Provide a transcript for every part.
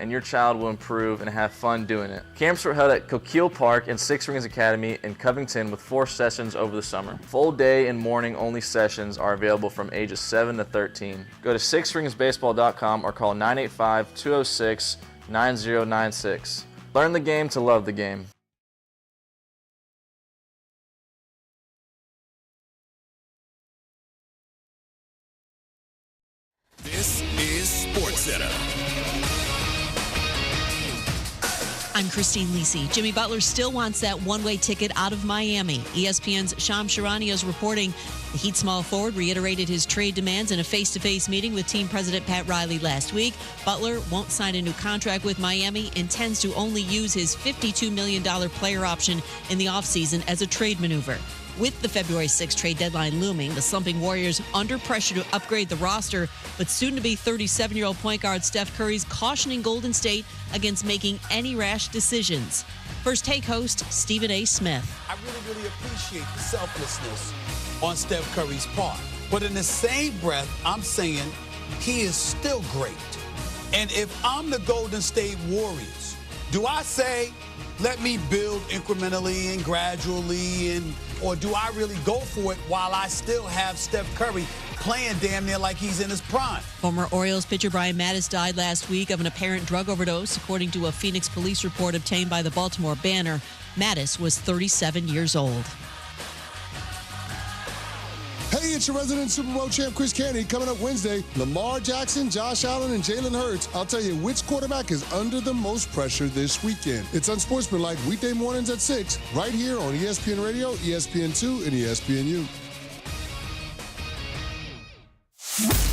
and your child will improve and have fun doing it. Camps were held at Coquille Park and Six Rings Academy in Covington with 4 sessions over the summer. Full day and morning only sessions are available from ages 7 to 13. Go to sixringsbaseball.com or call 985-206-9096. Learn the game to love the game. This is SportsCenter. I'm Christine Lisi. Jimmy Butler still wants that one-way ticket out of Miami. ESPN's Sham Sharania is reporting the Heat small forward reiterated his trade demands in a face-to-face meeting with team president Pat Riley last week. Butler won't sign a new contract with Miami, intends to only use his $52 million player option in the offseason as a trade maneuver. With the February 6th trade deadline looming, the slumping Warriors under pressure to upgrade the roster, but soon-to-be 37-year-old point guard Steph Curry's cautioning Golden State against making any rash decisions. First Take host Stephen A. Smith. I really appreciate the selflessness on Steph Curry's part. But in the same breath, I'm saying he is still great. And if I'm the Golden State Warriors, do I say, let me build incrementally and gradually, or do I really go for it while I still have Steph Curry playing damn near like he's in his prime? Former Orioles pitcher Brian Mattis died last week of an apparent drug overdose, according to a Phoenix police report obtained by the Baltimore Banner. Mattis was 37 years old. Hey, it's your resident Super Bowl champ, Chris Canty. Coming up Wednesday, Lamar Jackson, Josh Allen, and Jalen Hurts. I'll tell you which quarterback is under the most pressure this weekend. It's Unsportsmanlike weekday mornings at 6, right here on ESPN Radio, ESPN2, and ESPNU.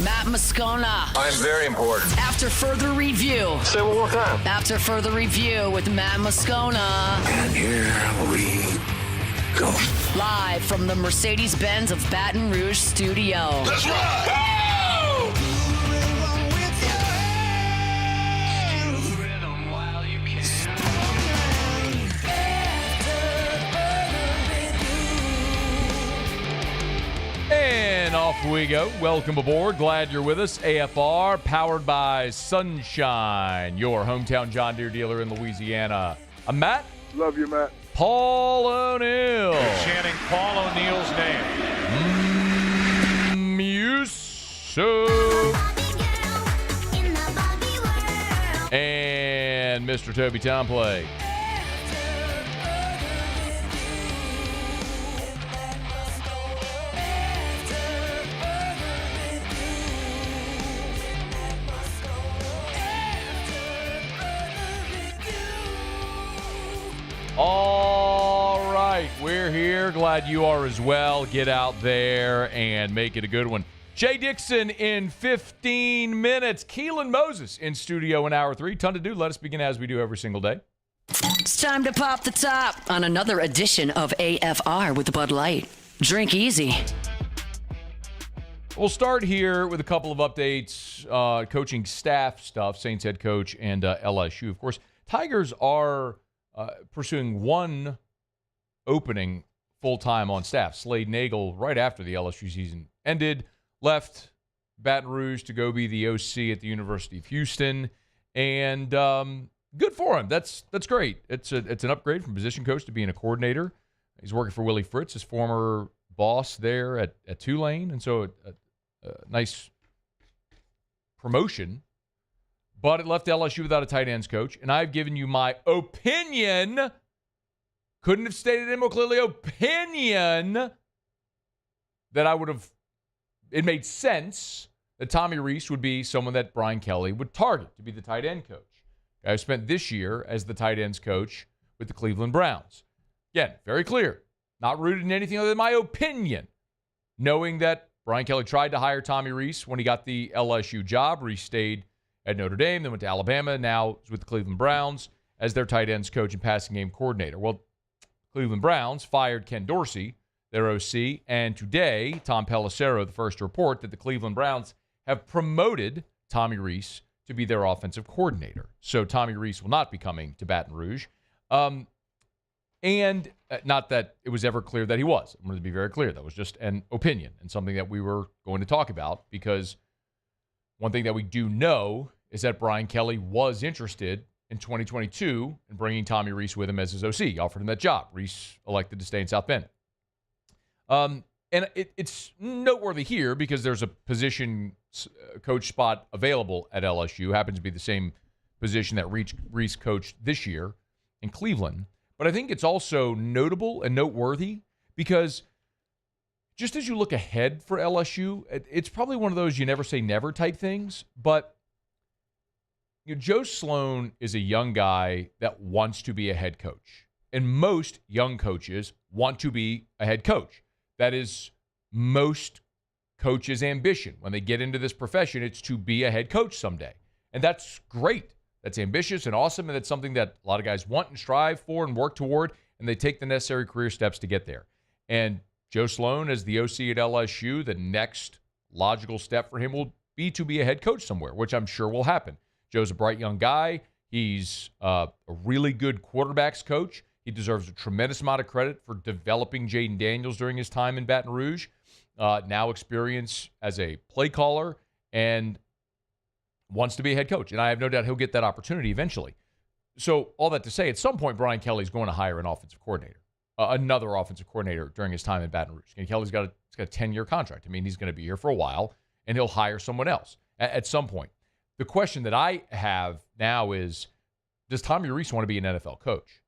Matt Moscona. I'm very important. After further review. Say it one more time. After further review with Matt Moscona. And here we go. Live from the Mercedes-Benz of Baton Rouge studio. Let's ride! And off we go. Welcome aboard. Glad you're with us. AFR, powered by Sunshine, your hometown John Deere dealer in Louisiana. I'm Matt. Love you, Matt. Paul O'Neill. Chanting Paul O'Neill's name. And Mr. Toby Tomplay. All right, we're here. Glad you are as well. Get out there and make it a good one. Jay Dixon in 15 minutes. Keelan Moses in studio in hour 3. Ton to do. Let us begin as we do every single day. It's time to pop the top on another edition of AFR with Bud Light. Drink easy. We'll start here with a couple of updates, coaching staff stuff, Saints head coach and LSU. Of course, Tigers are pursuing one opening full-time on staff. Slade Nagel, right after the LSU season ended, left Baton Rouge to go be the OC at the University of Houston, and good for him. That's great. It's an upgrade from position coach to being a coordinator. He's working for Willie Fritz, his former boss there at Tulane, and so a nice promotion. But it left LSU without a tight ends coach, and I've given you my opinion. Couldn't have stated it more clearly. Opinion that it made sense that Tommy Rees would be someone that Brian Kelly would target to be the tight end coach. I've spent this year as the tight ends coach with the Cleveland Browns. Again, very clear. Not rooted in anything other than my opinion. Knowing that Brian Kelly tried to hire Tommy Rees when he got the LSU job. Rees stayed at Notre Dame, then went to Alabama, now is with the Cleveland Browns as their tight ends coach and passing game coordinator. Well, Cleveland Browns fired Ken Dorsey, their OC, and today, Tom Pelissero, the first to report that the Cleveland Browns have promoted Tommy Rees to be their offensive coordinator. So Tommy Rees will not be coming to Baton Rouge. And not that it was ever clear that he was. I'm going to be very clear. That was just an opinion and something that we were going to talk about, because one thing that we do know is that Brian Kelly was interested in 2022 in bringing Tommy Rees with him as his OC. He offered him that job. Rees elected to stay in South Bend. And it's noteworthy here because there's a position coach spot available at LSU. Happens to be the same position that Rees coached this year in Cleveland. But I think it's also notable and noteworthy because just as you look ahead for LSU, it's probably one of those you never say never type things. But Joe Sloan is a young guy that wants to be a head coach. And most young coaches want to be a head coach. That is most coaches' ambition. When they get into this profession, it's to be a head coach someday. And that's great. That's ambitious and awesome, and that's something that a lot of guys want and strive for and work toward, and they take the necessary career steps to get there. And Joe Sloan, as the OC at LSU, the next logical step for him will be to be a head coach somewhere, which I'm sure will happen. Joe's a bright young guy. He's a really good quarterbacks coach. He deserves a tremendous amount of credit for developing Jaden Daniels during his time in Baton Rouge. Now experience as a play caller and wants to be a head coach. And I have no doubt he'll get that opportunity eventually. So all that to say, at some point, Brian Kelly's going to hire an offensive coordinator, another offensive coordinator during his time in Baton Rouge. And Kelly's got a 10-year contract. I mean, he's going to be here for a while, and he'll hire someone else at some point. The question that I have now is, does Tommy Rees want to be an NFL coach?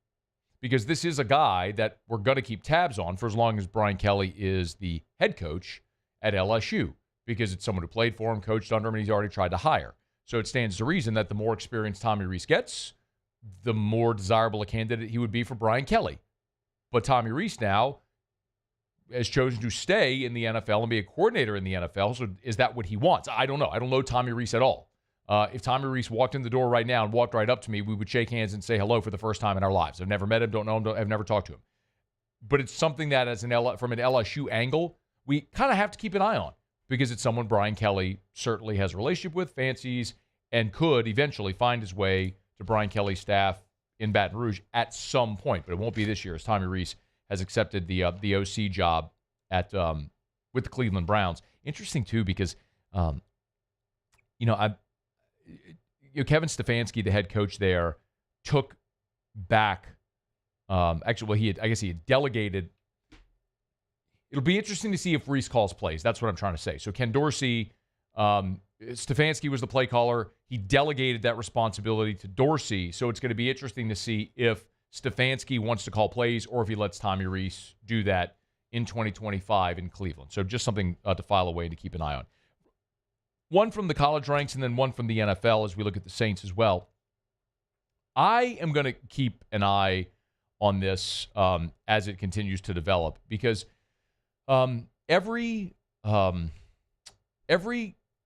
Because this is a guy that we're going to keep tabs on for as long as Brian Kelly is the head coach at LSU, because it's someone who played for him, coached under him, and he's already tried to hire. So it stands to reason that the more experience Tommy Rees gets, the more desirable a candidate he would be for Brian Kelly. But Tommy Rees now has chosen to stay in the NFL and be a coordinator in the NFL. So is that what he wants? I don't know. I don't know Tommy Rees at all. If Tommy Rees walked in the door right now and walked right up to me, we would shake hands and say hello for the first time in our lives. I've never met him, don't know him, I've never talked to him. But it's something that from an LSU angle, we kind of have to keep an eye on because it's someone Brian Kelly certainly has a relationship with, fancies, and could eventually find his way to Brian Kelly's staff in Baton Rouge at some point. But it won't be this year as Tommy Rees has accepted the OC job at with the Cleveland Browns. Interesting, too, because, Kevin Stefanski, the head coach there, took back. He had delegated. It'll be interesting to see if Rees calls plays. That's what I'm trying to say. So Ken Dorsey, Stefanski was the play caller. He delegated that responsibility to Dorsey. So it's going to be interesting to see if Stefanski wants to call plays or if he lets Tommy Rees do that in 2025 in Cleveland. So just something to file away and to keep an eye on. One from the college ranks and then one from the NFL as we look at the Saints as well. I am going to keep an eye on this as it continues to develop because every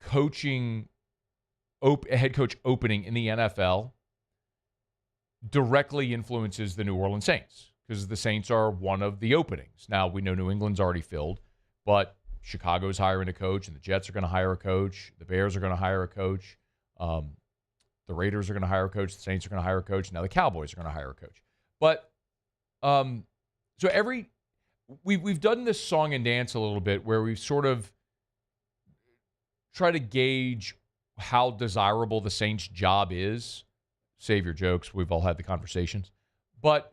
coaching head coach opening in the NFL directly influences the New Orleans Saints because the Saints are one of the openings. Now, we know New England's already filled, but Chicago's hiring a coach, and the Jets are going to hire a coach. The Bears are going to hire a coach. The Raiders are going to hire a coach. The Saints are going to hire a coach. Now the Cowboys are going to hire a coach. But so we've done this song and dance a little bit where we've sort of tried to gauge how desirable the Saints' job is. Save your jokes. We've all had the conversations. But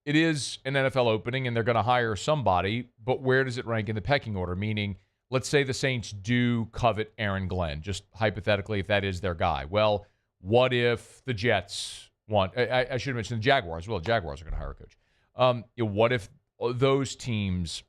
it is an NFL opening, and they're going to hire somebody, but where does it rank in the pecking order? Meaning, let's say the Saints do covet Aaron Glenn, just hypothetically, if that is their guy. Well, what if the Jets want? I should have mentioned the Jaguars. Well, the Jaguars are going to hire a coach. What if those teams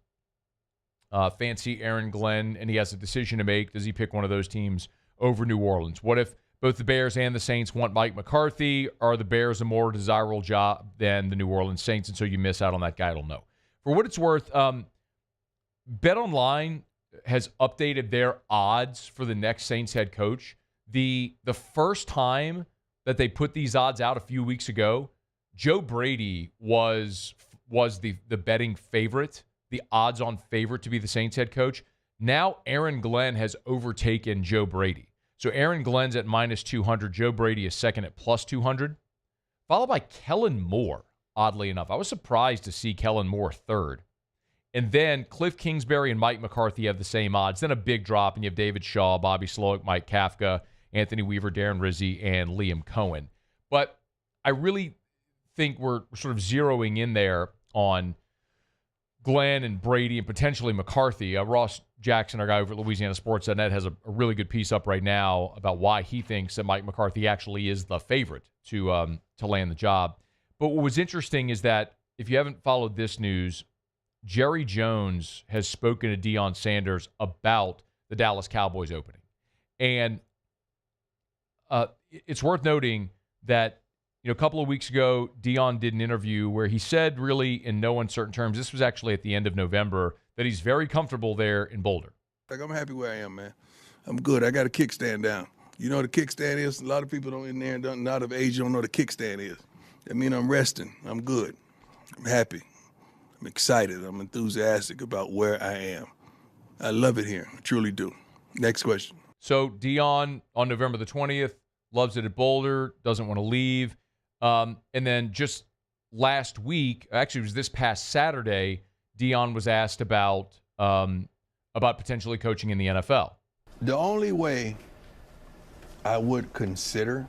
fancy Aaron Glenn, and he has a decision to make? Does he pick one of those teams over New Orleans? What if both the Bears and the Saints want Mike McCarthy? Are the Bears a more desirable job than the New Orleans Saints? And so you miss out on that guy. I don't know. For what it's worth, BetOnline has updated their odds for the next Saints head coach. The first time that they put these odds out a few weeks ago, Joe Brady was the betting favorite, the odds-on favorite to be the Saints head coach. Now Aaron Glenn has overtaken Joe Brady. So Aaron Glenn's at minus 200. Joe Brady is second at plus 200, followed by Kellen Moore, oddly enough. I was surprised to see Kellen Moore third. And then Cliff Kingsbury and Mike McCarthy have the same odds. Then a big drop, and you have David Shaw, Bobby Slowick, Mike Kafka, Anthony Weaver, Darren Rizzi, and Liam Cohen. But I really think we're sort of zeroing in there on Glenn and Brady and potentially McCarthy. Ross Jackson, our guy over at LouisianaSports.net, has a really good piece up right now about why he thinks that Mike McCarthy actually is the favorite to land the job. But what was interesting is that if you haven't followed this news, Jerry Jones has spoken to Deion Sanders about the Dallas Cowboys opening. And it's worth noting that a couple of weeks ago, Deion did an interview where he said really in no uncertain terms, this was actually at the end of November, that he's very comfortable there in Boulder. I'm happy where I am, man. I'm good. I got a kickstand down. You know what a kickstand is? A lot of people in there not of age don't know what a kickstand is. I mean, I'm resting. I'm good. I'm happy. I'm excited. I'm enthusiastic about where I am. I love it here. I truly do. Next question. So Deion on November the 20th loves it at Boulder, doesn't want to leave. And then just last week, actually it was this past Saturday, Deion was asked about potentially coaching in the NFL. The only way I would consider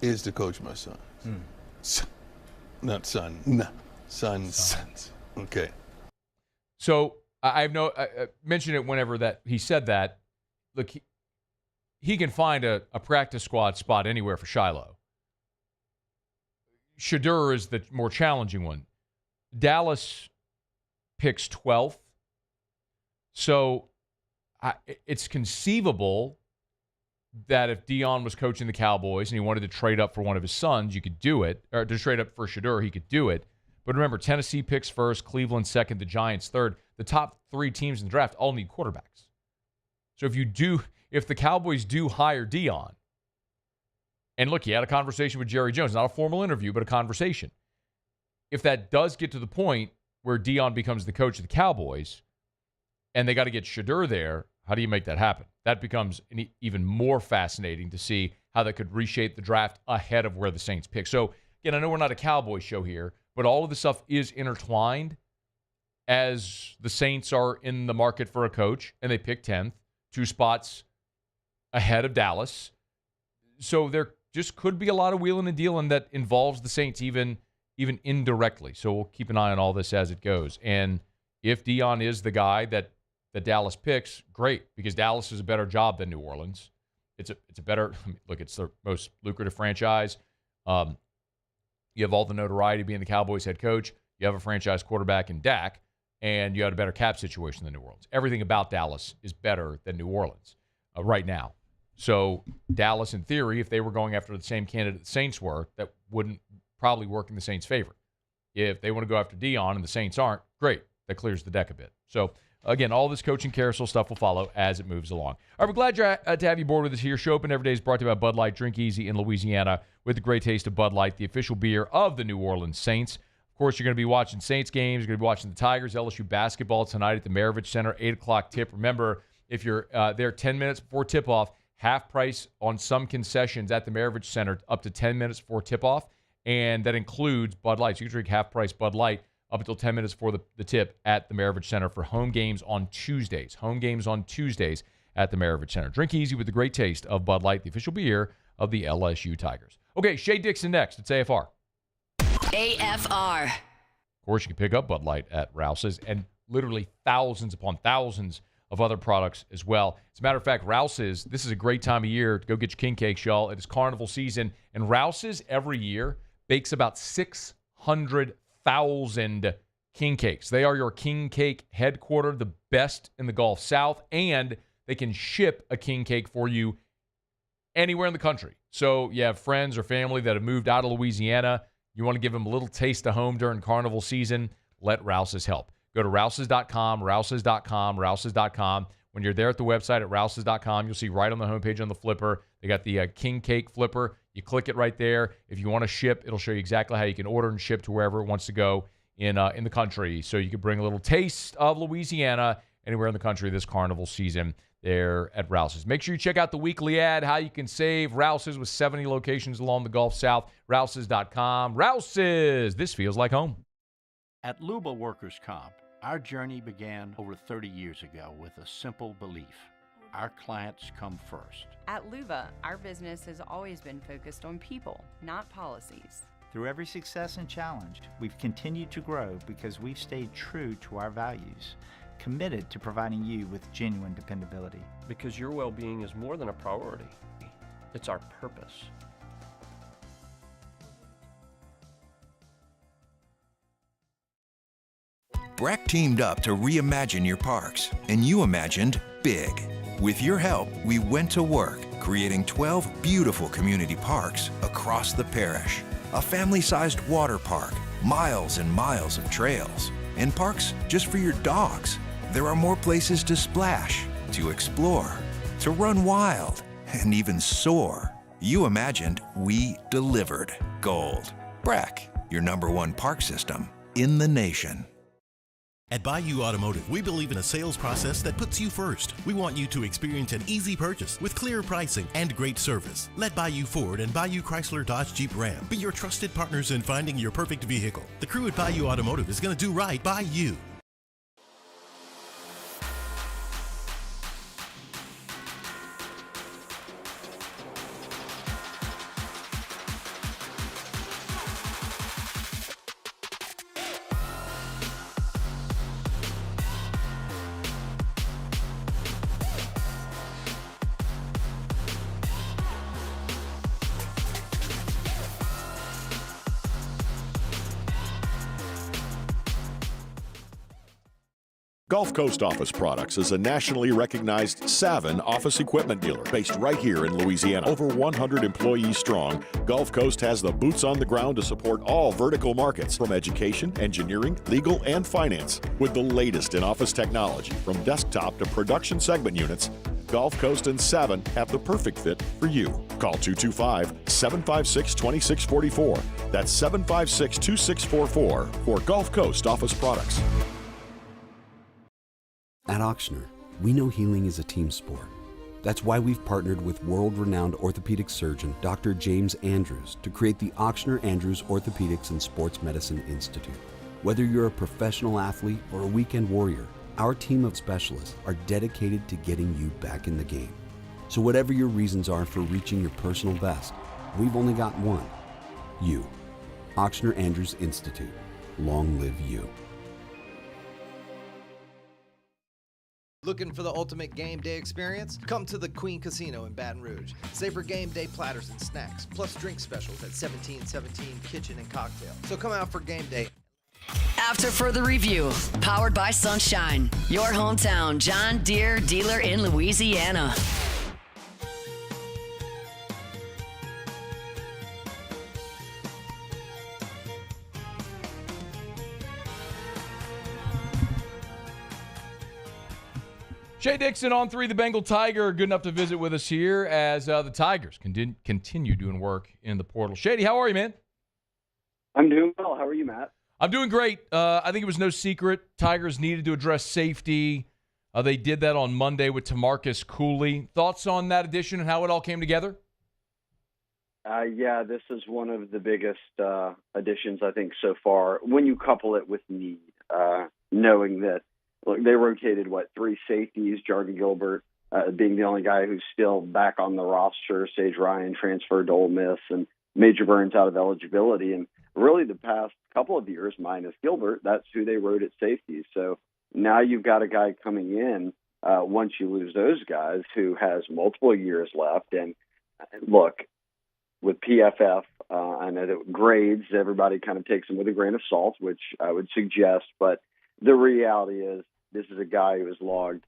is to coach my son. Not son. No. Sons. Okay. So I mentioned it whenever that he said that. Look, he can find a practice squad spot anywhere for Shiloh. Shedeur is the more challenging one. Dallas picks 12th. So it's conceivable that if Deion was coaching the Cowboys and he wanted to trade up for one of his sons, you could do it. Or to trade up for Shedeur, he could do it. But remember, Tennessee picks first, Cleveland second, the Giants third. The top three teams in the draft all need quarterbacks. So if the Cowboys do hire Deion, and look, he had a conversation with Jerry Jones, not a formal interview, but a conversation. If that does get to the point where Deion becomes the coach of the Cowboys, and they got to get Shedeur there, how do you make that happen? That becomes even more fascinating to see how that could reshape the draft ahead of where the Saints pick. So, again, I know we're not a Cowboys show here, but all of this stuff is intertwined as the Saints are in the market for a coach, and they pick 10th, 2 spots ahead of Dallas. So there just could be a lot of wheeling and dealing that involves the Saints even indirectly. So we'll keep an eye on all this as it goes. And if Deion is the guy that Dallas picks, great, because Dallas is a better job than New Orleans. It's a better look. It's the most lucrative franchise. You have all the notoriety being the Cowboys head coach. You have a franchise quarterback in Dak, and you had a better cap situation than New Orleans. Everything about Dallas is better than New Orleans right now. So Dallas, in theory, if they were going after the same candidate the Saints were, that wouldn't probably work in the Saints' favor. If they want to go after Deion and the Saints aren't, great. That clears the deck a bit. So, again, all this coaching carousel stuff will follow as it moves along. All right, we're glad to have you aboard with us here. Show Open Every Day is brought to you by Bud Light. Drink easy in Louisiana with the great taste of Bud Light, the official beer of the New Orleans Saints. Of course, you're going to be watching Saints games. You're going to be watching the Tigers, LSU basketball tonight at the Maravich Center, 8 o'clock tip. Remember, if you're there 10 minutes before tip-off, half price on some concessions at the Maravich Center up to 10 minutes before tip-off, and that includes Bud Light. So you can drink half-price Bud Light up until 10 minutes before the tip at the Maravich Center for home games on Tuesdays. Home games on Tuesdays at the Maravich Center. Drink easy with the great taste of Bud Light, the official beer of the LSU Tigers. Okay, Shea Dixon next. It's AFR. AFR. Of course, you can pick up Bud Light at Rouses and literally thousands upon thousands of other products as well. As a matter of fact, Rouses, this is a great time of year to go get your king cakes, y'all. It is carnival season, and Rouses every year bakes about 600,000 king cakes. They are your king cake headquarter, the best in the Gulf South, and they can ship a king cake for you anywhere in the country. So you have friends or family that have moved out of Louisiana. You want to give them a little taste of home during carnival season, let Rouses help. Go to Rouses.com, Rouses.com, Rouses.com. When you're there at the website at Rouses.com, you'll see right on the homepage on the flipper, they got the king cake flipper. You click it right there. If you want to ship, it'll show you exactly how you can order and ship to wherever it wants to go in the country. So you can bring a little taste of Louisiana anywhere in the country this carnival season there at Rouses. Make sure you check out the weekly ad, how you can save. Rouses with 70 locations along the Gulf South. Rouses.com. Rouses, this feels like home. At Luba Workers' Comp, our journey began over 30 years ago with a simple belief. our clients come first. At Luva, our business has always been focused on people, not policies. Through every success and challenge, we've continued to grow because we've stayed true to our values, committed to providing you with genuine dependability. Because your well-being is more than a priority. It's our purpose. Brack teamed up to reimagine your parks, and you imagined big. With your help, we went to work, creating 12 beautiful community parks across the parish. A family-sized water park, miles and miles of trails, and parks just for your dogs. There are more places to splash, to explore, to run wild, and even soar. You imagined, we delivered. Gold. Brack, your #1 park system in the nation. At Bayou Automotive, we believe in a sales process that puts you first. We want you to experience an easy purchase with clear pricing and great service. Let Bayou Ford and Bayou Chrysler Dodge Jeep Ram be your trusted partners in finding your perfect vehicle. The crew at Bayou Automotive is going to do right by you. Gulf Coast Office Products is a nationally recognized Savin office equipment dealer based right here in Louisiana. Over 100 employees strong, Gulf Coast has the boots on the ground to support all vertical markets from education, engineering, legal, and finance. With the latest in office technology from desktop to production segment units, Gulf Coast and Savin have the perfect fit for you. Call 225-756-2644. That's 756-2644 for Gulf Coast Office Products. At Ochsner, we know healing is a team sport. That's why we've partnered with world-renowned orthopedic surgeon Dr. James Andrews to create the Ochsner Andrews Orthopedics and Sports Medicine Institute. Whether you're a professional athlete or a weekend warrior, our team of specialists are dedicated to getting you back in the game. So whatever your reasons are for reaching your personal best, we've only got one: you. Ochsner Andrews Institute. Long live you. Looking for the ultimate game day experience? Come to the Queen Casino in Baton Rouge. Savor game day platters and snacks, plus drink specials at 1717 Kitchen and Cocktail. So come out for game day. After further review, powered by Sunshine, your hometown John Deere dealer in Louisiana. Shea Dixon on 3, the Bengal Tiger, good enough to visit with us here as the Tigers continue doing work in the portal. Shady, how are you, man? I'm doing well. How are you, Matt? I'm doing great. I think it was no secret Tigers needed to address safety. They did that on Monday with Tamarcus Cooley. Thoughts on that addition and how it all came together? Yeah, this is one of the biggest additions, I think, so far. When you couple it with need, knowing that, look, they rotated, 3 safeties, Jordan Gilbert being the only guy who's still back on the roster, Sage Ryan transferred to Ole Miss, and Major Burns out of eligibility. And really the past couple of years, minus Gilbert, that's who they wrote at safety. So now you've got a guy coming in, once you lose those guys, who has multiple years left. And look, with PFF, I know that grades, everybody kind of takes them with a grain of salt, which I would suggest. But the reality is, this is a guy who has logged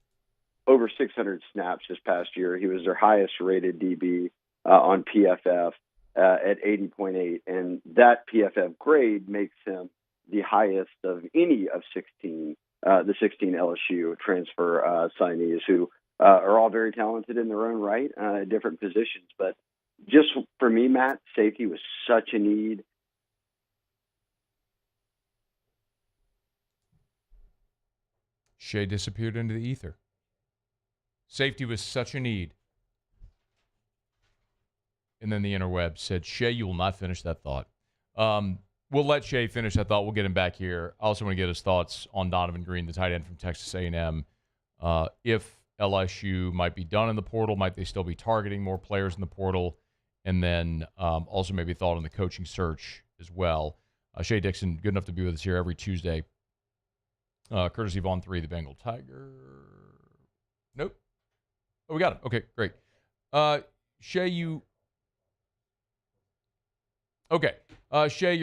over 600 snaps this past year. He was their highest rated DB on PFF at 80.8. And that PFF grade makes him the highest of any of the 16 LSU transfer signees, who are all very talented in their own right, at different positions. But just for me, Matt, safety was such a need. Shea disappeared into the ether. Safety was such a need. And then the interweb said, Shea, you will not finish that thought. We'll let Shea finish that thought. We'll get him back here. I also want to get his thoughts on Donovan Green, the tight end from Texas A&M. If LSU might be done in the portal? Might they still be targeting more players in the portal? And then also maybe thought on the coaching search as well. Shea Dixon, good enough to be with us here every Tuesday. Courtesy of On 3, the Bengal Tiger. Nope. Oh, we got him. Okay, great. Shea, Okay. Shea,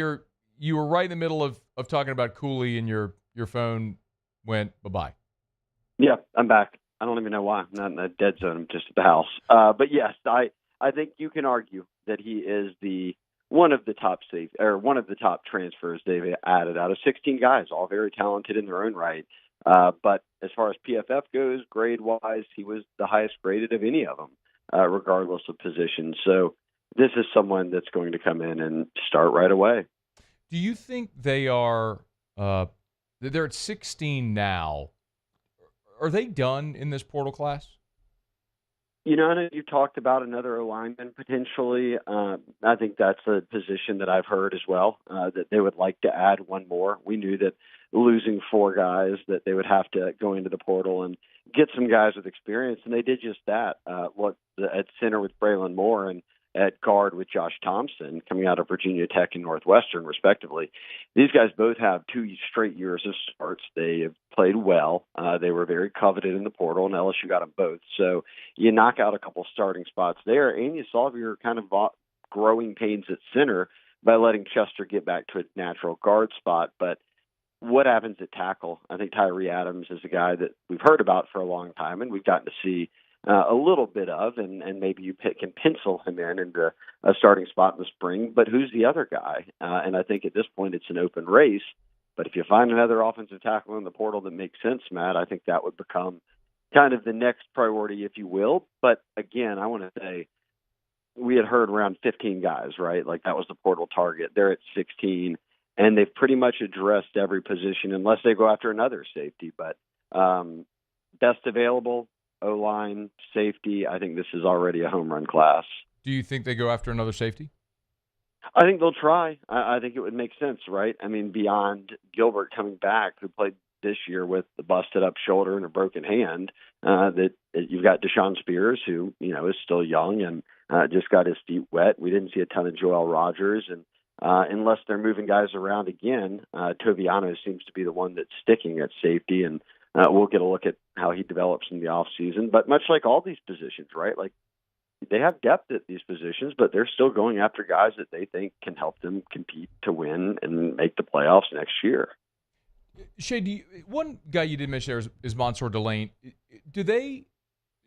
you were right in the middle of talking about Cooley, and your phone went bye-bye. Yeah, I'm back. I don't even know why. I'm not in a dead zone. I'm just at the house. But yes, I think you can argue that he is one of the top transfers they've added out of 16 guys, all very talented in their own right. But as far as PFF goes, grade-wise, he was the highest graded of any of them, regardless of position. So this is someone that's going to come in and start right away. Do you think they are they're at 16 now? Are they done in this portal class? You know, I know you talked about another lineman potentially. I think that's a position that I've heard as well, that they would like to add one more. We knew that losing 4 guys, that they would have to go into the portal and get some guys with experience, and they did just that. At center with Braylon Moore and at guard with Josh Thompson, coming out of Virginia Tech and Northwestern, respectively. These guys both have 2 straight years of starts. They have played well. They were very coveted in the portal, and LSU got them both. So you knock out a couple starting spots there, and you solve your kind of growing pains at center by letting Chester get back to a natural guard spot. But what happens at tackle? I think Tyree Adams is a guy that we've heard about for a long time, and we've gotten to see a little bit of, and maybe you can pencil him into a starting spot in the spring. But who's the other guy? And I think at this point it's an open race. But if you find another offensive tackle in the portal that makes sense, Matt, I think that would become kind of the next priority, if you will. But again, I want to say we had heard around 15 guys, right? Like that was the portal target. They're at 16, and they've pretty much addressed every position unless they go after another safety. But best available, O-line, safety, I think this is already a home run class. Do you think they go after another safety? I think they'll try. I think it would make sense, right? I mean, beyond Gilbert coming back, who played this year with the busted up shoulder and a broken hand, that you've got Deshaun Spears, who, is still young and just got his feet wet. We didn't see a ton of Joel Rogers. And unless they're moving guys around again, Toviano seems to be the one that's sticking at safety, and we'll get a look at how he develops in the offseason. But much like all these positions, right? Like they have depth at these positions, but they're still going after guys that they think can help them compete to win and make the playoffs next year. Shea, one guy you didn't mention there is Mansour Delane.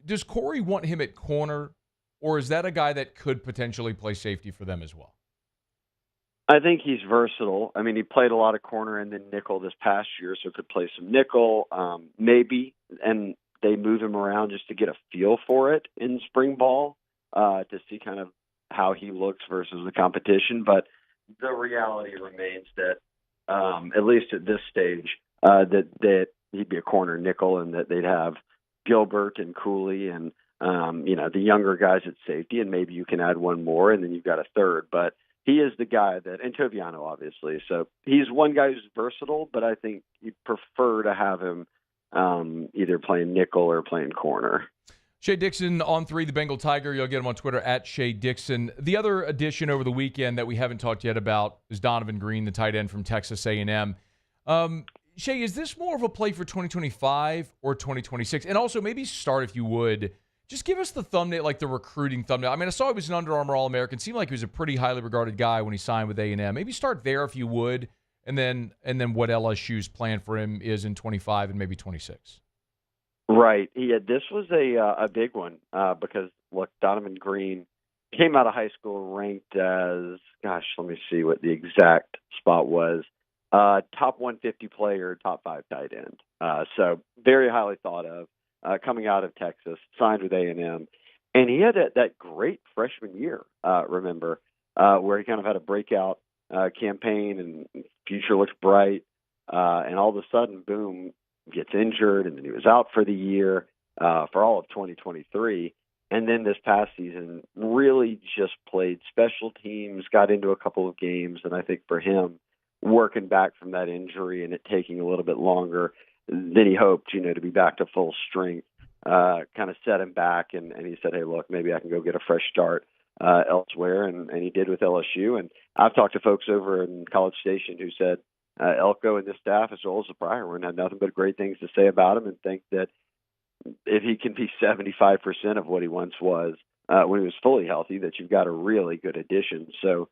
Does Corey want him at corner, or is that a guy that could potentially play safety for them as well? I think he's versatile. I mean, he played a lot of corner and then nickel this past year, so could play some nickel, maybe. And they move him around just to get a feel for it in spring ball, to see kind of how he looks versus the competition. But the reality remains that, at least at this stage, that he'd be a corner nickel, and that they'd have Gilbert and Cooley and the younger guys at safety, and maybe you can add one more, and then you've got a third. But he is the guy and Toviano, obviously. So he's one guy who's versatile, but I think you'd prefer to have him either playing nickel or playing corner. Shea Dixon on 3, the Bengal Tiger. You'll get him on Twitter at Shea Dixon. The other addition over the weekend that we haven't talked yet about is Donovan Green, the tight end from Texas A&M. Shea, is this more of a play for 2025 or 2026? And also, maybe start, if you would, just give us the thumbnail, like the recruiting thumbnail. I mean, I saw he was an Under Armour All-American. Seemed like he was a pretty highly regarded guy when he signed with A&M. Maybe start there if you would, and then what LSU's plan for him is in 25 and maybe 26. Right. Yeah, this was a big one because, look, Donovan Green came out of high school ranked as, let me see what the exact spot was, top 150 player, top 5 tight end. So very highly thought of. Coming out of Texas, signed with A&M. And he had that great freshman year, remember, where he kind of had a breakout campaign and future looked bright. And all of a sudden, boom, gets injured, and then he was out for the year for all of 2023. And then this past season really just played special teams, got into a couple of games. And I think for him, working back from that injury and it taking a little bit longer than he hoped, to be back to full strength, kind of set him back, and he said, hey, look, maybe I can go get a fresh start elsewhere, and he did with LSU. And I've talked to folks over in College Station who said Elko and this staff, as well as the Briarwood, had nothing but great things to say about him, and think that if he can be 75% of what he once was when he was fully healthy, that you've got a really good addition. So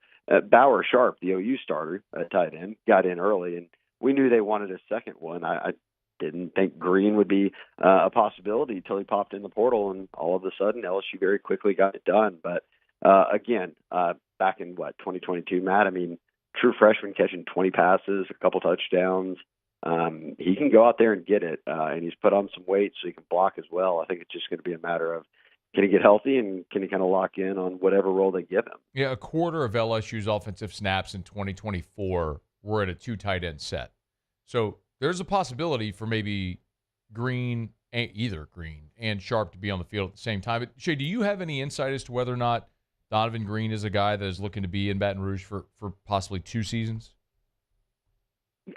Bauer Sharp, the OU starter at tight end, got in early, and we knew they wanted a second one. I didn't think Green would be a possibility until he popped in the portal, and all of a sudden LSU very quickly got it done. But again, back in 2022, Matt, I mean, true freshman catching 20 passes, a couple touchdowns. He can go out there and get it, and he's put on some weight so he can block as well. I think it's just going to be a matter of, can he get healthy, and can he kind of lock in on whatever role they give him? Yeah, a quarter of LSU's offensive snaps in 2024 were at a 2 tight end set. So there's a possibility for maybe either Green and Sharp to be on the field at the same time. But Shea, do you have any insight as to whether or not Donovan Green is a guy that is looking to be in Baton Rouge for possibly 2 seasons?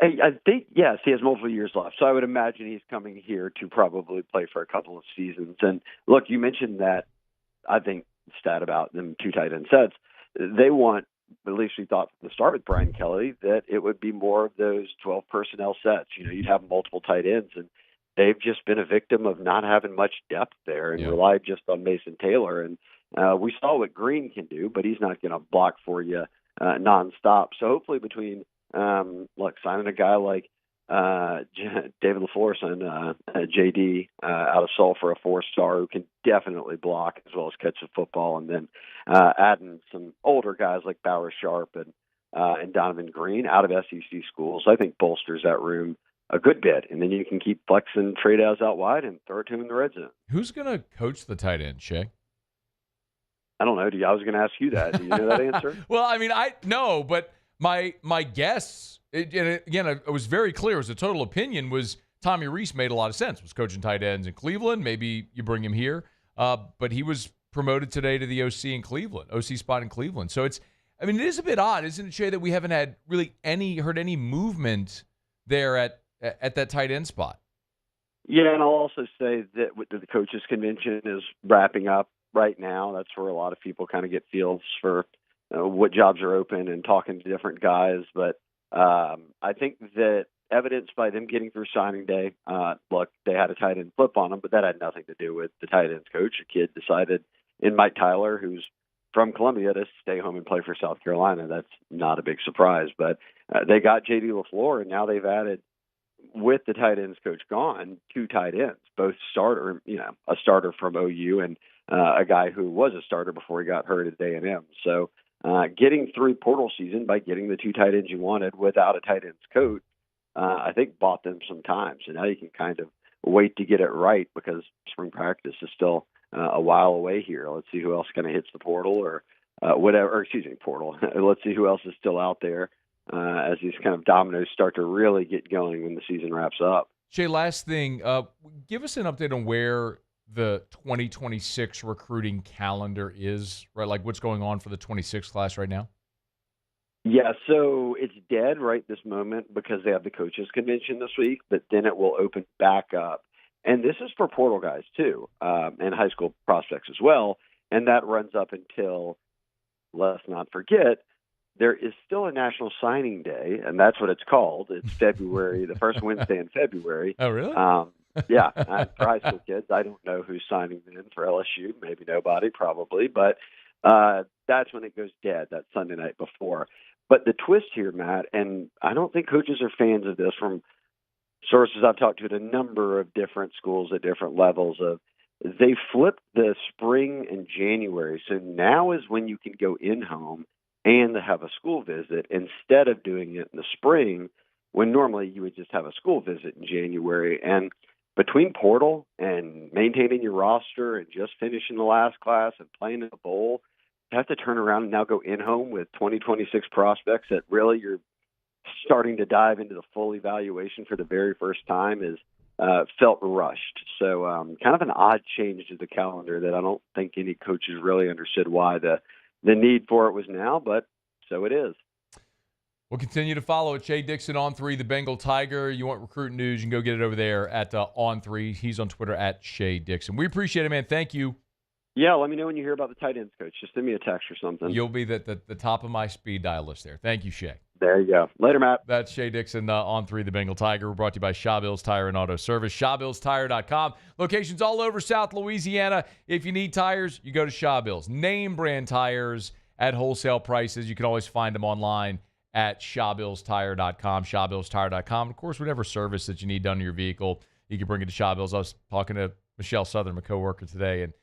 I think, yes, he has multiple years left. So I would imagine he's coming here to probably play for a couple of seasons. And look, you mentioned that, I think, stat about them 2 tight end sets. They want, at least we thought from the start with Brian Kelly, that it would be more of those 12 personnel sets. You know, you'd have multiple tight ends, and they've just been a victim of not having much depth there and relied just on Mason Taylor. And we saw what Green can do, but he's not going to block for you nonstop. So hopefully between signing a guy like David LaFleur, JD out of Seoul for a 4-star who can definitely block as well as catch the football, and then adding some older guys like Bauer Sharp and Donovan Green out of SEC schools, I think bolsters that room a good bit. And then you can keep flexing trade outs out wide and throw it to him in the red zone. Who's going to coach the tight end, Shea? I don't know. I was going to ask you that. Do you know that answer? Well, I mean, I know, but my guess, and again, I was very clear, it was a total opinion, was Tommy Rees made a lot of sense. Was coaching tight ends in Cleveland. Maybe you bring him here. But he was promoted today to the OC in Cleveland, OC spot in Cleveland. So it is a bit odd, isn't it, Shea, that we haven't had really heard any movement there at that tight end spot? Yeah, and I'll also say that the coaches convention is wrapping up right now. That's where a lot of people kind of get feels for what jobs are open and talking to different guys. But I think that evidenced by them getting through signing day, look, they had a tight end flip on them, but that had nothing to do with the tight ends coach. A kid decided in Mike Tyler, who's from Columbia, to stay home and play for South Carolina. That's not a big surprise. But they got J.D. LaFleur, and now they've added, with the tight ends coach gone, 2 tight ends, both a starter from OU and a guy who was a starter before he got hurt at A&M. So getting through portal season by getting the 2 tight ends you wanted without a tight ends coach, I think bought them some time. So now you can kind of wait to get it right, because spring practice is still a while away here. Let's see who else kind of hits the portal or portal. Let's see who else is still out there as these kind of dominoes start to really get going when the season wraps up. Shea, last thing, give us an update on where the 2026 recruiting calendar is, right? Like what's going on for the 26 class right now? Yeah, so it's dead right this moment because they have the coaches convention this week, but then it will open back up. And this is for portal guys too, and high school prospects as well. And that runs up until, let's not forget, there is still a National Signing Day, and that's what it's called. It's February, the first Wednesday in February. Oh, really? Yeah, for high school kids. I don't know who's signing then for LSU. Maybe nobody, probably. But that's when it goes dead, that Sunday night before. But the twist here, Matt, and I don't think coaches are fans of this from sources I've talked to at a number of different schools at different levels of, they flipped the spring and January. So now is when you can go in-home and have a school visit instead of doing it in the spring when normally you would just have a school visit in January. And between portal and maintaining your roster and just finishing the last class and playing in a bowl, you have to turn around and now go in-home with 2026 prospects that really you're starting to dive into the full evaluation for the very first time is felt rushed. So kind of an odd change to the calendar that I don't think any coaches really understood why the need for it was now, but so it is. We'll continue to follow it. Shea Dixon on 3, the Bengal Tiger. You want recruit news, you can go get it over there at on 3. He's on Twitter at Shea Dixon. We appreciate it, man. Thank you. Yeah, let me know when you hear about the tight ends coach. Just send me a text or something. You'll be the top of my speed dial list there. Thank you, Shea. There you go. Later, Matt. That's Shea Dixon on 3, the Bengal Tiger. We're brought to you by Shaw Bills Tire and Auto Service. ShawBillsTire.com. Locations all over South Louisiana. If you need tires, you go to Shaw Bills. Name brand tires at wholesale prices. You can always find them online at ShawBillsTire.com. ShawBillsTire.com. Of course, whatever service that you need done to your vehicle, you can bring it to Shaw Bills. I was talking to Michelle Southern, my coworker, today, and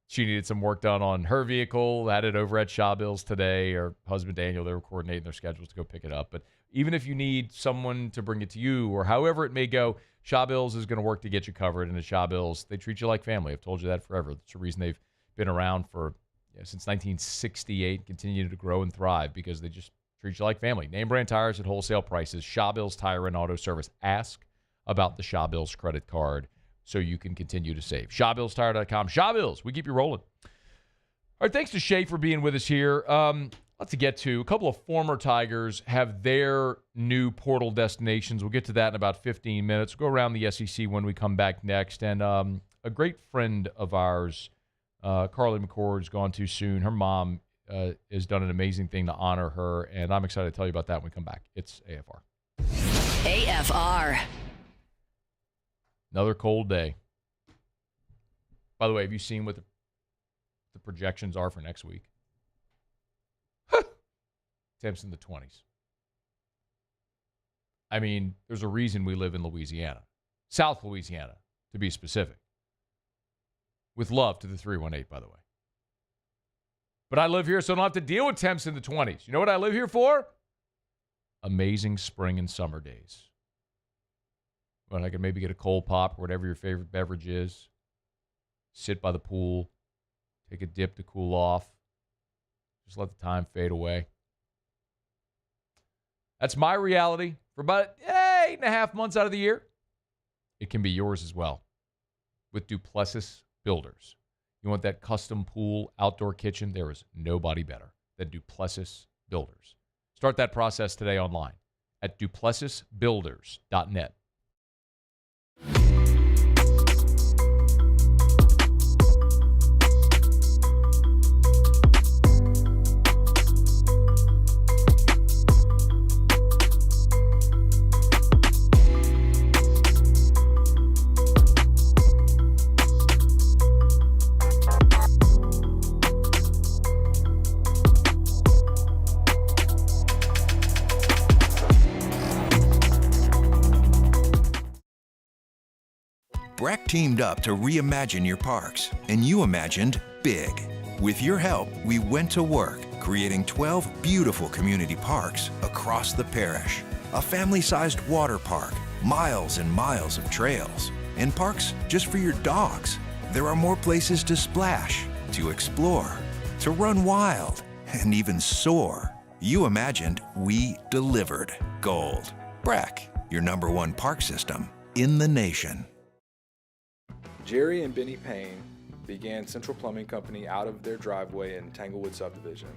she needed some work done on her vehicle, had it over at Shaw Bills today. Her husband, Daniel, they were coordinating their schedules to go pick it up. But even if you need someone to bring it to you or however it may go, Shaw Bills is going to work to get you covered. And at Shaw Bills, they treat you like family. I've told you that forever. That's the reason they've been around for since 1968, continue to grow and thrive because they just treat you like family. Name brand tires at wholesale prices. Shaw Bills Tire and Auto Service. Ask about the Shaw Bills credit card so you can continue to save. ShawBillsTire.com. Shaw Bills, we keep you rolling. All right, thanks to Shea for being with us here. Lots to get to. A couple of former Tigers have their new portal destinations. We'll get to that in about 15 minutes. We'll go around the SEC when we come back next. And a great friend of ours, Carly McCord, is gone too soon. Her mom has done an amazing thing to honor her, and I'm excited to tell you about that when we come back. It's AFR. AFR. Another cold day. By the way, have you seen what the projections are for next week? Temps in the 20s. I mean, there's a reason we live in Louisiana. South Louisiana, to be specific. With love to the 318, by the way. But I live here, so I don't have to deal with temps in the 20s. You know what I live here for? Amazing spring and summer days. When I can maybe get a cold pop or whatever your favorite beverage is. Sit by the pool. Take a dip to cool off. Just let the time fade away. That's my reality for about 8.5 months out of the year. It can be yours as well with Duplessis Builders. You want that custom pool, outdoor kitchen? There is nobody better than Duplessis Builders. Start that process today online at duplessisbuilders.net. Breck teamed up to reimagine your parks, and you imagined big. With your help, we went to work, creating 12 beautiful community parks across the parish. A family-sized water park, miles and miles of trails, and parks just for your dogs. There are more places to splash, to explore, to run wild, and even soar. You imagined, we delivered. Gold. Breck, your #1 park system in the nation. Jerry and Benny Payne began Central Plumbing Company out of their driveway in Tanglewood Subdivision.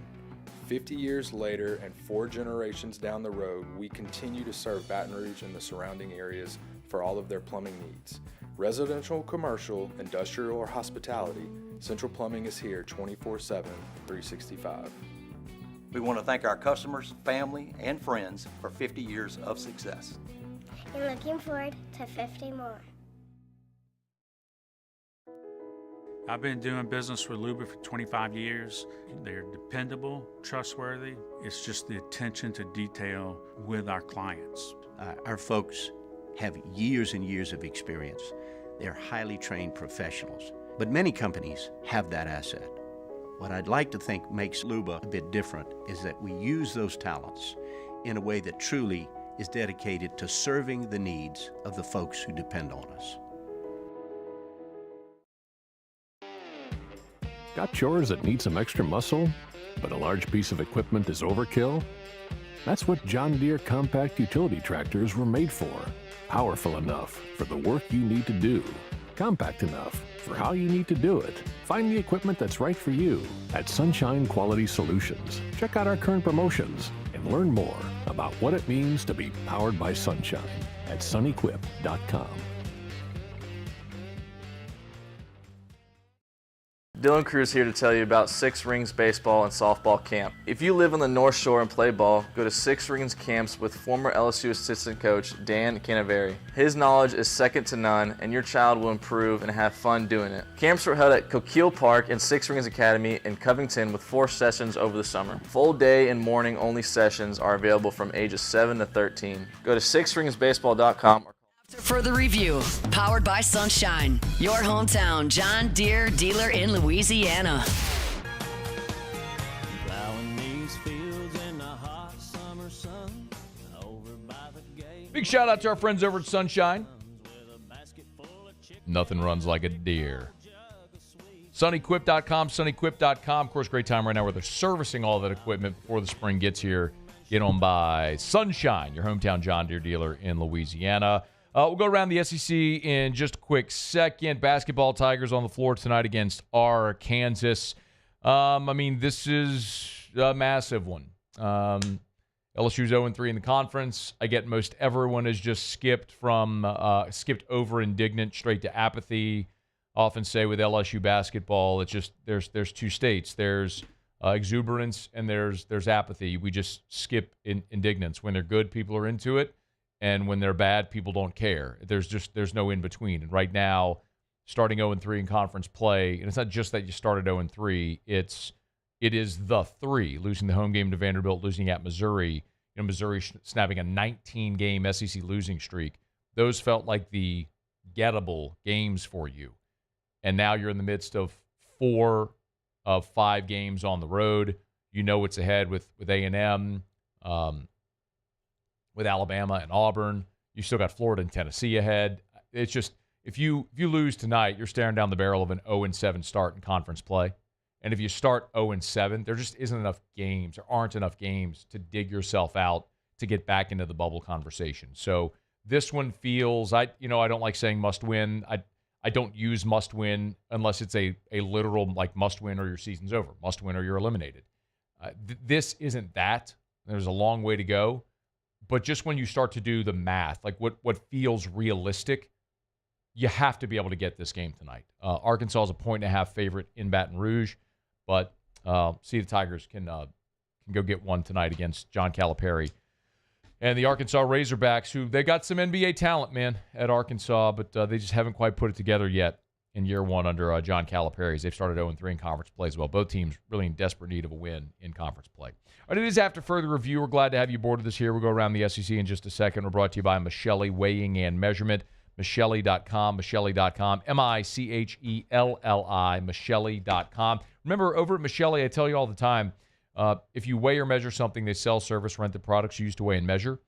50 years later and 4 generations down the road, we continue to serve Baton Rouge and the surrounding areas for all of their plumbing needs. Residential, commercial, industrial, or hospitality, Central Plumbing is here 24/7, 365. We want to thank our customers, family, and friends for 50 years of success. And looking forward to 50 more. I've been doing business with Luba for 25 years. They're dependable, trustworthy. It's just the attention to detail with our clients. Our folks have years and years of experience. They're highly trained professionals, but many companies have that asset. What I'd like to think makes Luba a bit different is that we use those talents in a way that truly is dedicated to serving the needs of the folks who depend on us. Got chores that need some extra muscle, but a large piece of equipment is overkill? That's what John Deere compact utility tractors were made for. Powerful enough for the work you need to do. Compact enough for how you need to do it. Find the equipment that's right for you at Sunshine Quality Solutions. Check out our current promotions and and learn more about what it means to be powered by sunshine at sunequip.com. Dylan Cruz here to tell you about Six Rings Baseball and Softball Camp. If you live on the North Shore and play ball, go to Six Rings Camps with former LSU assistant coach Dan Canaveri. His knowledge is second to none, and your child will improve and have fun doing it. Camps were held at Coquille Park and Six Rings Academy in Covington with 4 sessions over the summer. Full day and morning only sessions are available from ages 7 to 13. Go to sixringsbaseball.com. After further review, powered by Sunshine, your hometown John Deere dealer in Louisiana. Big shout out to our friends over at Sunshine. Nothing runs like a deer. Sunequip.com, sunequip.com. Of course, great time right now where they're servicing all that equipment before the spring gets here. Get on by Sunshine, your hometown John Deere dealer in Louisiana. We'll go around the SEC in just a quick second. Basketball Tigers on the floor tonight against Arkansas. This is a massive one. LSU's 0-3 in the conference. I get most everyone has just skipped over indignant straight to apathy. Often say with LSU basketball, it's just there's two states. There's exuberance and there's apathy. We just skip indignance. When they're good, people are into it. And when they're bad, people don't care. There's no in between. And right now, starting 0-3 in conference play, and it's not just that you started 0-3. It is the 3, losing the home game to Vanderbilt, losing at Missouri. Missouri snapping a 19-game SEC losing streak. Those felt like the gettable games for you. And now you're in the midst of 4 of 5 games on the road. You know what's ahead with A&M. With Alabama and Auburn. You still got Florida and Tennessee ahead. It's just, if you lose tonight, you're staring down the barrel of an 0-7 start in conference play. And if you start 0-7, there just isn't enough games, or aren't enough games to dig yourself out to get back into the bubble conversation. So this one feels, I don't like saying must win. I don't use must win unless it's a literal like must win or your season's over, must win or you're eliminated. This isn't that. There's a long way to go. But just when you start to do the math, like what feels realistic, you have to be able to get this game tonight. Arkansas is a 1.5 favorite in Baton Rouge, but see the Tigers can go get one tonight against John Calipari. And the Arkansas Razorbacks, who they got some NBA talent, man, at Arkansas, but they just haven't quite put it together yet in year one under John Calipari. They've started 0-3 in conference play as well. Both teams really in desperate need of a win in conference play. All right, it is after further review. We're glad to have you aboard with us here. We'll go around the SEC in just a second. We're brought to you by Michelli Weighing and Measurement. Michelli.com, Michelli.com, Michelli, Michelli.com. Remember, over at Michelli, I tell you all the time, if you weigh or measure something, they sell, service, rent the products used to weigh and measure.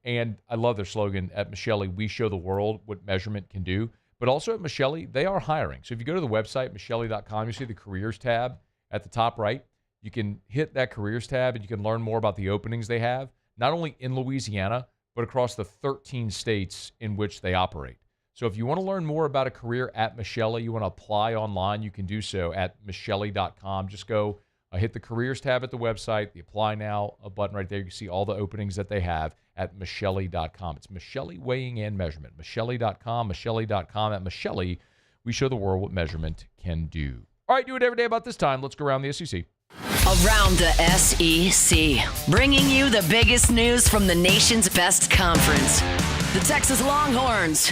And I love their slogan at Michelli, we show the world what measurement can do. But also at Michelli, they are hiring. So if you go to the website, Michelli.com, you see the careers tab at the top right. You can hit that careers tab and you can learn more about the openings they have, not only in Louisiana, but across the 13 states in which they operate. So if you want to learn more about a career at Michelli, you want to apply online, you can do so at Michelli.com. Just go hit the careers tab at the website, the apply now button right there. You can see all the openings that they have at Michelli.com. It's Michelli Weighing and Measurement. Michelli.com, Michelli.com. At Michelli, we show the world what measurement can do. All right, do it every day about this time. Let's go around the SEC. Around the SEC, bringing you the biggest news from the nation's best conference, the Texas Longhorns.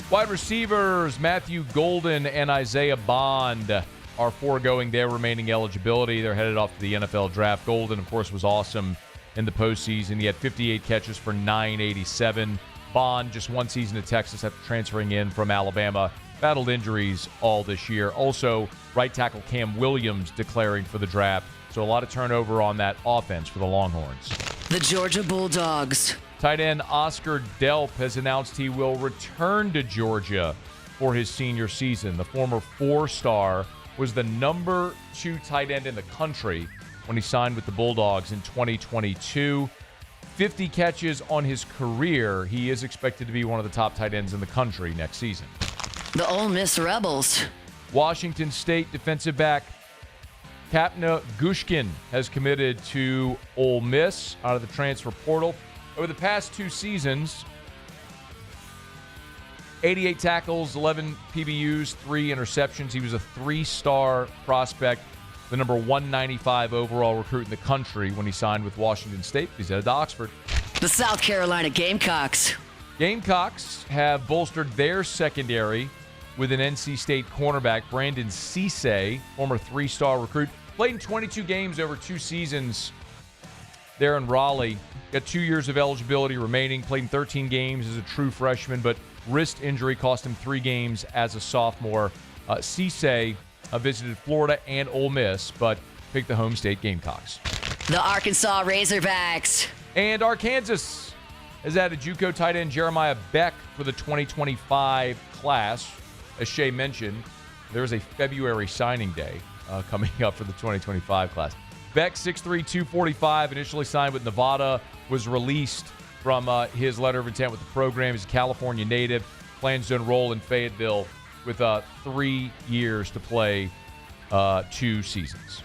Wide receivers Matthew Golden and Isaiah Bond are foregoing their remaining eligibility. They're headed off to the NFL draft. Golden, of course, was awesome in the postseason. He had 58 catches for 987. Bond, just one season at Texas after transferring in from Alabama. Battled injuries all this year. Also, right tackle Cam Williams declaring for the draft. So a lot of turnover on that offense for the Longhorns. The Georgia Bulldogs. Tight end Oscar Delp has announced he will return to Georgia for his senior season. The former four-star was the number 2 tight end in the country when he signed with the Bulldogs in 2022. 50 catches on his career. He is expected to be one of the top tight ends in the country next season. The Ole Miss Rebels. Washington State defensive back Kapna Gushkin has committed to Ole Miss out of the transfer portal. Over the past 2 seasons, 88 tackles, 11 PBUs, 3 interceptions. He was a 3-star prospect, the number 195 overall recruit in the country when he signed with Washington State. He's headed to Oxford. The South Carolina Gamecocks. Gamecocks have bolstered their secondary with an NC State cornerback, Brandon Cisse, former 3-star recruit. Played in 22 games over 2 seasons there in Raleigh. Got 2 years of eligibility remaining. Played in 13 games as a true freshman, but wrist injury cost him 3 games as a sophomore. Cisse visited Florida and Ole Miss, but picked the home state Gamecocks. The Arkansas Razorbacks. And Arkansas has added JUCO tight end Jeremiah Beck for the 2025 class. As Shea mentioned, there is a February signing day coming up for the 2025 class. Beck, 6'3", 245, initially signed with Nevada, was released from his letter of intent with the program. He's a California native, plans to enroll in Fayetteville with 3 years to play 2 seasons.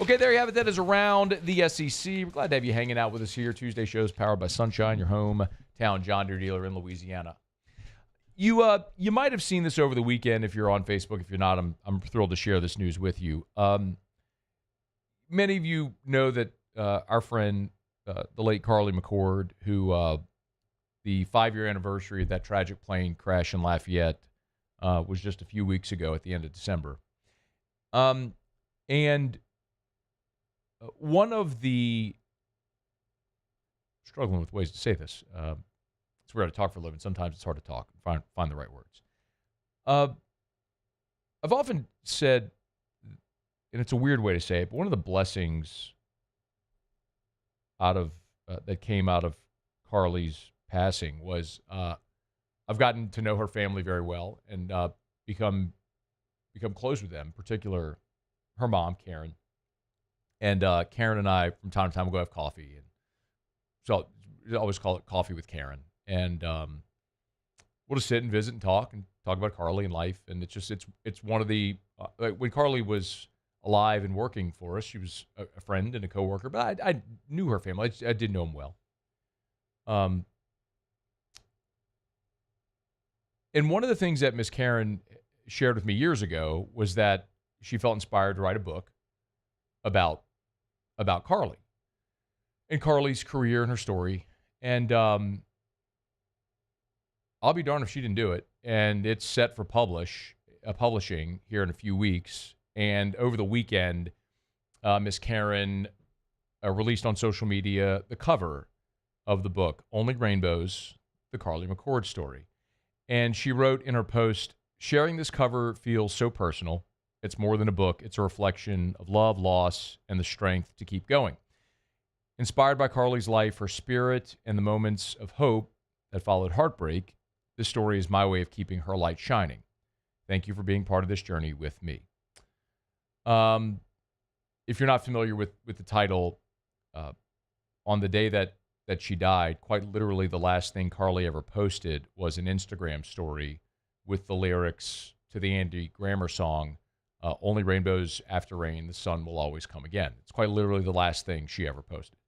Okay, there you have it. That is around the SEC. We're glad to have you hanging out with us here. Tuesday shows powered by Sunshine, your hometown John Deere dealer in Louisiana. You might have seen this over the weekend if you're on Facebook. If you're not, I'm thrilled to share this news with you. Many of you know that our friend, the late Carly McCord, who the 5-year anniversary of that tragic plane crash in Lafayette was just a few weeks ago at the end of December. And one of the, struggling with ways to say this, it's weird to talk for a living. Sometimes it's hard to talk and find the right words. I've often said, and it's a weird way to say it, but one of the blessings out of that came out of Carly's passing was I've gotten to know her family very well and become close with them, in particular her mom, Karen. And Karen and I, from time to time, will go have coffee. And so I always call it Coffee with Karen. And we'll just sit and visit and talk about Carly and life. And it's one of the when Carly was alive and working for us, she was a friend and a coworker. But I knew her family. I did know them well. And one of the things that Miss Karen shared with me years ago was that she felt inspired to write a book about Carly and Carly's career and her story. And I'll be darned if she didn't do it. And it's set for publishing here in a few weeks. And over the weekend, Miss Karen released on social media the cover of the book, Only Rainbows, the Carly McCord story. And she wrote in her post, sharing this cover feels so personal. It's more than a book. It's a reflection of love, loss, and the strength to keep going. Inspired by Carly's life, her spirit, and the moments of hope that followed heartbreak, this story is my way of keeping her light shining. Thank you for being part of this journey with me. If you're not familiar with the title, on the day that she died, quite literally the last thing Carly ever posted was an Instagram story with the lyrics to the Andy Grammer song, Only Rainbows After Rain, the sun will always come again. It's quite literally the last thing she ever posted,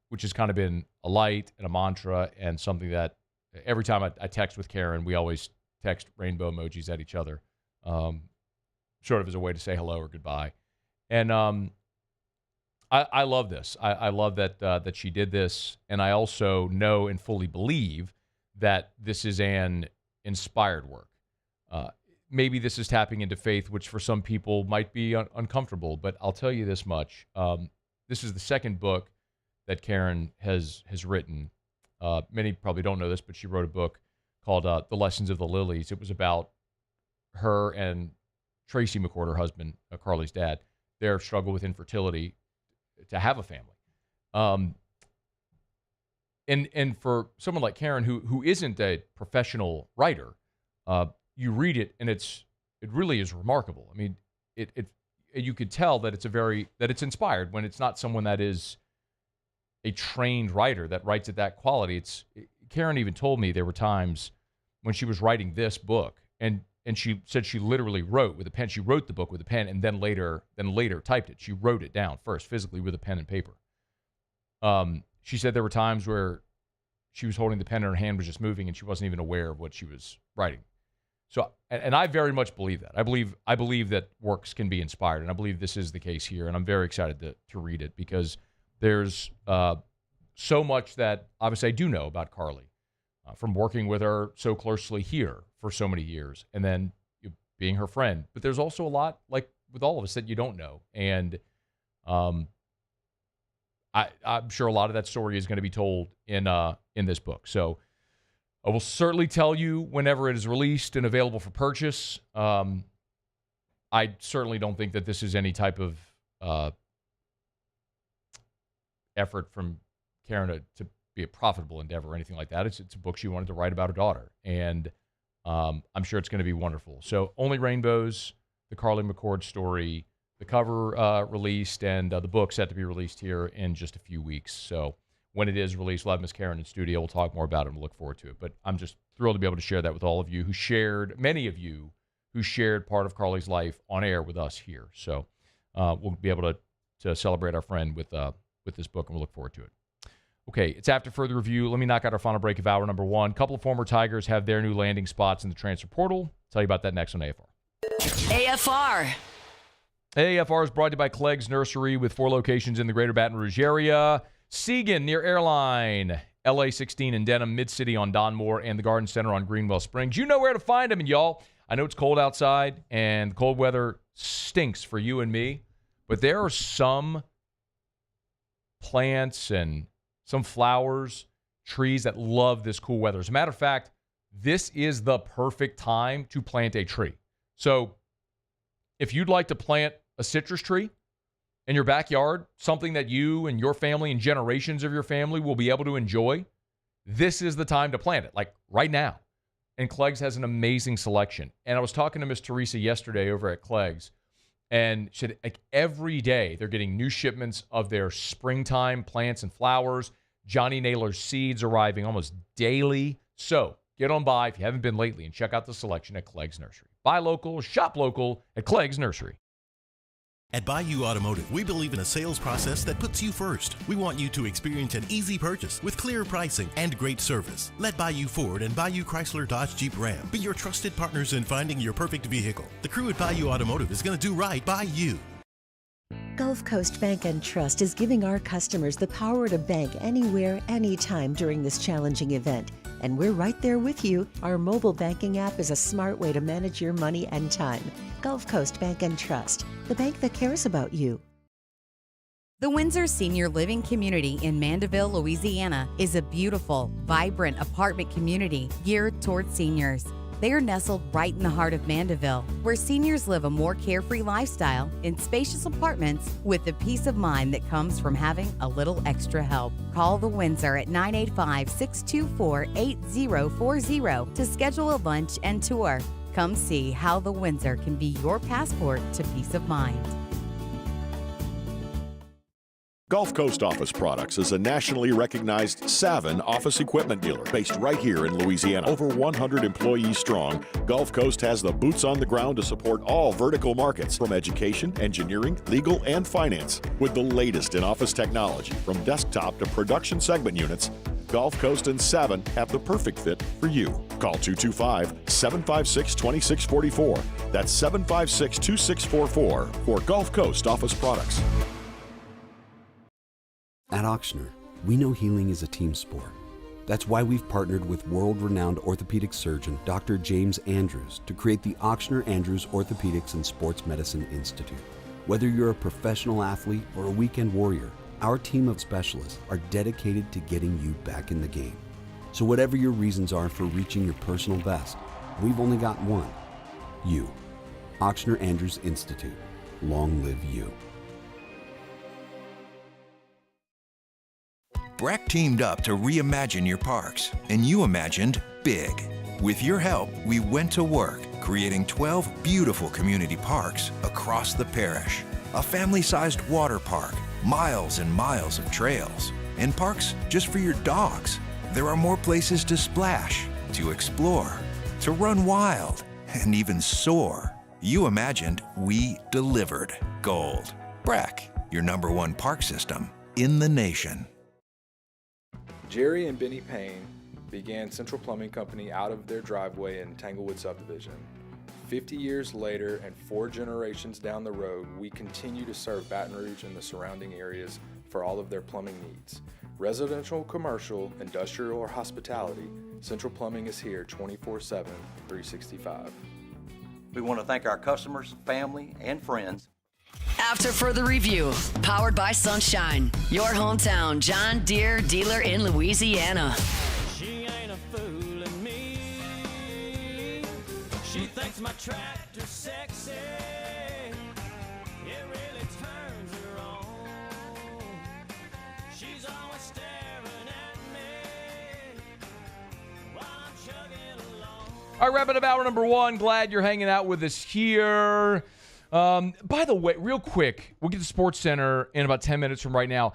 which has kind of been a light and a mantra and something that every time I text with Karen, we always text rainbow emojis at each other, sort of as a way to say hello or goodbye. And I love this. I love that she did this, and I also know and fully believe that this is an inspired work. Maybe this is tapping into faith, which for some people might be uncomfortable, but I'll tell you this much. This is the second book that Karen has written. Many probably don't know this, but she wrote a book called The Lessons of the Lilies. It was about her and Tracy McCord, her husband, Carly's dad, their struggle with infertility to have a family. And for someone like Karen, who isn't a professional writer, you read it and it really is remarkable. I mean, you could tell that it's inspired when it's not someone that is a trained writer that writes at that quality. Karen even told me there were times when she was writing this book, and and she said she literally wrote with a pen. She wrote the book with a pen and then later typed it. She wrote it down first physically with a pen and paper. She said there were times where she was holding the pen and her hand was just moving and she wasn't even aware of what she was writing. So, and I very much believe that. I believe that works can be inspired, and I believe this is the case here, and I'm very excited to read it because there's so much that obviously I do know about Carly from working with her so closely here for so many years and then being her friend. But there's also a lot, like with all of us, that you don't know. And I'm sure a lot of that story is going to be told in this book. So I will certainly tell you whenever it is released and available for purchase. I certainly don't think that this is any type of effort from Karen to be a profitable endeavor or anything like that. It's a book she wanted to write about her daughter, and I'm sure it's going to be wonderful. So Only Rainbows, the Carly McCord story, the cover released, and the book set to be released here in just a few weeks. So when it is released, we'll have Miss Karen in studio. We'll talk more about it and we'll look forward to it. But I'm just thrilled to be able to share that with all of you many of you who shared part of Carly's life on air with us here. So we'll be able to celebrate our friend with this book, and we'll look forward to it. Okay, it's after further review. Let me knock out our final break of hour number one. A couple of former Tigers have their new landing spots in the transfer portal. Tell you about that next on AFR. AFR. AFR is brought to you by Clegg's Nursery with 4 locations in the greater Baton Rouge area. Segan near Airline, LA 16 in Denham, Mid-City on Donmore, and the Garden Center on Greenwell Springs. You know where to find them, and y'all, I know it's cold outside, and the cold weather stinks for you and me, but there are some plants and some flowers, trees that love this cool weather. As a matter of fact, this is the perfect time to plant a tree. So if you'd like to plant a citrus tree in your backyard, something that you and your family and generations of your family will be able to enjoy, this is the time to plant it, like right now. And Clegg's has an amazing selection. And I was talking to Miss Teresa yesterday over at Clegg's, and she said, like, every day they're getting new shipments of their springtime plants and flowers. Johnny Naylor's seeds arriving almost daily. So get on by if you haven't been lately and check out the selection at Clegg's Nursery. Buy local, shop local at Clegg's Nursery. At Bayou Automotive, we believe in a sales process that puts you first. We want you to experience an easy purchase with clear pricing and great service. Let Bayou Ford and Bayou Chrysler Dodge Jeep Ram be your trusted partners in finding your perfect vehicle. The crew at Bayou Automotive is going to do right by you. Gulf Coast Bank and Trust is giving our customers the power to bank anywhere, anytime during this challenging event. And we're right there with you. Our mobile banking app is a smart way to manage your money and time. Gulf Coast Bank and Trust, the bank that cares about you. The Windsor Senior Living Community in Mandeville, Louisiana is a beautiful, vibrant apartment community geared toward seniors. They are nestled right in the heart of Mandeville, where seniors live a more carefree lifestyle in spacious apartments with the peace of mind that comes from having a little extra help. Call the Windsor at 985-624-8040 to schedule a lunch and tour. Come see how the Windsor can be your passport to peace of mind. Gulf Coast Office Products is a nationally recognized Savin office equipment dealer based right here in Louisiana. Over 100 employees strong, Gulf Coast has the boots on the ground to support all vertical markets, from education, engineering, legal, and finance. With the latest in office technology, from desktop to production segment units, Gulf Coast and Savin have the perfect fit for you. Call 225-756-2644. That's 756-2644 for Gulf Coast Office Products. At Auctioner, we know healing is a team sport. That's why we've partnered with world-renowned orthopedic surgeon Dr. James Andrews to create the Auctioner Andrews Orthopedics and Sports Medicine Institute. Whether you're a professional athlete or a weekend warrior, our team of specialists are dedicated to getting you back in the game. So whatever your reasons are for reaching your personal best, we've only got one: you. Auctioner Andrews Institute. Long live you. Breck teamed up to reimagine your parks, and you imagined big. With your help, we went to work, creating 12 beautiful community parks across the parish. A family-sized water park, miles and miles of trails, and parks just for your dogs. There are more places to splash, to explore, to run wild, and even soar. You imagined, we delivered gold. Breck, your #1 park system in the nation. Jerry and Benny Payne began Central Plumbing Company out of their driveway in Tanglewood subdivision. 50 years later and 4 generations down the road, we continue to serve Baton Rouge and the surrounding areas for all of their plumbing needs. Residential, commercial, industrial, or hospitality, Central Plumbing is here 24/7, 365. We want to thank our customers, family, and friends. After further review, powered by Sunshine, your hometown John Deere dealer in Louisiana. She ain't a fooling me. She thinks my tractor's sexy. It really turns her on. She's always staring at me while I'm chugging along. All right, wrapping up hour number 1. Glad you're hanging out with us here. By the way, real quick, we'll get to Sports Center in about 10 minutes from right now.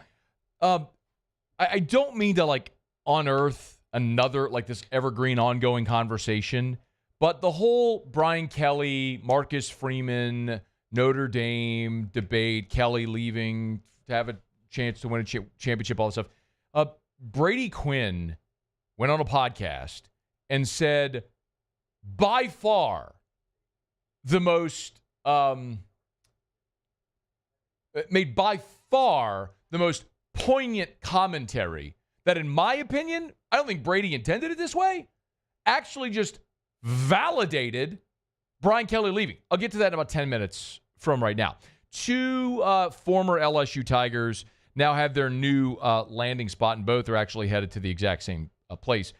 I don't mean to unearth another this evergreen ongoing conversation, but the whole Brian Kelly, Marcus Freeman, Notre Dame debate, Kelly leaving to have a chance to win a championship, all that stuff. Brady Quinn went on a podcast and said, by far, the most made by far the most poignant commentary that, in my opinion, I don't think Brady intended it this way, actually just validated Brian Kelly leaving. I'll get to that in about 10 minutes from right now. 2 former LSU Tigers now have their new landing spot, and both are actually headed to the exact same place.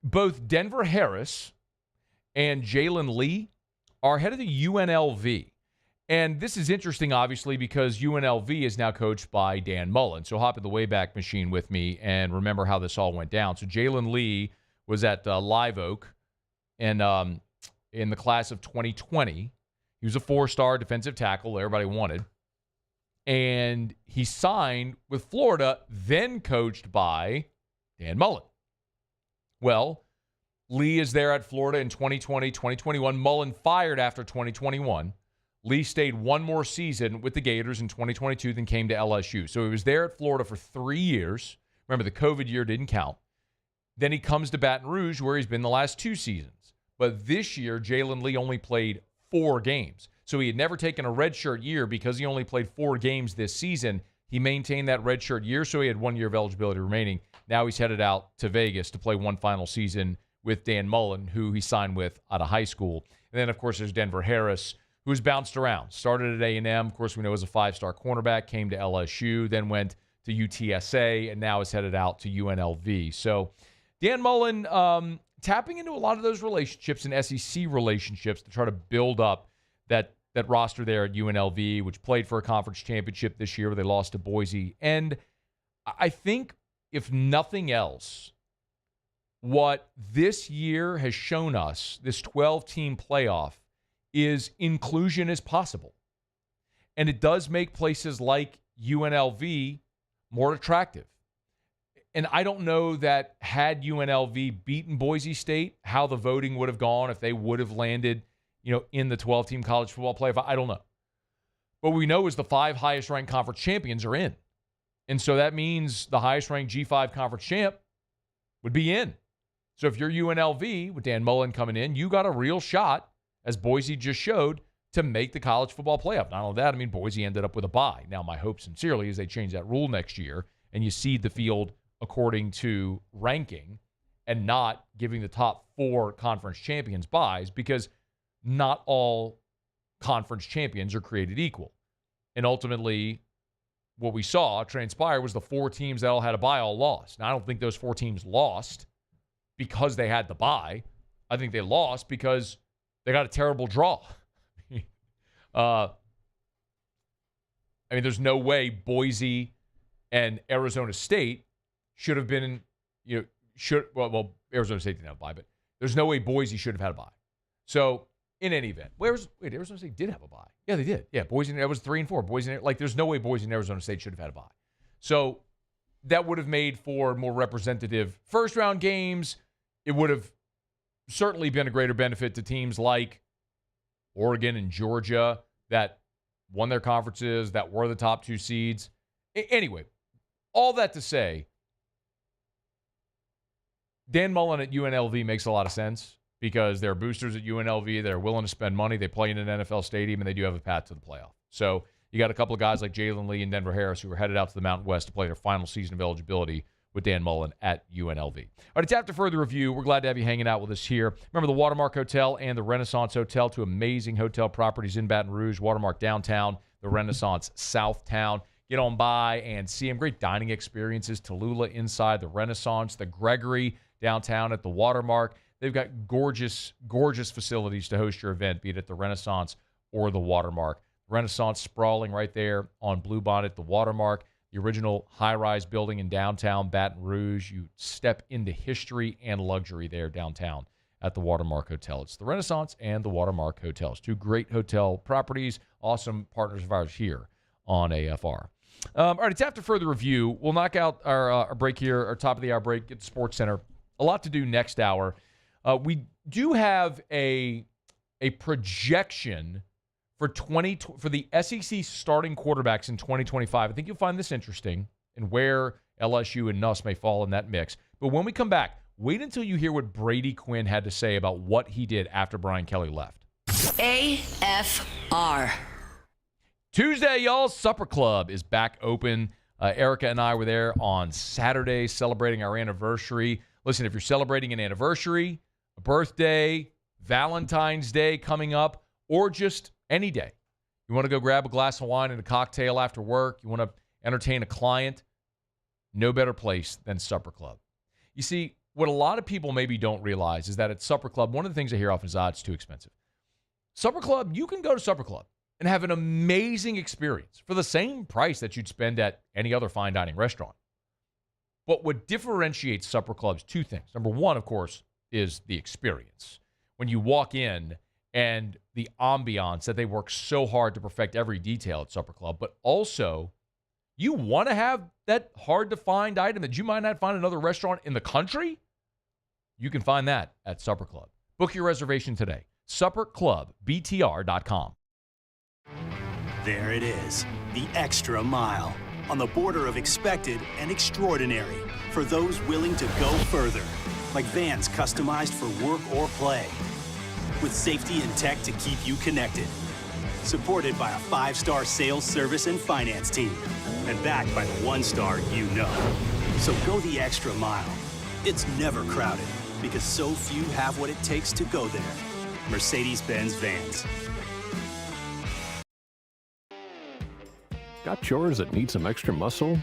Both Denver Harris and Jalen Lee are headed to UNLV. And this is interesting, obviously, because UNLV is now coached by Dan Mullen. So hop in the Wayback Machine with me and remember how this all went down. So Jalen Lee was at Live Oak and in the class of 2020. He was a 4-star defensive tackle everybody wanted. And he signed with Florida, then coached by Dan Mullen. Well, Lee is there at Florida in 2020, 2021. Mullen fired after 2021. Lee stayed one more season with the Gators in 2022, then came to LSU. So he was there at Florida for 3 years. Remember, the COVID year didn't count. Then he comes to Baton Rouge, where he's been the last 2 seasons. But this year, Jalen Lee only played 4 games. So he had never taken a redshirt year because he only played 4 games this season. He maintained that redshirt year, so he had 1 year of eligibility remaining. Now he's headed out to Vegas to play one final season with Dan Mullen, who he signed with out of high school. And then, of course, there's Denver Harris, who's bounced around. Started at A&M, of course, we know as a 5-star cornerback, came to LSU, then went to UTSA, and now is headed out to UNLV. So Dan Mullen tapping into a lot of those relationships and SEC relationships to try to build up that roster there at UNLV, which played for a conference championship this year where they lost to Boise. And I think, if nothing else, what this year has shown us, this 12-team playoff, is inclusion is possible. And it does make places like UNLV more attractive. And I don't know that had UNLV beaten Boise State, how the voting would have gone, if they would have landed, in the 12-team college football playoff. I don't know. What we know is the 5 highest-ranked conference champions are in. And so that means the highest-ranked G5 conference champ would be in. So if you're UNLV with Dan Mullen coming in, you got a real shot, as Boise just showed, to make the college football playoff. Not only that, Boise ended up with a bye. Now, my hope sincerely is they change that rule next year and you seed the field according to ranking and not giving the top 4 conference champions byes, because not all conference champions are created equal. And ultimately, what we saw transpire was the 4 teams that all had a bye all lost. Now, I don't think those 4 teams lost because they had the bye. I think they lost because they got a terrible draw. There's no way Boise and Arizona State should have been, well, Arizona State didn't have a bye, but there's no way Boise should have had a bye. So, in any event, Arizona State did have a bye. Yeah, they did. Yeah, Boise, that was 3-4. Boise, there's no way Boise and Arizona State should have had a bye. So, that would have made for more representative first-round games. It would have certainly been a greater benefit to teams like Oregon and Georgia that won their conferences, that were the top 2 seeds. Anyway, all that to say, Dan Mullen at UNLV makes a lot of sense because there are boosters at UNLV that are willing to spend money. They play in an NFL stadium, and they do have a path to the playoff. So you got a couple of guys like Jalen Lee and Denver Harris who are headed out to the Mountain West to play their final season of eligibility with Dan Mullen at UNLV. All right, it's after further review. We're glad to have you hanging out with us here. Remember the Watermark Hotel and the Renaissance Hotel, 2 amazing hotel properties in Baton Rouge. Watermark downtown, the Renaissance Southtown. Get on by and see them. Great dining experiences. Tallulah inside the Renaissance, the Gregory downtown at the Watermark. They've got gorgeous, gorgeous facilities to host your event, be it at the Renaissance or the Watermark. Renaissance sprawling right there on Bluebonnet, the Watermark, the original high-rise building in downtown Baton Rouge. You step into history and luxury there downtown at the Watermark Hotel. It's the Renaissance and the Watermark Hotels. 2 great hotel properties, awesome partners of ours here on AFR. All right, it's after further review. We'll knock out our break here, our top of the hour break, get to Sports Center. A lot to do next hour. We do have a projection for the SEC starting quarterbacks in 2025. I think you'll find this interesting and where LSU and Nuss may fall in that mix. But when we come back, wait until you hear what Brady Quinn had to say about what he did after Brian Kelly left. AFR. Tuesday, y'all, Supper Club is back open. Erica and I were there on Saturday celebrating our anniversary. Listen, if you're celebrating an anniversary, a birthday, Valentine's Day coming up, or just any day, you want to go grab a glass of wine and a cocktail after work, you want to entertain a client, no better place than Supper Club. You see, what a lot of people maybe don't realize is that at Supper Club, one of the things I hear often is, it's too expensive. Supper Club, you can go to Supper Club and have an amazing experience for the same price that you'd spend at any other fine dining restaurant. But what differentiates Supper Club is 2 things. Number 1, of course, is the experience. When you walk in and the ambiance that they work so hard to perfect every detail at Supper Club, but also you want to have that hard-to-find item that you might not find in another restaurant in the country? You can find that at Supper Club. Book your reservation today. SupperClubBTR.com. There it is, the extra mile, on the border of expected and extraordinary for those willing to go further, like vans customized for work or play, with safety and tech to keep you connected, supported by a 5-star sales, service, and finance team, and backed by the 1-star you know. So go the extra mile. It's never crowded because so few have what it takes to go there. Mercedes-Benz Vans. Got chores that need some extra muscle,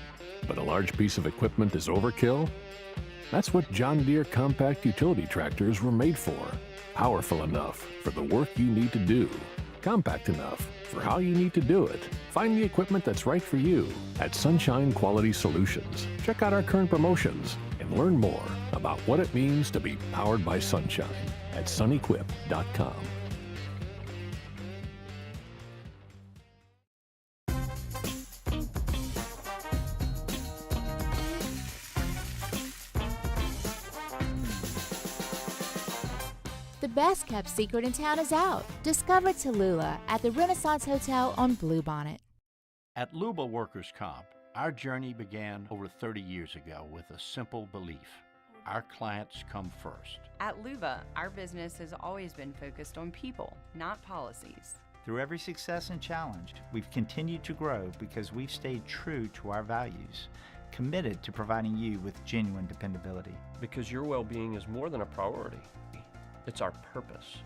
but a large piece of equipment is overkill? That's what John Deere compact utility tractors were made for. Powerful enough for the work you need to do. Compact enough for how you need to do it. Find the equipment that's right for you at Sunshine Quality Solutions. Check out our current promotions and learn more about what it means to be powered by sunshine at sunequip.com. The best kept secret in town is out. Discover Tallulah at the Renaissance Hotel on Bluebonnet. At Luba Workers' Comp, our journey began over 30 years ago with a simple belief. Our clients come first. At Luba, our business has always been focused on people, not policies. Through every success and challenge, we've continued to grow because we've stayed true to our values, committed to providing you with genuine dependability. Because your well-being is more than a priority. It's our purpose.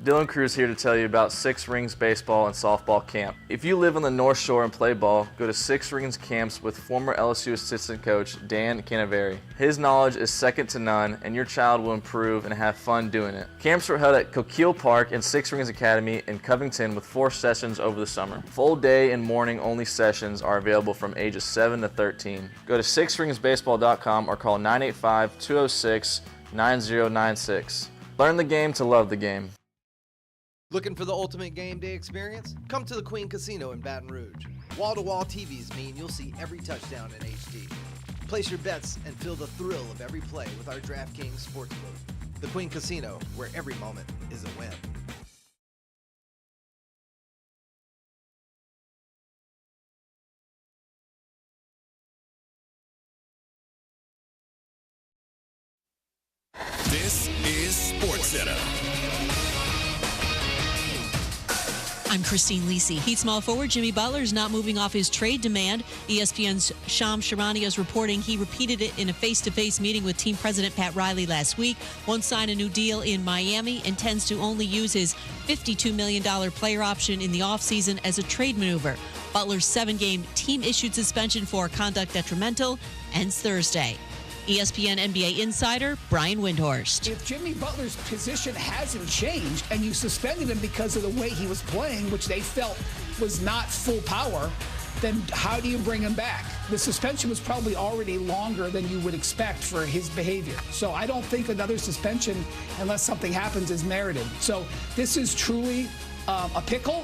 Dylan Cruz here to tell you about Six Rings Baseball and Softball Camp. If you live on the North Shore and play ball, go to Six Rings Camps with former LSU assistant coach Dan Canaveri. His knowledge is second to none, and your child will improve and have fun doing it. Camps are held at Coquille Park and Six Rings Academy in Covington with 4 sessions over the summer. Full day and morning only sessions are available from ages 7 to 13. Go to sixringsbaseball.com or call 985-206-9096. Learn the game to love the game. Looking for the ultimate game day experience? Come to the Queen Casino in Baton Rouge. Wall-to-wall TVs mean you'll see every touchdown in HD. Place your bets and feel the thrill of every play with our DraftKings Sportsbook. The Queen Casino, where every moment is a win. This is SportsCenter. I'm Christine Lisi. Heat small forward Jimmy Butler is not moving off his trade demand. ESPN's Shams Charania is reporting he repeated it in a face-to-face meeting with team president Pat Riley last week. Won't sign a new deal in Miami, intends to only use his $52 million player option in the offseason as a trade maneuver. Butler's 7-game team-issued suspension for conduct detrimental ends Thursday. ESPN NBA insider Brian Windhorst. If Jimmy Butler's position hasn't changed and you suspended him because of the way he was playing, which they felt was not full power, then how do you bring him back? The suspension was probably already longer than you would expect for his behavior. So I don't think another suspension, unless something happens, is merited. So this is truly a pickle.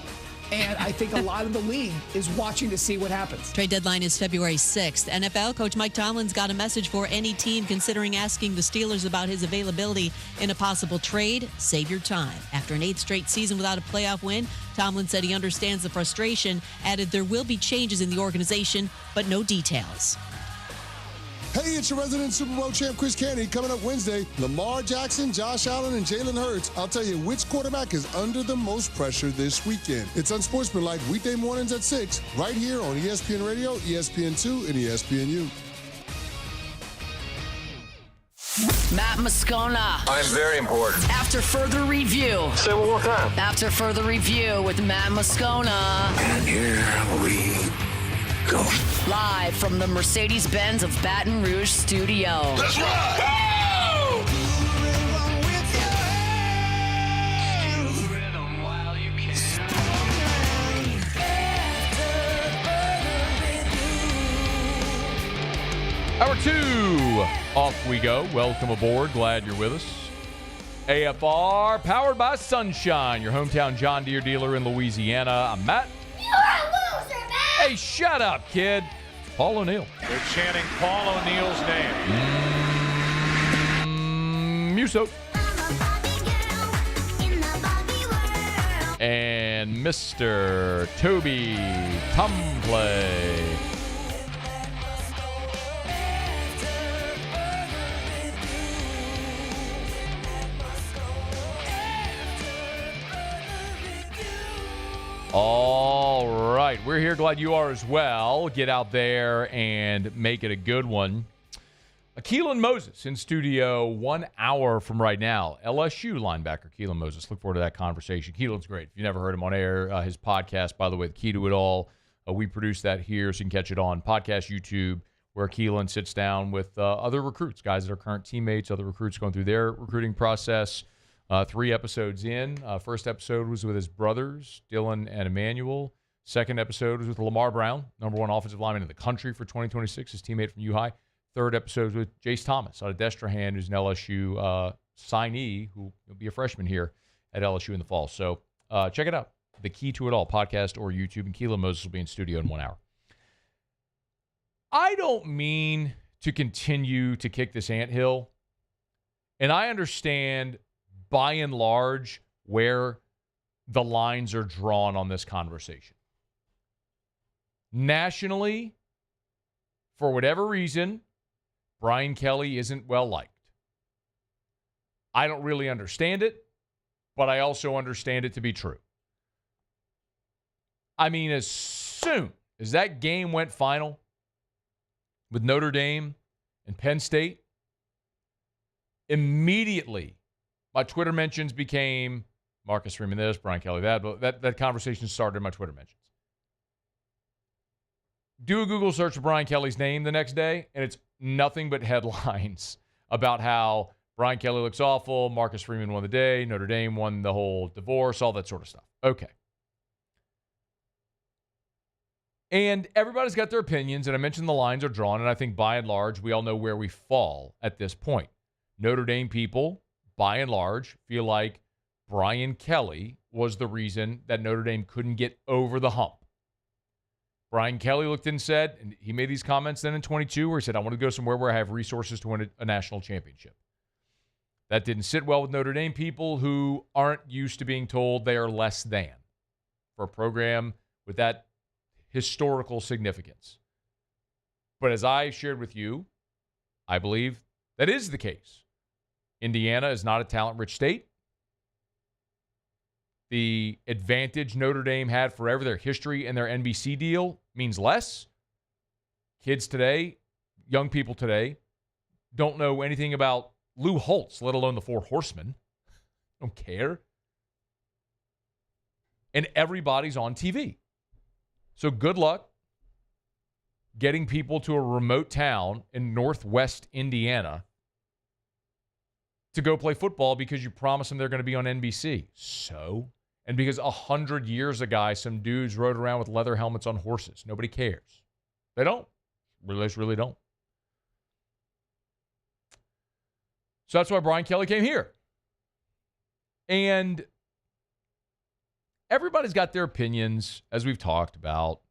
And I think a lot of the league is watching to see what happens. Trade deadline is February 6th. NFL coach Mike Tomlin's got a message for any team considering asking the Steelers about his availability in a possible trade. Save your time. After an 8th straight season without a playoff win, Tomlin said he understands the frustration, added there will be changes in the organization, but no details. Hey, it's your resident Super Bowl champ, Chris Canty. Coming up Wednesday, Lamar Jackson, Josh Allen, and Jalen Hurts. I'll tell you which quarterback is under the most pressure this weekend. It's Unsportsmanlike, weekday mornings at 6, right here on ESPN Radio, ESPN2, and ESPNU. Matt Moscona. I'm very important. After further review. Say it one more time. After further review with Matt Moscona. And here we go. Live from the Mercedes-Benz of Baton Rouge studio. Let's ride! Hour 2, off we go. Welcome aboard. Glad you're with us. AFR, powered by Sunshine, your hometown John Deere dealer in Louisiana. I'm Matt. You're a loser, man! Hey, shut up, kid. Paul O'Neill. They're chanting Paul O'Neill's name. Muso. And Mr. Toby Tumplay. All right, we're here. Glad you are as well. Get out there and make it a good one. Keelan Moses in studio 1 hour from right now. LSU linebacker Keelan Moses. Look forward to that conversation. Keelan's great. If you never heard him on air, his podcast, by the way, The Key to It All, we produce that here, so you can catch it on podcast, YouTube, where Keelan sits down with other recruits, guys that are current teammates, other recruits going through their recruiting process. 3 episodes in. First episode was with his brothers, Dylan and Emmanuel. Second episode was with Lamar Brown, #1 offensive lineman in the country for 2026, his teammate from U-High. Third episode was with Jace Thomas out of Destrehan, who's an LSU signee who will be a freshman here at LSU in the fall. So check it out. The Key to It All, podcast or YouTube. And Keelan Moses will be in studio in 1 hour. I don't mean to continue to kick this anthill. And I understand, by and large, where the lines are drawn on this conversation. Nationally, for whatever reason, Brian Kelly isn't well liked. I don't really understand it, but I also understand it to be true. I mean, as soon as that game went final with Notre Dame and Penn State, immediately my Twitter mentions became Marcus Freeman this, Brian Kelly that. But that conversation started in my Twitter mentions. Do a Google search for Brian Kelly's name the next day, and it's nothing but headlines about how Brian Kelly looks awful, Marcus Freeman won the day, Notre Dame won the whole divorce, all that sort of stuff. Okay. And everybody's got their opinions, and I mentioned the lines are drawn, and I think by and large, we all know where we fall at this point. Notre Dame people, by and large, feel like Brian Kelly was the reason that Notre Dame couldn't get over the hump. Brian Kelly looked and said, and he made these comments then in 22 where he said, I want to go somewhere where I have resources to win a national championship. That didn't sit well with Notre Dame people who aren't used to being told they are less than for a program with that historical significance. But as I shared with you, I believe that is the case. Indiana is not a talent-rich state. The advantage Notre Dame had forever, their history and their NBC deal, means less. Kids today, young people today, don't know anything about Lou Holtz, let alone the Four Horsemen. Don't care. And everybody's on TV. So good luck getting people to a remote town in northwest Indiana to go play football because you promise them they're going to be on NBC. So? And because 100 years ago, some dudes rode around with leather helmets on horses. Nobody cares. They don't. They really don't. So that's why Brian Kelly came here. And everybody's got their opinions, as we've talked about.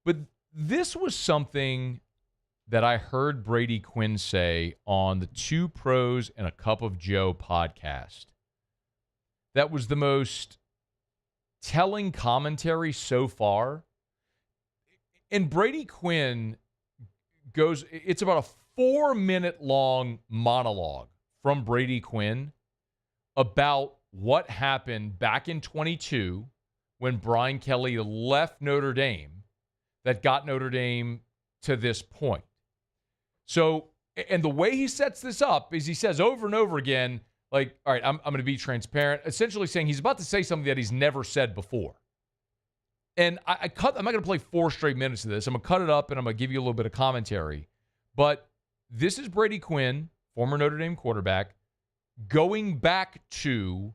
But this was something that I heard Brady Quinn say on the Two Pros and a Cup of Joe podcast. That was the most telling commentary so far. And Brady Quinn goes, it's about a 4-minute long monologue from Brady Quinn about what happened back in 22 when Brian Kelly left Notre Dame that got Notre Dame to this point. So, and the way he sets this up is he says over and over again, like, all right, I'm going to be transparent, essentially saying he's about to say something that he's never said before. And I'm not going to play 4 straight minutes of this. I'm going to cut it up and I'm going to give you a little bit of commentary. But this is Brady Quinn, former Notre Dame quarterback, going back to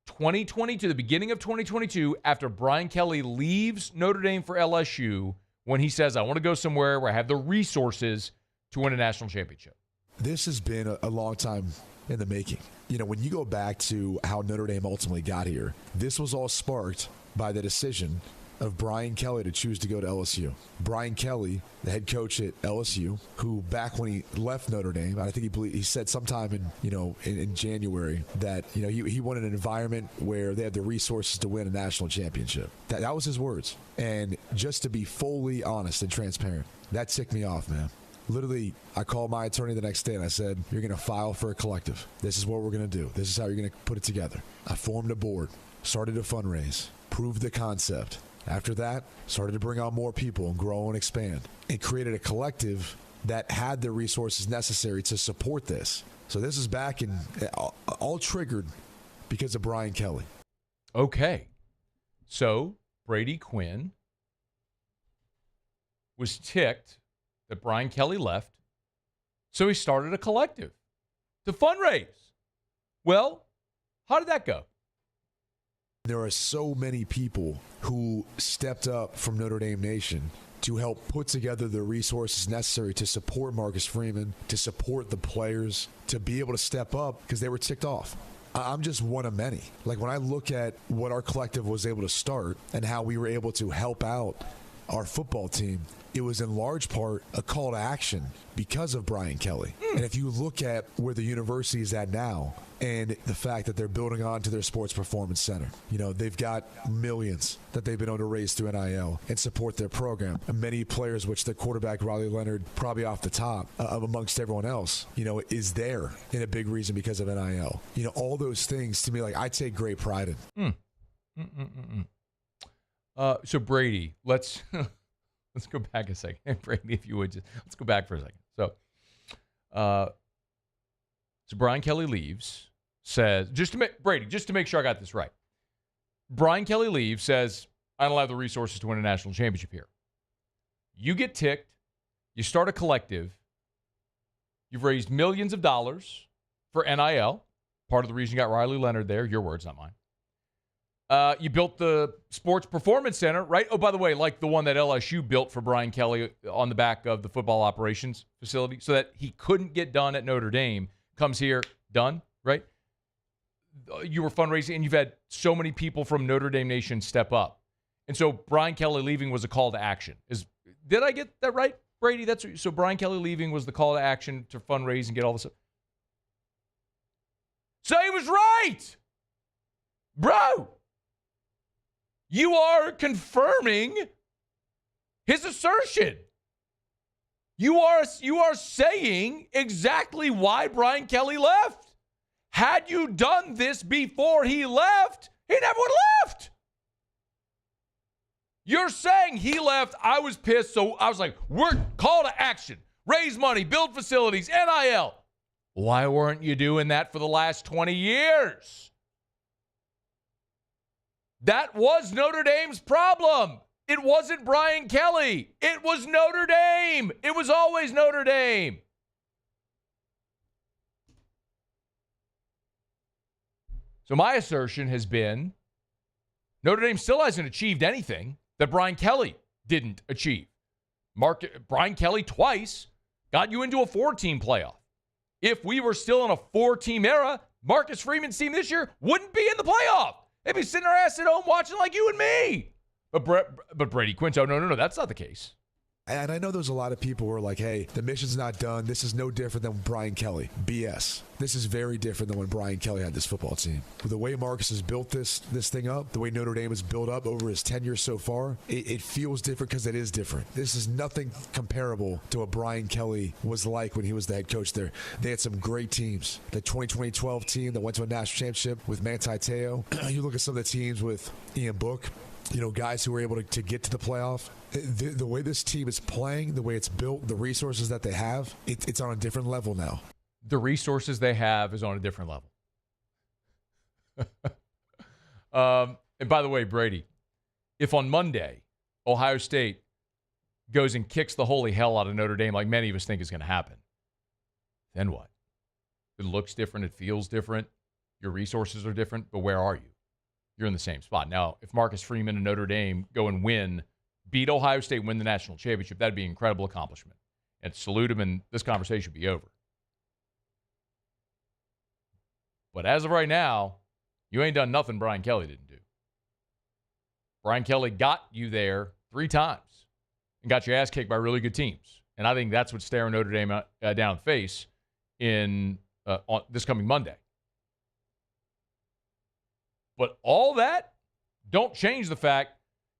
2022, the beginning of 2022, after Brian Kelly leaves Notre Dame for LSU, when he says, I want to go somewhere where I have the resources to win a national championship. This has been a long time in the making. You know, when you go back to how Notre Dame ultimately got here, this was all sparked by the decision of Brian Kelly to choose to go to LSU. Brian Kelly, the head coach at LSU, who back when he left Notre Dame, I think he said sometime in January that he wanted an environment where they had the resources to win a national championship. That was his words. And just to be fully honest and transparent, that ticked me off, man. Literally, I called my attorney the next day and I said, you're going to file for a collective. This is what we're going to do. This is how you're going to put it together. I formed a board, started a fundraise, proved the concept. After that, started to bring on more people and grow and expand, and created a collective that had the resources necessary to support this. So this is back in all triggered because of Brian Kelly. Okay. So Brady Quinn was ticked that Brian Kelly left, so he started a collective to fundraise. Well, how did that go? There are so many people who stepped up from Notre Dame Nation to help put together the resources necessary to support Marcus Freeman, to support the players, to be able to step up because they were ticked off. I'm just one of many. Like when I look at what our collective was able to start and how we were able to help out our football team, it was in large part a call to action because of Brian Kelly. And if you look at where the university is at now and the fact that they're building on to their sports performance center, they've got millions that they've been able to raise through NIL and support their program. And many players, which the quarterback Riley Leonard, probably off the top amongst everyone else, is there in a big reason because of NIL. All those things to me, like I take great pride in. So Brady, let's go back a second. Brady, if you would, let's go back for a second. So Brian Kelly leaves. says, just to make sure I got this right. Brian Kelly leaves, says, I don't have the resources to win a national championship here. You get ticked. You start a collective. You've raised millions of dollars for NIL. Part of the reason you got Riley Leonard there. Your words, not mine. You built the Sports Performance Center, right? Oh, by the way, like the one that LSU built for Brian Kelly on the back of the football operations facility so that he couldn't get done at Notre Dame. Comes here, done, right? You were fundraising, and you've had so many people from Notre Dame Nation step up. And so Brian Kelly leaving was a call to action. Did I get that right, Brady? So Brian Kelly leaving was the call to action to fundraise and get all this stuff. So he was right. Bro, you are confirming his assertion. You are saying exactly why Brian Kelly left. Had you done this before he left, he never would have left. You're saying he left, I was pissed, so I was like, we're call to action. Raise money, build facilities, NIL. Why weren't you doing that for the last 20 years? That was Notre Dame's problem. It wasn't Brian Kelly. It was Notre Dame. It was always Notre Dame. So my assertion has been Notre Dame still hasn't achieved anything that Brian Kelly didn't achieve. Brian Kelly twice got you into a 4-team playoff. If we were still in a 4-team era, Marcus Freeman's team this year wouldn't be in the playoff. They'd be sitting our ass at home watching like you and me. But Brady Quinn, oh, no, that's not the case. And I know there's a lot of people who are like, hey, the mission's not done. This is no different than Brian Kelly. BS. This is very different than when Brian Kelly had this football team. The way Marcus has built this thing up, the way Notre Dame has built up over his tenure so far, it feels different because it is different. This is nothing comparable to what Brian Kelly was like when he was the head coach there. They had some great teams. The 2012 team that went to a national championship with Manti Te'o. You look at some of the teams with Ian Book, guys who were able to get to the playoff. The way this team is playing, the way it's built, the resources that they have, it's on a different level now. The resources they have is on a different level. And by the way, Brady, if on Monday Ohio State goes and kicks the holy hell out of Notre Dame like many of us think is going to happen, then what? It looks different. It feels different. Your resources are different, but where are you? You're in the same spot. Now, if Marcus Freeman and Notre Dame go and beat Ohio State, win the national championship, that'd be an incredible accomplishment. And salute him, and this conversation would be over. But as of right now, you ain't done nothing Brian Kelly didn't do. Brian Kelly got you there 3 times and got your ass kicked by really good teams. And I think that's what's staring Notre Dame down the face on this coming Monday. But all that don't change the fact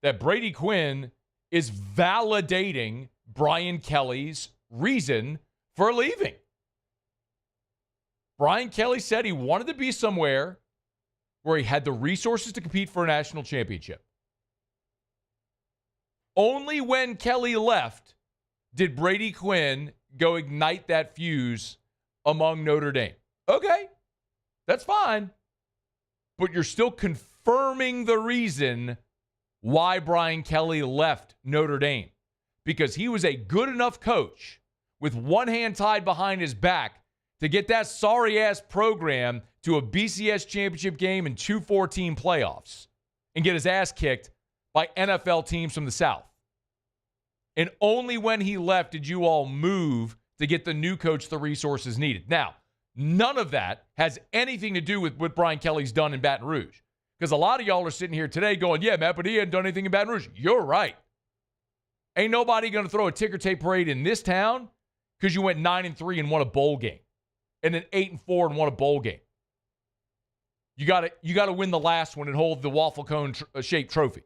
that Brady Quinn is validating Brian Kelly's reason for leaving. Brian Kelly said he wanted to be somewhere where he had the resources to compete for a national championship. Only when Kelly left did Brady Quinn go ignite that fuse among Notre Dame. Okay, that's fine. But you're still confirming the reason why Brian Kelly left Notre Dame. Because he was a good enough coach with one hand tied behind his back to get that sorry-ass program to a BCS championship game and 2 4-team playoffs and get his ass kicked by NFL teams from the South. And only when he left did you all move to get the new coach the resources needed. Now, none of that has anything to do with what Brian Kelly's done in Baton Rouge. Because a lot of y'all are sitting here today going, yeah, Matt, but he hadn't done anything in Baton Rouge. You're right. Ain't nobody going to throw a ticker tape parade in this town because you went 9-3 and won a bowl game. And then 8-4 and won a bowl game. You got to win the last one and hold the waffle cone shaped trophy.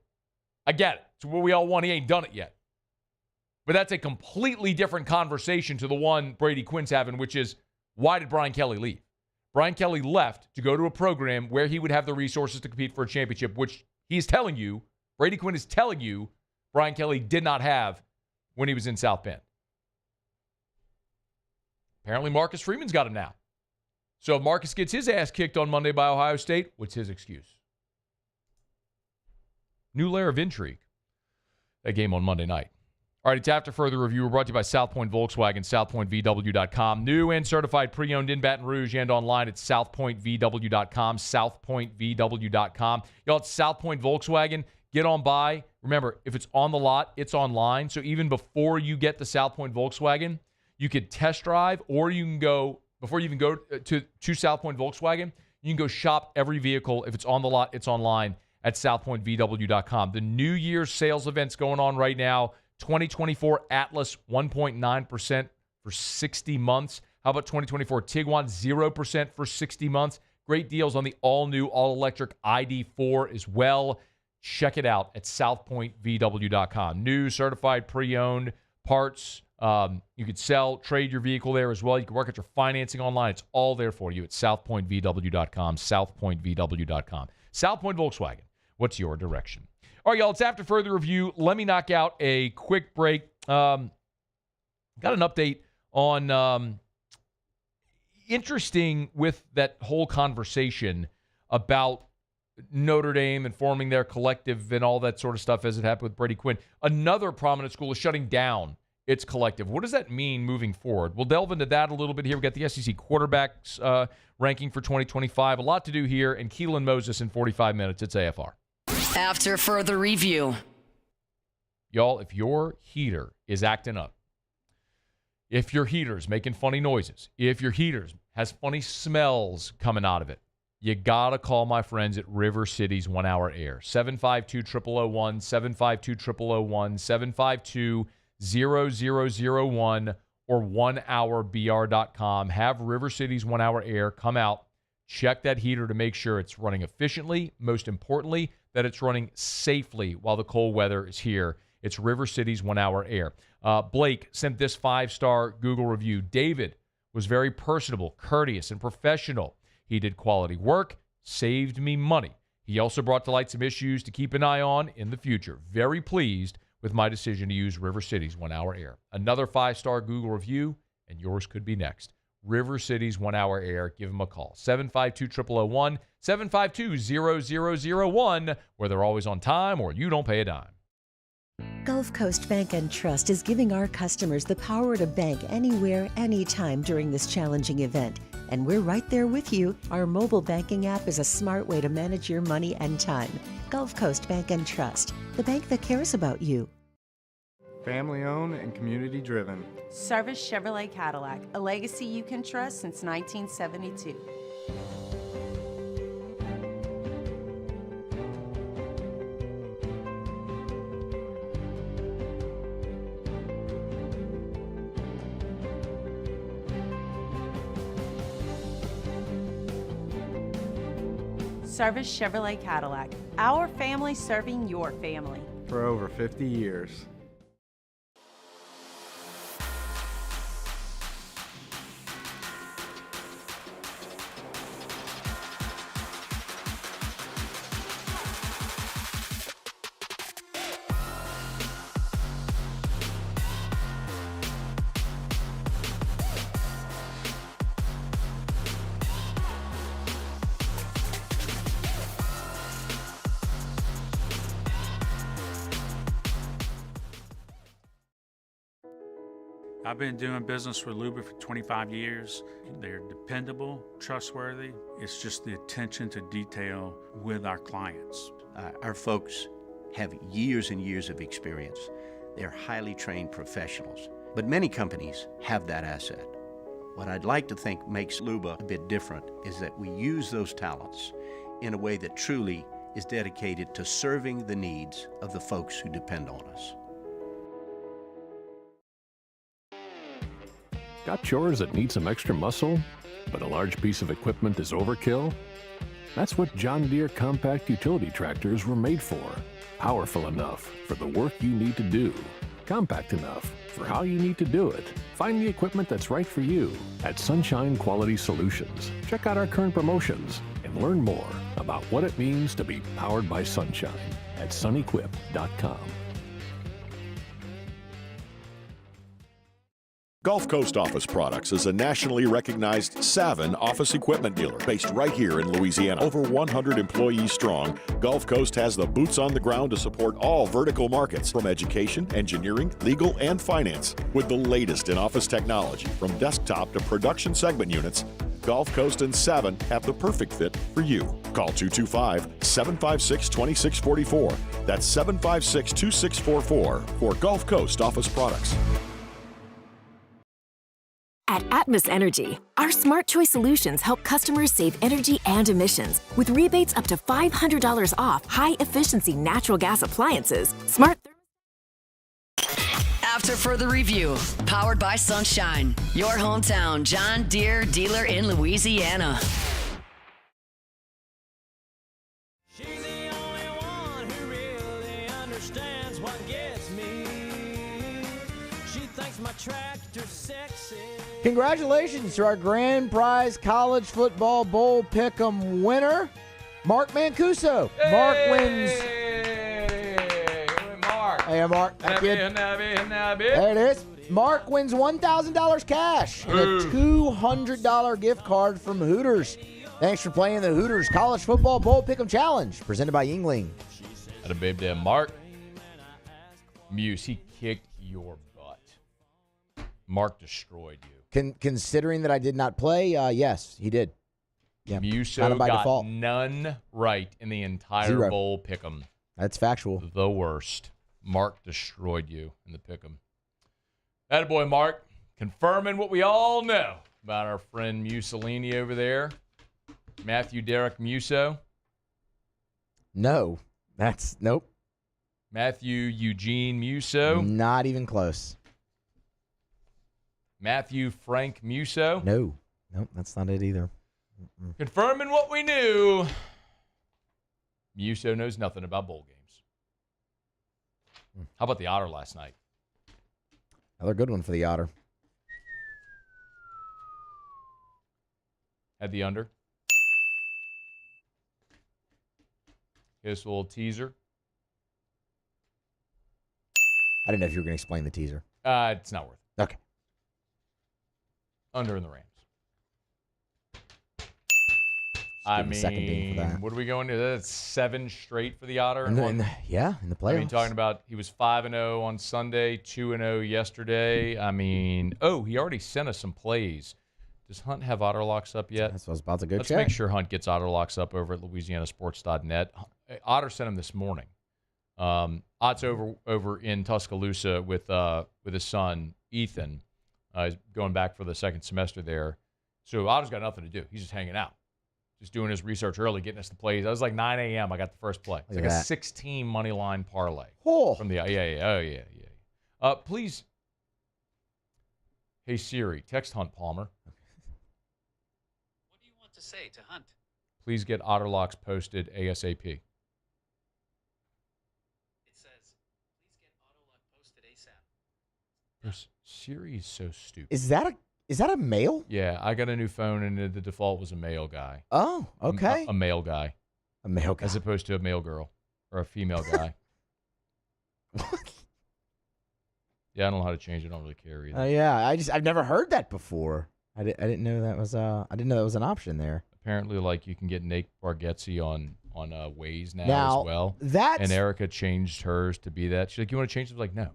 I get it. It's what we all want. He ain't done it yet. But that's a completely different conversation to the one Brady Quinn's having, which is, why did Brian Kelly leave? Brian Kelly left to go to a program where he would have the resources to compete for a championship, which he's telling you, Brady Quinn is telling you, Brian Kelly did not have when he was in South Bend. Apparently Marcus Freeman's got him now. So if Marcus gets his ass kicked on Monday by Ohio State, what's his excuse? New layer of intrigue. That game on Monday night. All right, it's After Further Review. We're brought to you by South Point Volkswagen, southpointvw.com. New and certified pre-owned in Baton Rouge and online at southpointvw.com, southpointvw.com. Y'all, it's South Point Volkswagen. Get on by. Remember, if it's on the lot, it's online. So even before you get the South Point Volkswagen, you could test drive, or you can go, before you even go to South Point Volkswagen, you can go shop every vehicle. If it's on the lot, it's online at southpointvw.com. The New Year's sales event's going on right now. 2024 Atlas, 1.9% for 60 months. How about 2024 Tiguan, 0% for 60 months? Great deals on the all-new, all-electric ID4 as well. Check it out at southpointvw.com. New, certified, pre-owned parts. You could sell, trade your vehicle there as well. You can work at your financing online. It's all there for you at southpointvw.com, southpointvw.com. South Point Volkswagen, what's your direction? All right, y'all, it's After Further Review. Let me knock out a quick break. Got an update on interesting with that whole conversation about Notre Dame and forming their collective and all that sort of stuff as it happened with Brady Quinn. Another prominent school is shutting down its collective. What does that mean moving forward? We'll delve into that a little bit here. We've got the SEC quarterbacks ranking for 2025. A lot to do here. And Keelan Moses in 45 minutes. It's AFR. After Further Review. Y'all, if your heater is acting up, if your heater's making funny noises, if your heater has funny smells coming out of it, you got to call my friends at River City's 1 Hour Air. 752-0001, 752-0001, 752-0001, or 1hourbr.com. Have River City's 1 Hour Air come out, check that heater to make sure it's running efficiently. Most importantly, that it's running safely while the cold weather is here. It's River City's 1 Hour Air. Blake sent this 5-star Google review. David was very personable, courteous, and professional. He did quality work, saved me money. He also brought to light some issues to keep an eye on in the future. Very pleased with my decision to use River City's 1 Hour Air. Another 5-star Google review, and yours could be next. River City's 1 Hour Air. Give them a call. 752-0001, 752-0001, where they're always on time or you don't pay a dime. Gulf Coast Bank and Trust is giving our customers the power to bank anywhere, anytime during this challenging event. And we're right there with you. Our mobile banking app is a smart way to manage your money and time. Gulf Coast Bank and Trust, the bank that cares about you. Family owned and community driven. Service Chevrolet Cadillac, a legacy you can trust since 1972. Service Chevrolet Cadillac, our family serving your family. For over 50 years. I've been doing business with Luba for 25 years. They're dependable, trustworthy. It's just the attention to detail with our clients. Our folks have years and years of experience. They're highly trained professionals, but many companies have that asset. What I'd like to think makes Luba a bit different is that we use those talents in a way that truly is dedicated to serving the needs of the folks who depend on us. Got chores that need some extra muscle, but a large piece of equipment is overkill? That's what John Deere compact utility tractors were made for. Powerful enough for the work you need to do. Compact enough for how you need to do it. Find the equipment that's right for you at Sunshine Quality Solutions. Check out our current promotions and learn more about what it means to be powered by sunshine at sunequip.com. Gulf Coast Office Products is a nationally recognized Savin office equipment dealer based right here in Louisiana. Over 100 employees strong, Gulf Coast has the boots on the ground to support all vertical markets, from education, engineering, legal, and finance. With the latest in office technology, from desktop to production segment units, Gulf Coast and Savin have the perfect fit for you. Call 225-756-2644. That's 756-2644 for Gulf Coast Office Products. At Atmos Energy, our Smart Choice solutions help customers save energy and emissions with rebates up to $500 off high-efficiency natural gas appliances. After further review, powered by Sunshine, your hometown John Deere dealer in Louisiana. She's the only one who really understands what gets me. She thinks my tractor's sexy. Congratulations to our grand prize college football bowl pick'em winner, Mark Mancuso. Hey! Mark wins. Mark. Hey, Mark. There it is. Mark wins $1,000 cash and a $200 gift card from Hooters. Thanks for playing the Hooters College Football Bowl Pick'em Challenge, presented by Yingling. Had a babe there, Mark. Muse, he kicked your butt. Mark destroyed you. Considering that I did not play, yes, he did. Yeah, Muso by got default. none right in the entire Zero. bowl pick'em. That's factual. The worst. Mark destroyed you in the pick'em. Attaboy, Mark. Confirming what we all know about our friend Mussolini over there. Matthew Derek Muso. No, nope. Matthew Eugene Muso. Not even close. Matthew Frank Muso. No, nope, that's not it either. Confirming what we knew. Muso knows nothing about bowl games. How about the Otter last night? Another good one for the Otter. Had the under. Here's a little teaser. I didn't know if you were going to explain the teaser. It's not worth it. Okay. Under in the Rams. Give him a second ding for that. What are we going to? That's 7 straight for the Otter. In the playoffs. I mean, talking about he was 5-0 on Sunday, 2-0 yesterday. I mean, he already sent us some plays. Does Hunt have Otter Locks up yet? That's what I was about to go Let's check. make sure Hunt gets Otter Locks up over at LouisianaSports.net. Otter sent him this morning. Ott's over in Tuscaloosa with his son, Ethan. He's going back for the second semester there. So Otter's got nothing to do. He's just hanging out. Just doing his research early, getting us the plays. I was like 9 a.m. I got the first play. It's like a 16 money line parlay. From the yeah. Please, hey Siri, text Hunt Palmer. What do you want to say to Hunt? Please get Otter Locks posted ASAP. It says, please get Otter Lock posted ASAP. Siri is so stupid. Is that a male? Yeah, I got a new phone, and the default was a male guy. Oh, okay. A male guy. A male guy. As opposed to a male girl or a female guy. What? Yeah, I don't know how to change it. I don't really care either. Yeah, I've never heard that before. I didn't know that was I didn't know that was an option there. Apparently, like you can get Nate Bargatze on Waze now Now, as well. And Erica changed hers to be that. She's like, "You want to change it?" I was like, no.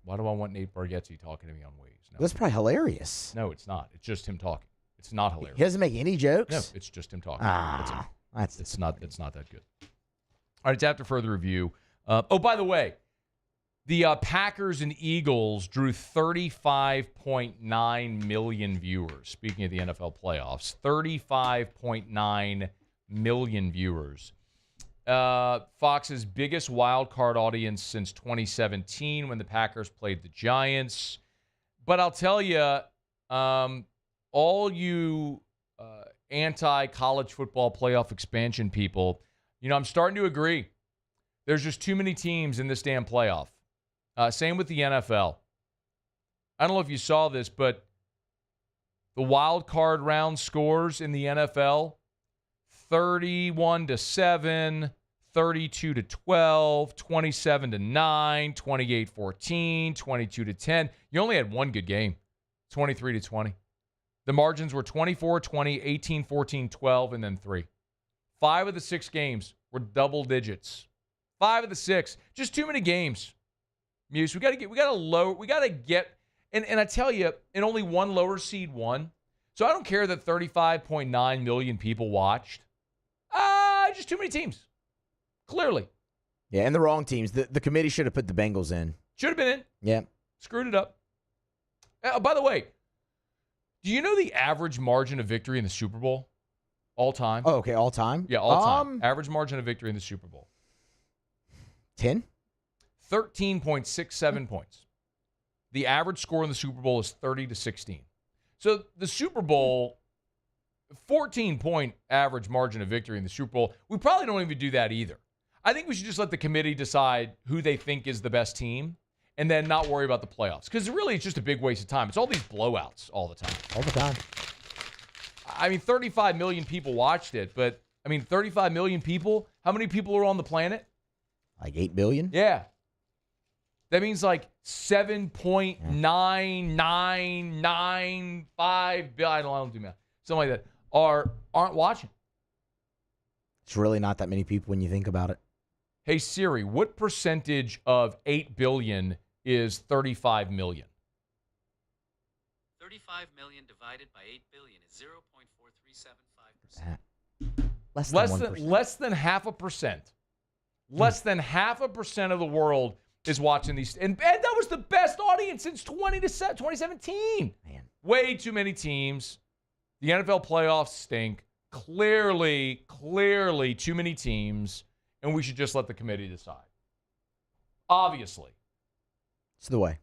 Why do I want Nate Bargatze talking to me on Waze? No. That's probably hilarious. No, it's not. It's just him talking. It's not hilarious. He doesn't make any jokes? No, it's just him talking. It's not that good. All right, it's after further review. By the way, the Packers and Eagles drew 35.9 million viewers. Speaking of the NFL playoffs, 35.9 million viewers. Fox's biggest wild card audience since 2017 when the Packers played the Giants. But I'll tell you, all you anti-college football playoff expansion people, I'm starting to agree. There's just too many teams in this damn playoff. Same with the NFL. I don't know if you saw this, but the wild card round scores in the NFL, 31-7, 32-12, 27-9, 28-14, 22-10. You only had one good game. 23-20. The margins were 24-20, 18-14, 12, and then 3. 5 of the 6 games were double digits. 5 of the 6. Just too many games. Muse, we got to get, and I tell you, and only one lower seed won. So I don't care that 35.9 million people watched. Just too many teams. Clearly. Yeah, and the wrong teams. The committee should have put the Bengals in. Should have been in. Yeah. Screwed it up. By the way, do you know the average margin of victory in the Super Bowl? All time? Oh, okay, all time? Yeah, all time. Average margin of victory in the Super Bowl. 10? 13.67 points. The average score in the Super Bowl is 30-16. So the Super Bowl, 14-point average margin of victory in the Super Bowl. We probably don't even do that either. I think we should just let the committee decide who they think is the best team and then not worry about the playoffs. Because really, it's just a big waste of time. It's all these blowouts all the time. All the time. I mean, 35 million people watched it, but, 35 million people? How many people are on the planet? Like 8 billion? Yeah. That means like 7.9995 billion. I don't do math. Something like that. Aren't watching. It's really not that many people when you think about it. Hey, Siri, what percentage of 8 billion is 35 million? 35 million divided by 8 billion is 0.4375%. Less than 0.5%. Less than 0.5% of the world is watching these. And that was the best audience since 2017. Man. Way too many teams. The NFL playoffs stink. Clearly too many teams. And we should just let the committee decide. Obviously. It's the way.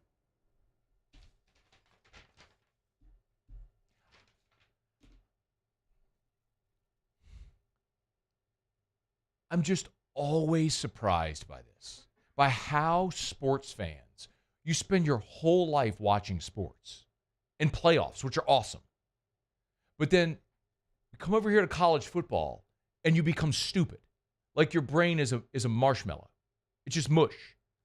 I'm just always surprised by this, by how sports fans, you spend your whole life watching sports and playoffs, which are awesome. But then you come over here to college football and you become stupid. Like your brain is a marshmallow. It's just mush.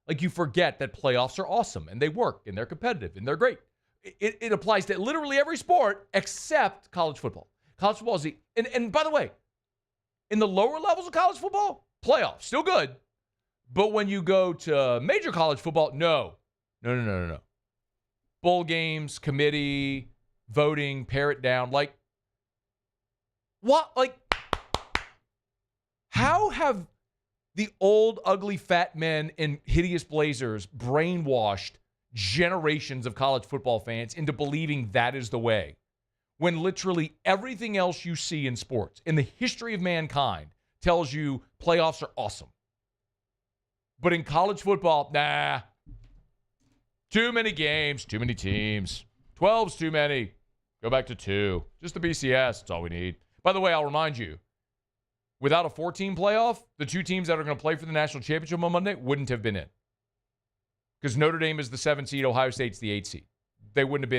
Like you forget that playoffs are awesome and they work and they're competitive and they're great. It applies to literally every sport except college football. College football is and by the way, in the lower levels of college football, playoffs, still good. But when you go to major college football, no. Bowl games, committee, voting, pare it down. Like, what? Like, how have the old, ugly, fat men in hideous blazers brainwashed generations of college football fans into believing that is the way, when literally everything else you see in sports, in the history of mankind, tells you playoffs are awesome? But in college football, nah. Too many games, too many teams. 12's too many. Go back to 2. Just the BCS, that's all we need. By the way, I'll remind you, without a 14 playoff, the 2 teams that are going to play for the national championship on Monday wouldn't have been in. Because Notre Dame is the 7 seed, Ohio State's the 8 seed. They wouldn't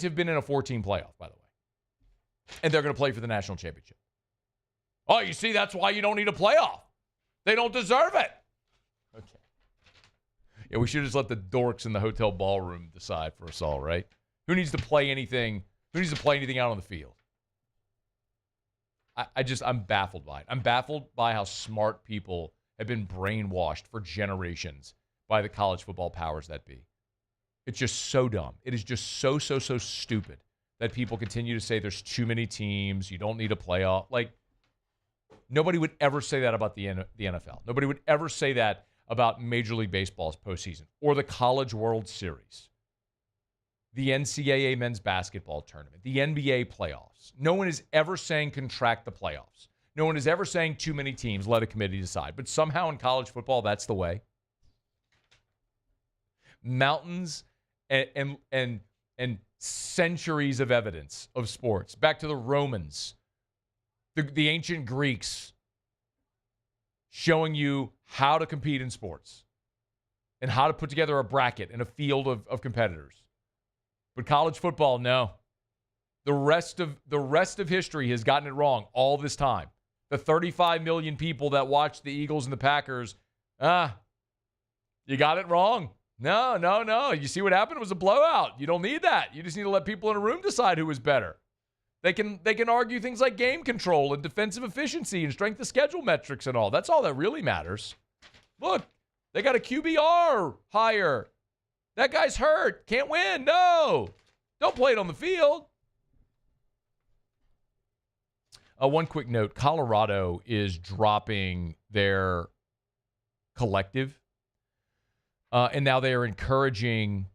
have been in a 14 playoff, by the way. And they're going to play for the national championship. Oh, you see, that's why you don't need a playoff. They don't deserve it. Okay. Yeah, we should just let the dorks in the hotel ballroom decide for us all, right? Who needs to play anything? Who needs to play anything out on the field? I'm baffled by it. I'm baffled by how smart people have been brainwashed for generations by the college football powers that be. It's just so dumb. It is just so stupid that people continue to say there's too many teams, you don't need a playoff. Like, nobody would ever say that about the NFL. Nobody would ever say that about Major League Baseball's postseason or the College World Series, the NCAA men's basketball tournament, the NBA playoffs. No one is ever saying contract the playoffs. No one is ever saying too many teams, let a committee decide. But somehow in college football, that's the way. Mountains and centuries of evidence of sports. Back to the Romans, the ancient Greeks, showing you how to compete in sports and how to put together a bracket and a field of competitors. But college football, no. The rest of history has gotten it wrong all this time. The 35 million people that watch the Eagles and the Packers, you got it wrong. No. You see what happened? It was a blowout. You don't need that. You just need to let people in a room decide who was better. They can argue things like game control and defensive efficiency and strength of schedule metrics and all. That's all that really matters. Look, they got a QBR higher. That guy's hurt. Can't win. No. Don't play it on the field. One quick note. Colorado is dropping their collective. And now they are encouraging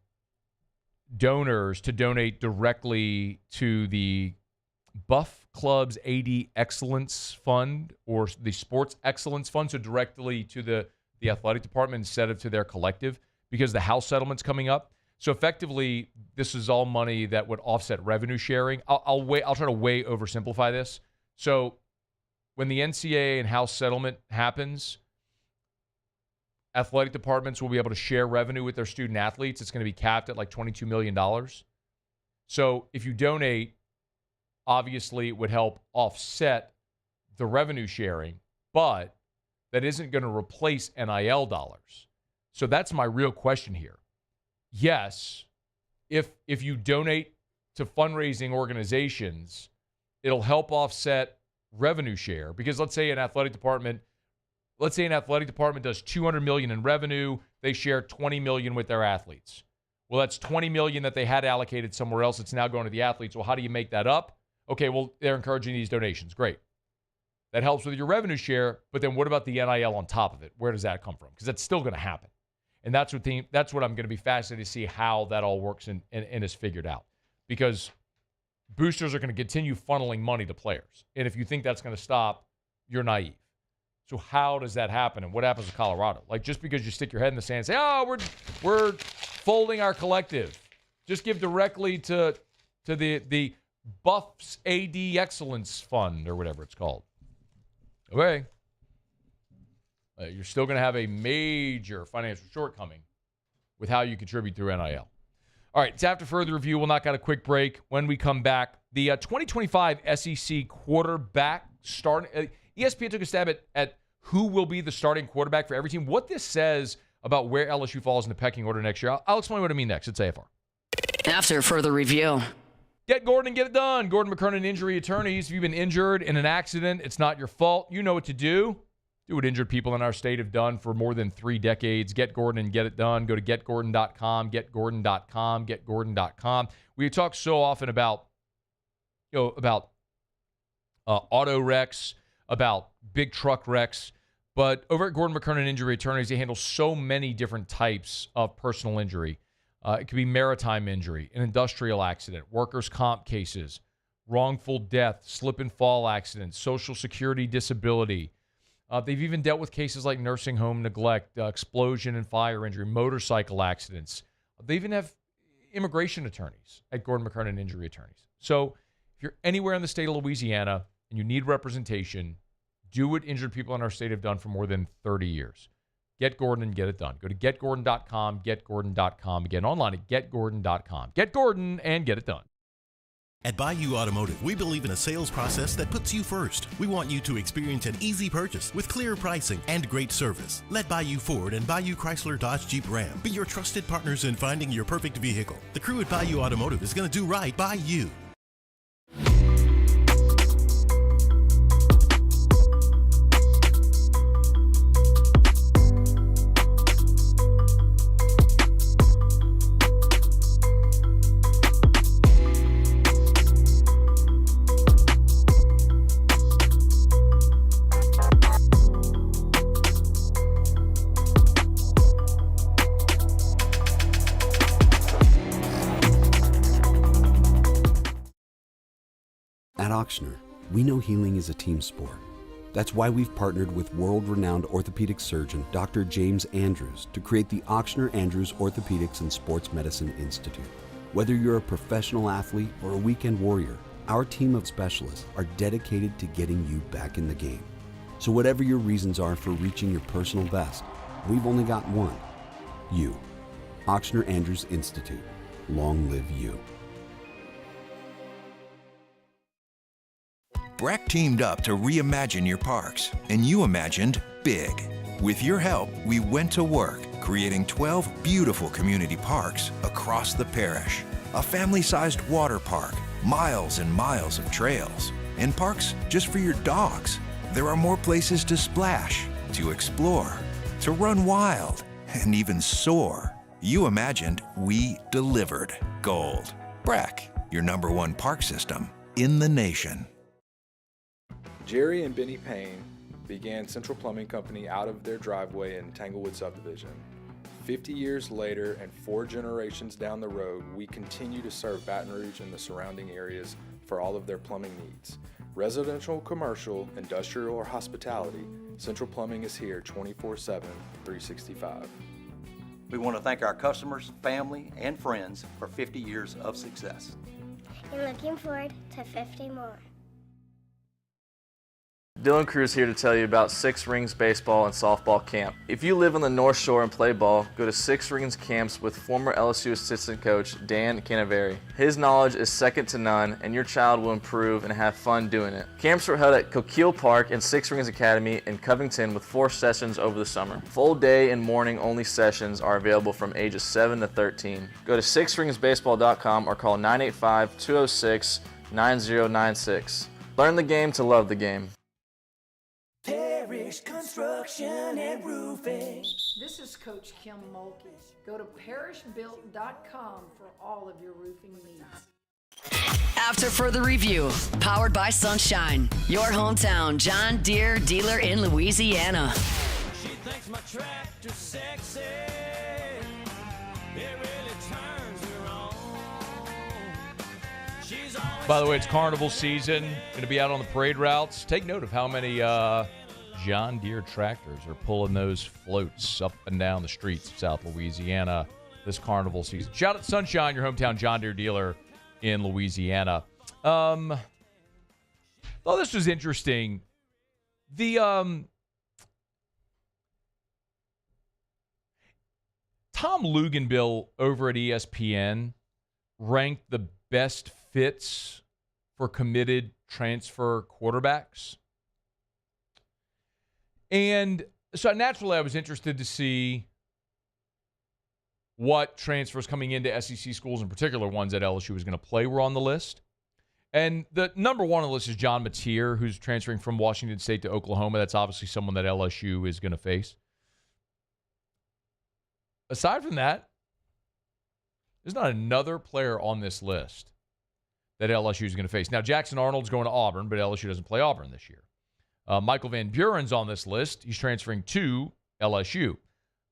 donors to donate directly to the Buff Club's AD Excellence Fund or the Sports Excellence Fund, so directly to the athletic department instead of to their collective, because the House settlement's coming up. So effectively, this is all money that would offset revenue sharing. I'll try to way oversimplify this. So when the NCAA and House settlement happens, athletic departments will be able to share revenue with their student athletes. It's going to be capped at like $22 million. So if you donate, obviously it would help offset the revenue sharing, but that isn't going to replace NIL dollars. So that's my real question here. Yes, if you donate to fundraising organizations, it'll help offset revenue share, because let's say an athletic department does $200 million in revenue, they share $20 million with their athletes. Well, that's $20 million that they had allocated somewhere else. It's now going to the athletes. Well, how do you make that up? Okay, well, they're encouraging these donations. Great. That helps with your revenue share, but then what about the NIL on top of it? Where does that come from? Because that's still going to happen. And that's what I'm going to be fascinated to see how that all works and is figured out. Because boosters are going to continue funneling money to players. And if you think that's going to stop, you're naive. So how does that happen? And what happens to Colorado? Like, just because you stick your head in the sand and say, oh, we're folding our collective. Just give directly to the Buffs AD Excellence Fund or whatever it's called. Okay. You're still going to have a major financial shortcoming with how you contribute through NIL. All right, it's after further review. We'll knock out a quick break. When we come back, the 2025 SEC quarterback starting. ESPN took a stab at who will be the starting quarterback for every team. What this says about where LSU falls in the pecking order next year, I'll explain what I mean next. It's AFR. After further review. Get Gordon and get it done. Gordon McKernan Injury Attorneys. If you've been injured in an accident, it's not your fault. You know what to do. Do what injured people in our state have done for more than 3 decades. Get Gordon and get it done. Go to getgordon.com, getgordon.com, getgordon.com. We talk so often about auto wrecks, about big truck wrecks, but over at Gordon McKernan Injury Attorneys, they handle so many different types of personal injury. It could be maritime injury, an industrial accident, workers' comp cases, wrongful death, slip and fall accidents, Social Security disability. They've even dealt with cases like nursing home neglect, explosion and fire injury, motorcycle accidents. They even have immigration attorneys at Gordon McKernan Injury Attorneys. So if you're anywhere in the state of Louisiana and you need representation, do what injured people in our state have done for more than 30 years. Get Gordon and get it done. Go to getgordon.com, getgordon.com. Again, online at getgordon.com. Get Gordon and get it done. At Bayou Automotive, we believe in a sales process that puts you first. We want you to experience an easy purchase with clear pricing and great service. Let Bayou Ford and Bayou Chrysler Dodge Jeep Ram be your trusted partners in finding your perfect vehicle. The crew at Bayou Automotive is going to do right by you. At Ochsner, we know healing is a team sport. That's why we've partnered with world-renowned orthopedic surgeon Dr. James Andrews to create the Ochsner Andrews Orthopedics and Sports Medicine Institute. Whether you're a professional athlete or a weekend warrior, our team of specialists are dedicated to getting you back in the game. So whatever your reasons are for reaching your personal best, we've only got one: you. Ochsner Andrews Institute. Long live you. Breck teamed up to reimagine your parks, and you imagined big. With your help, we went to work creating 12 beautiful community parks across the parish. A family-sized water park, miles and miles of trails, and parks just for your dogs. There are more places to splash, to explore, to run wild, and even soar. You imagined, we delivered. Gold. Breck, your #1 park system in the nation. Jerry and Benny Payne began Central Plumbing Company out of their driveway in Tanglewood Subdivision. 50 years later and 4 generations down the road, we continue to serve Baton Rouge and the surrounding areas for all of their plumbing needs. Residential, commercial, industrial, or hospitality, Central Plumbing is here 24/7, 365. We want to thank our customers, family, and friends for 50 years of success. And looking forward to 50 more. Dylan Cruz here to tell you about Six Rings Baseball and Softball Camp. If you live on the North Shore and play ball, go to Six Rings Camps with former LSU assistant coach Dan Canaveri. His knowledge is second to none, and your child will improve and have fun doing it. Camps were held at Coquille Park and Six Rings Academy in Covington with 4 sessions over the summer. Full day and morning only sessions are available from ages 7 to 13. Go to sixringsbaseball.com or call 985-206-9096. Learn the game to love the game. Parish Construction and Roofing. This is Coach Kim Mulkey. Go to parishbuilt.com for all of your roofing needs. After further review, powered by Sunshine, your hometown John Deere dealer in Louisiana. She thinks my tractor's sexy. It really turns her on. She's always By the way, it's carnival season. Going to be out on the parade routes. Take note of how many John Deere tractors are pulling those floats up and down the streets of South Louisiana this carnival season. Shout out to Sunshine, your hometown John Deere dealer in Louisiana. Thought this was interesting. The Tom Luganbill over at ESPN ranked the best fits for committed transfer quarterbacks. And so naturally I was interested to see what transfers coming into SEC schools, in particular ones that LSU was going to play, were on the list. And the number one on the list is John Mateer, who's transferring from Washington State to Oklahoma. That's obviously someone that LSU is going to face. Aside from that, there's not another player on this list that LSU is going to face. Now, Jackson Arnold's going to Auburn, but LSU doesn't play Auburn this year. Michael Van Buren's on this list. He's transferring to LSU.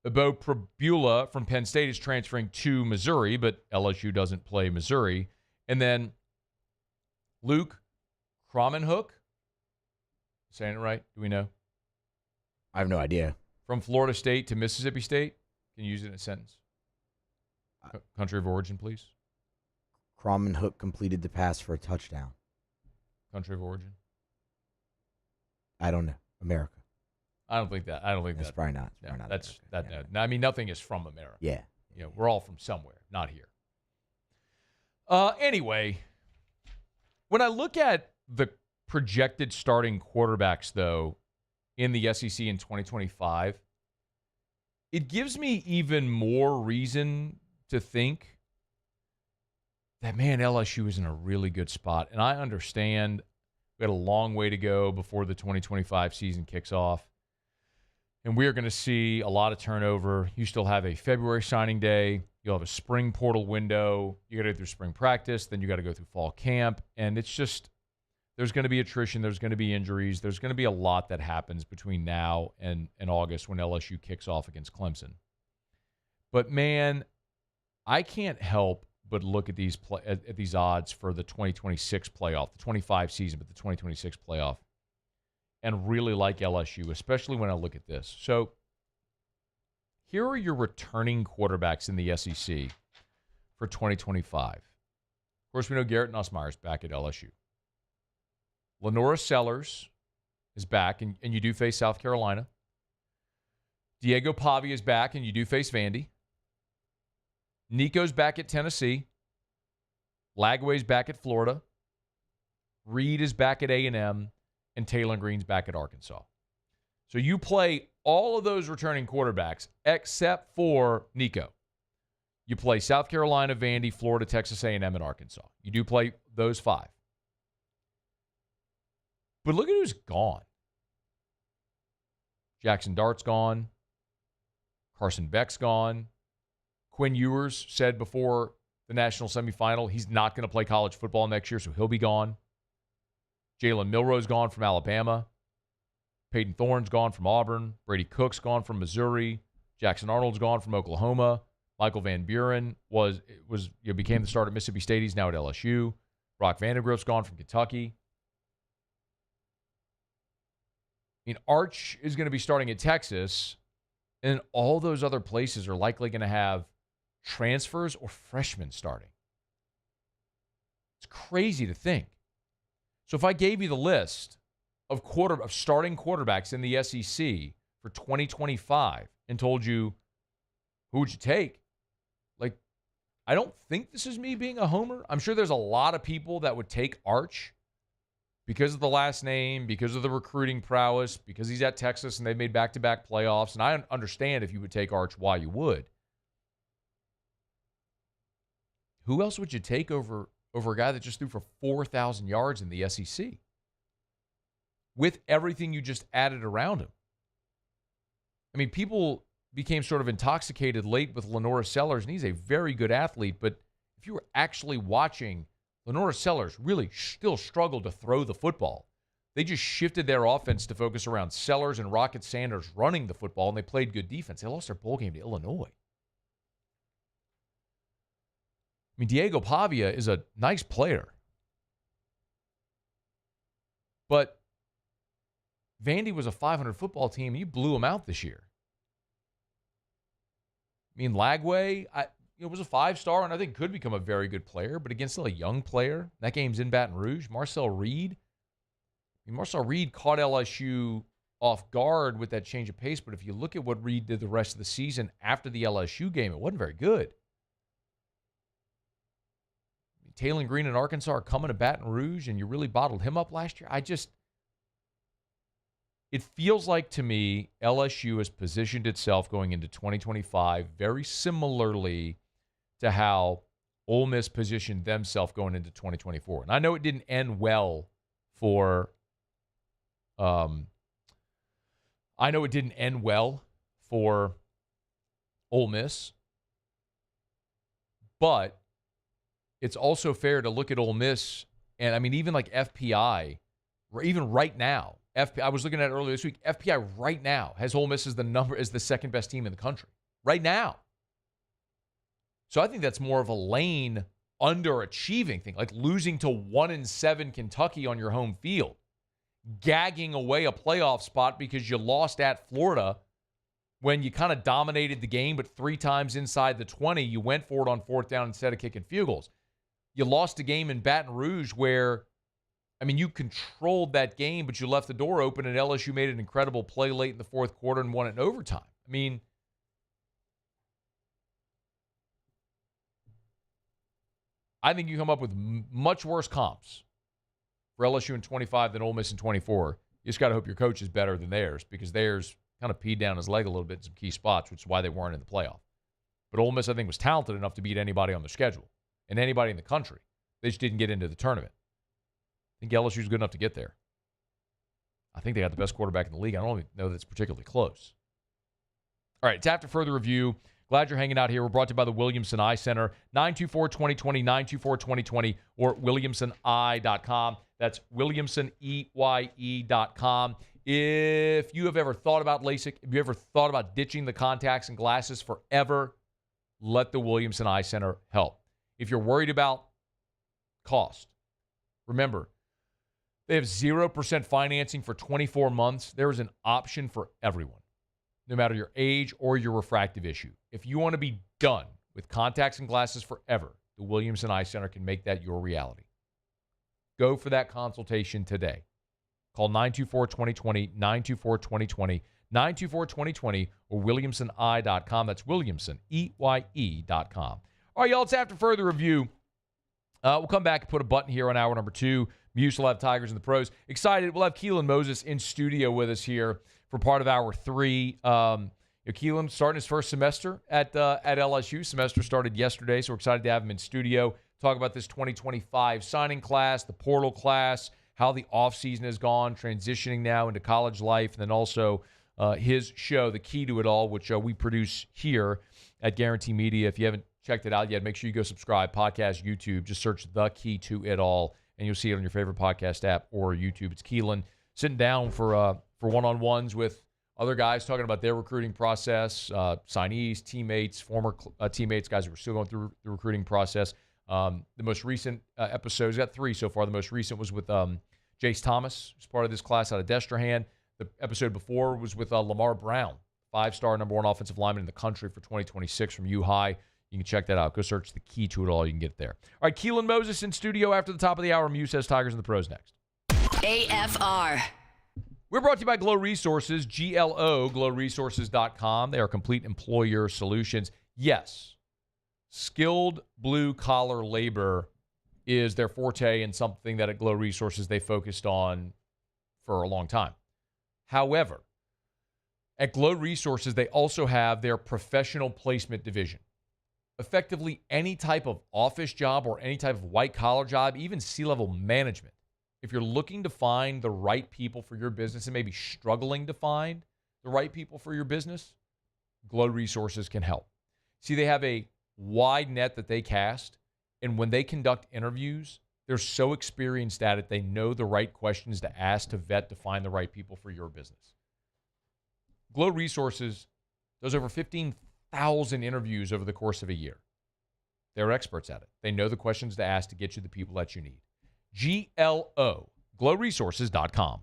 Bo Prabula from Penn State is transferring to Missouri, but LSU doesn't play Missouri. And then Luke Kromenhoek, saying it right? Do we know? I have no idea. From Florida State to Mississippi State. Can you use it in a sentence? Country of origin, please. Kromenhoek completed the pass for a touchdown. Country of origin? I don't know. America. I don't think that. That's probably not. No, that's that. Yeah. No, I mean, nothing is from America. Yeah. You know, we're all from somewhere, not here. Anyway, when I look at the projected starting quarterbacks, though, in the SEC in 2025, it gives me even more reason to think that, man, LSU is in a really good spot. And I understand we got a long way to go before the 2025 season kicks off. And we are going to see a lot of turnover. You still have a February signing day. You'll have a spring portal window. You got to go through spring practice. Then you got to go through fall camp. And it's just, there's going to be attrition. There's going to be injuries. There's going to be a lot that happens between now and August when LSU kicks off against Clemson. But, man, I can't help but look at these at these odds for the 2026 playoff, the 25 season, but the 2026 playoff, and really like LSU, especially when I look at this. So here are your returning quarterbacks in the SEC for 2025. Of course, we know Garrett Nussmeier is back at LSU. Lenora Sellers is back, and you do face South Carolina. Diego Pavia is back, and you do face Vandy. Nico's back at Tennessee. Lagway's back at Florida. Reed is back at A&M. And Taylor Green's back at Arkansas. So you play all of those returning quarterbacks, except for Nico. You play South Carolina, Vandy, Florida, Texas A&M, and Arkansas. You do play those 5. But look at who's gone. Jackson Dart's gone. Carson Beck's gone. Quinn Ewers said before the national semifinal he's not going to play college football next year, so he'll be gone. Jalen Milroe's gone from Alabama. Peyton Thorne's gone from Auburn. Brady Cook's gone from Missouri. Jackson Arnold's gone from Oklahoma. Michael Van Buren became the starter at Mississippi State. He's now at LSU. Brock Vandegrift's gone from Kentucky. I mean, Arch is going to be starting at Texas, and all those other places are likely going to have transfers or freshmen starting. It's crazy to think. So if I gave you the list of starting quarterbacks in the SEC for 2025 and told you, who would you take? Like, I don't think this is me being a homer. I'm sure there's a lot of people that would take Arch because of the last name, because of the recruiting prowess, because he's at Texas and they've made back-to-back playoffs. And I understand if you would take Arch, why you would. Who else would you take over a guy that just threw for 4,000 yards in the SEC? With everything you just added around him. I mean, people became sort of intoxicated late with Lenora Sellers, and he's a very good athlete, but if you were actually watching, Lenora Sellers really still struggled to throw the football. They just shifted their offense to focus around Sellers and Rocket Sanders running the football, and they played good defense. They lost their bowl game to Illinois. I mean, Diego Pavia is a nice player. But Vandy was a 500 football team, and you blew them out this year. I mean, Lagway was a 5-star, and I think could become a very good player, but against still a young player. That game's in Baton Rouge. Marcel Reed. I mean, Marcel Reed caught LSU off guard with that change of pace, but if you look at what Reed did the rest of the season after the LSU game, it wasn't very good. Taylor Green and Arkansas are coming to Baton Rouge, and you really bottled him up last year. It feels like to me LSU has positioned itself going into 2025 very similarly to how Ole Miss positioned themselves going into 2024. And I know it didn't end well for Ole Miss, but it's also fair to look at Ole Miss, and I mean, even like FPI, even right now, I was looking at it earlier this week, FPI right now has Ole Miss as the second best team in the country. Right now. So I think that's more of a Lane underachieving thing, like losing to 1-7 Kentucky on your home field, gagging away a playoff spot because you lost at Florida when you kind of dominated the game, but 3 times inside the 20, you went for it on 4th down instead of kicking field goals. You lost a game in Baton Rouge where, I mean, you controlled that game, but you left the door open, and LSU made an incredible play late in the 4th quarter and won it in overtime. I mean, I think you come up with much worse comps for LSU in 25 than Ole Miss in 24. You just got to hope your coach is better than theirs, because theirs kind of peed down his leg a little bit in some key spots, which is why they weren't in the playoff. But Ole Miss, I think, was talented enough to beat anybody on the schedule and anybody in the country. They just didn't get into the tournament. I think LSU's good enough to get there. I think they got the best quarterback in the league. I don't even know that it's particularly close. All right, it's after further review. Glad you're hanging out here. We're brought to you by the Williamson Eye Center. 924-2020, 924-2020, or WilliamsonEye.com. That's WilliamsonEye.com. If you have ever thought about LASIK, if you ever thought about ditching the contacts and glasses forever, let the Williamson Eye Center help. If you're worried about cost, remember, they have 0% financing for 24 months. There is an option for everyone, no matter your age or your refractive issue. If you want to be done with contacts and glasses forever, the Williamson Eye Center can make that your reality. Go for that consultation today. Call 924-2020, 924-2020, 924-2020, or WilliamsonEye.com. That's WilliamsonEye.com. All right, y'all, it's after further review. We'll come back and put a button here on hour number 2. Muse will have Tigers and the Pros. Excited. We'll have Keelan Moses in studio with us here for part of Hour 3. Keelan starting his first semester at LSU. Semester started yesterday, so we're excited to have him in studio. Talk about this 2025 signing class, the portal class, how the offseason has gone, transitioning now into college life, and then also his show, The Key to It All, which we produce here at Guarantee Media. If you haven't checked it out yet, make sure you go subscribe, podcast, YouTube. Just search The Key to It All, and you'll see it on your favorite podcast app or YouTube. It's Keelan sitting down for one-on-ones with other guys talking about their recruiting process, signees, teammates, former teammates, guys who are still going through the recruiting process. The most recent episodes, got 3 so far. The most recent was with Jace Thomas, who's part of this class out of Destrehan. The episode before was with Lamar Brown, 5-star number 1 offensive lineman in the country for 2026 from U-High. You can check that out. Go search The Key to It All. You can get it there. All right, Keelan Moses in studio after the top of the hour. Muse says Tigers and the Pros next. AFR. We're brought to you by Glow Resources, GLO, glowresources.com. They are complete employer solutions. Yes, skilled blue-collar labor is their forte and something that at Glow Resources they focused on for a long time. However, at Glow Resources, they also have their professional placement division. Effectively, any type of office job or any type of white-collar job, even C-level management. If you're looking to find the right people for your business and maybe struggling to find the right people for your business, Glow Resources can help. See, they have a wide net that they cast, and when they conduct interviews, they're so experienced at it, they know the right questions to ask to vet to find the right people for your business. Glow Resources does over 15,000 interviews over the course of a year. They're experts at it. They know the questions to ask to get you the people that you need. GLO, glowresources.com.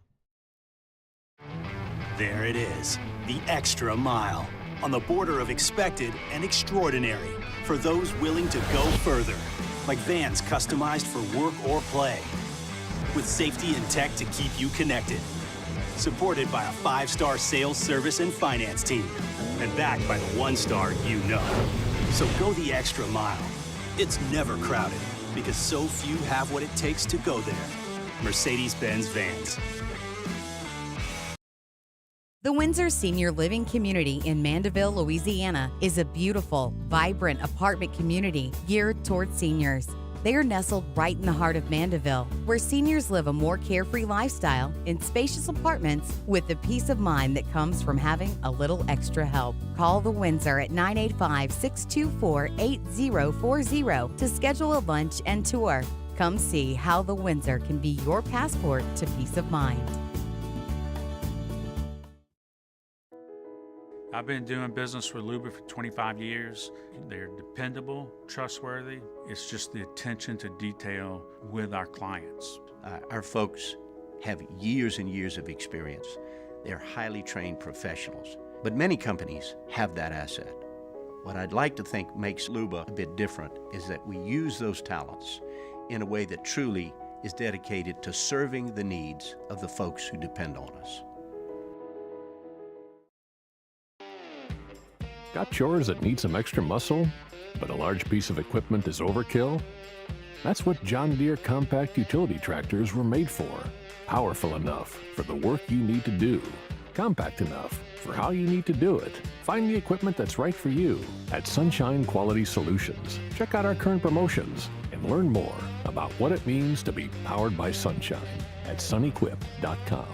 There it is, the extra mile, on the border of expected and extraordinary, for those willing to go further, like vans customized for work or play, with safety and tech to keep you connected, supported by a 5-star sales, service, and finance team, and backed by the 1-star you know. So go the extra mile. It's never crowded, because so few have what it takes to go there. Mercedes-Benz Vans. The Windsor Senior Living Community in Mandeville, Louisiana is a beautiful, vibrant apartment community geared towards seniors. They are nestled right in the heart of Mandeville, where seniors live a more carefree lifestyle in spacious apartments with the peace of mind that comes from having a little extra help. Call the Windsor at 985-624-8040 to schedule a lunch and tour. Come see how the Windsor can be your passport to peace of mind. I've been doing business with Luba for 25 years. They're dependable, trustworthy. It's just the attention to detail with our clients. Our folks have years and years of experience. They're highly trained professionals, but many companies have that asset. What I'd like to think makes Luba a bit different is that we use those talents in a way that truly is dedicated to serving the needs of the folks who depend on us. Got chores that need some extra muscle, but a large piece of equipment is overkill? That's what John Deere compact utility tractors were made for. Powerful enough for the work you need to do. Compact enough for how you need to do it. Find the equipment that's right for you at Sunshine Quality Solutions. Check out our current promotions and learn more about what it means to be powered by sunshine at sunequip.com.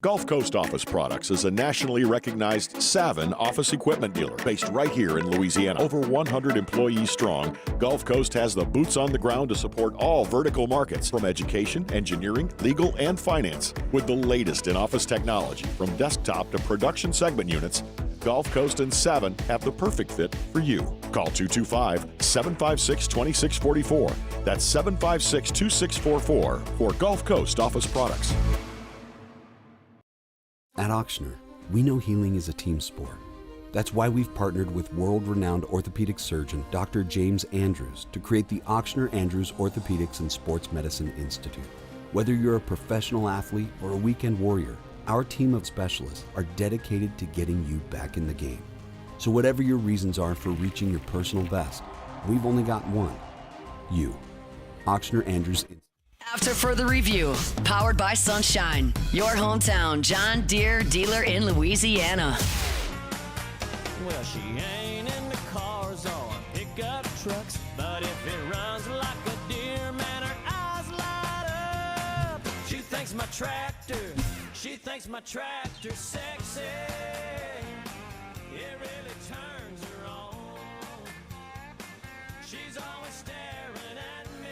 Gulf Coast Office Products is a nationally recognized Savin office equipment dealer based right here in Louisiana. Over 100 employees strong, Gulf Coast has the boots on the ground to support all vertical markets, from education, engineering, legal, and finance. With the latest in office technology, from desktop to production segment units, Gulf Coast and Savin have the perfect fit for you. Call 225-756-2644. That's 756-2644 for Gulf Coast Office Products. At Ochsner, we know healing is a team sport. That's why we've partnered with world-renowned orthopedic surgeon Dr. James Andrews to create the Ochsner Andrews Orthopedics and Sports Medicine Institute. Whether you're a professional athlete or a weekend warrior, our team of specialists are dedicated to getting you back in the game. So whatever your reasons are for reaching your personal best, we've only got one: you. Ochsner Andrews Institute. After further review, powered by Sunshine, your hometown John Deere dealer in Louisiana. Well, she ain't into cars or pickup trucks, but if it runs like a deer, man, her eyes light up. She thinks my tractor's sexy. It really turns her on. She's always staring at me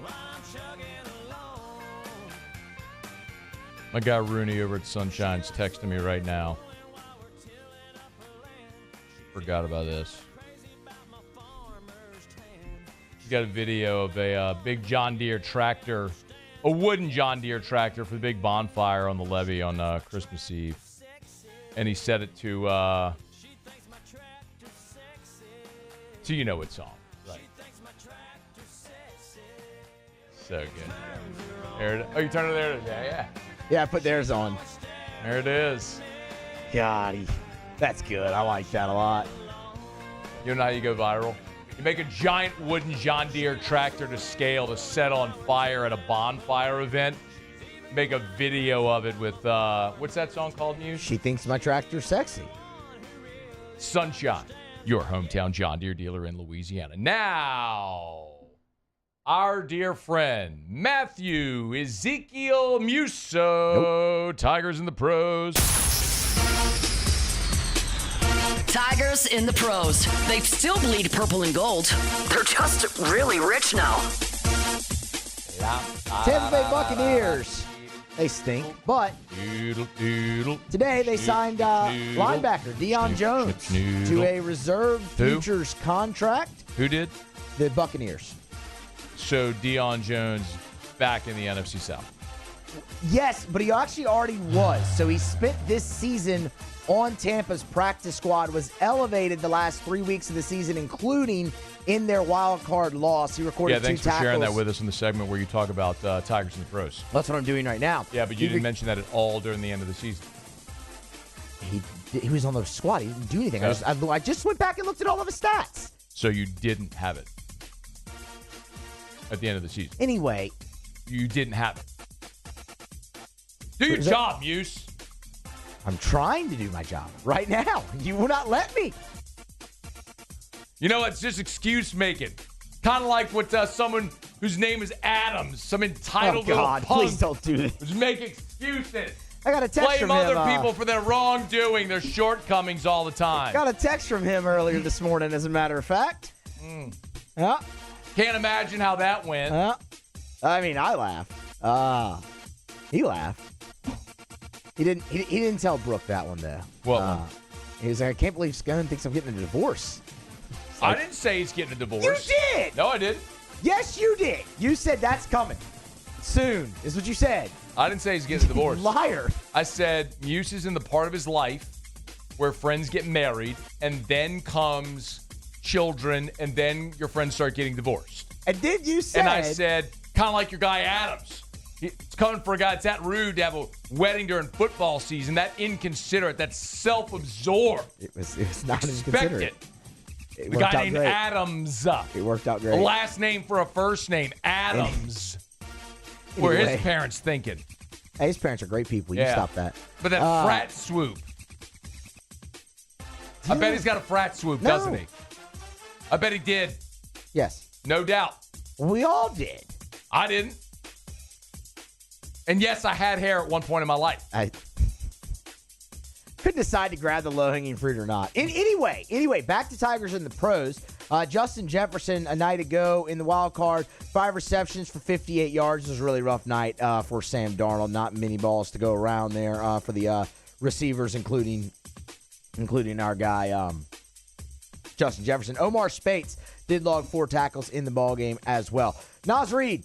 while I'm chugging along. My guy Rooney over at Sunshine's texting me right now. Forgot about this. He's got a video of a big John Deere tractor, a wooden John Deere tractor for the big bonfire on the levee on Christmas Eve. And he set it to you know what song, right? So good. There it, oh, you turned it there today, yeah. Yeah, I put theirs on. There it is. God, that's good. I like that a lot. You know how you go viral? You make a giant wooden John Deere tractor to scale to set on fire at a bonfire event. Make a video of it with, what's that song called, Muse? She thinks my tractor's sexy. Sunshine, your hometown John Deere dealer in Louisiana. Now, our dear friend, Matthew Ezekiel Musso. Tigers in the pros. Tigers in the pros. They still bleed purple and gold. They're just really rich now. Tampa Bay Buccaneers. They stink, but today they signed linebacker Deion Jones to a reserve futures contract. Who did? The Buccaneers. So Deion Jones back in the NFC South. Yes, but he actually already was. So he spent this season on Tampa's practice squad, was elevated the last 3 weeks of the season, including in their wild card loss. He recorded 2 tackles. Thanks for sharing that with us in the segment where you talk about Tigers in the pros. That's what I'm doing right now. Yeah, but you didn't mention that at all during the end of the season. He was on the squad. He didn't do anything. I just went back and looked at all of his stats. So you didn't have it at the end of the season. Anyway. You didn't have it. Do your job, Muse. I'm trying to do my job right now. You will not let me. You know, it's just excuse making. Kind of like what someone whose name is Adams, some entitled little punk. Please don't do this. Just make excuses. I got a text from him. Blame other people for their wrongdoing, their shortcomings all the time. Got a text from him earlier this morning, as a matter of fact. Yeah. Can't imagine how that went. I mean, I laughed. He laughed. He didn't tell Brooke that one, though. What one? He was like, I can't believe Scone thinks I'm getting a divorce. I didn't say he's getting a divorce. You did! No, I didn't. Yes, you did. You said that's coming. Soon, is what you said. I didn't say he's getting a divorce. Liar. I said Muse is in the part of his life where friends get married, and then comes children, and then your friends start getting divorced. And then you said... And I said, kind of like your guy Adams. It's coming for a guy. It's that rude to have a wedding during football season. That inconsiderate. That self-absorbed. It was not Expect inconsiderate. The guy named great. Adams. It worked out great. A last name for a first name. Adams. Where his parents thinking. Hey, his parents are great people. You stop that. But that frat swoop. I bet he's got a frat swoop, doesn't he? I bet he did. Yes. No doubt. We all did. I didn't. And yes, I had hair at one point in my life. I couldn't decide to grab the low-hanging fruit or not. Anyway, back to Tigers in the pros. Justin Jefferson, a night ago in the wild card, 5 receptions for 58 yards. It was a really rough night for Sam Darnold. Not many balls to go around there for the receivers, including our guy Justin Jefferson. Omar Spates did log 4 tackles in the ballgame as well. Naz Reid,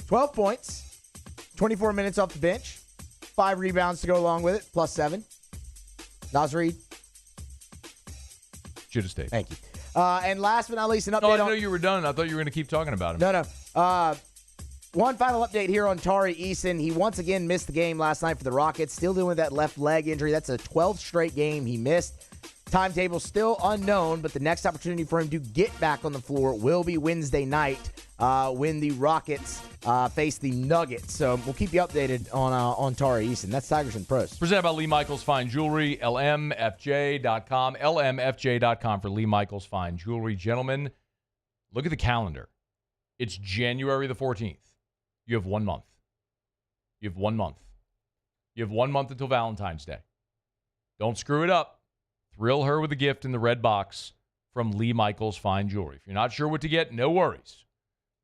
12 points, 24 minutes off the bench, 5 rebounds to go along with it, +7. Naz Reid. Should have stayed. Thank you. And last but not least, an update. Oh, I know you were done. I thought you were going to keep talking about him. No. One final update here on Tari Eason. He once again missed the game last night for the Rockets. Still dealing with that left leg injury. That's a 12th straight game he missed. Timetable still unknown, but the next opportunity for him to get back on the floor will be Wednesday night when the Rockets face the Nuggets. So we'll keep you updated on Tari Eason. That's Tigers and Pros. Presented by Lee Michaels Fine Jewelry, lmfj.com. lmfj.com for Lee Michaels Fine Jewelry. Gentlemen, look at the calendar. It's January the 14th. You have 1 month. You have 1 month. You have 1 month until Valentine's Day. Don't screw it up. Thrill her with a gift in the red box from Lee Michaels Fine Jewelry. If you're not sure what to get, no worries.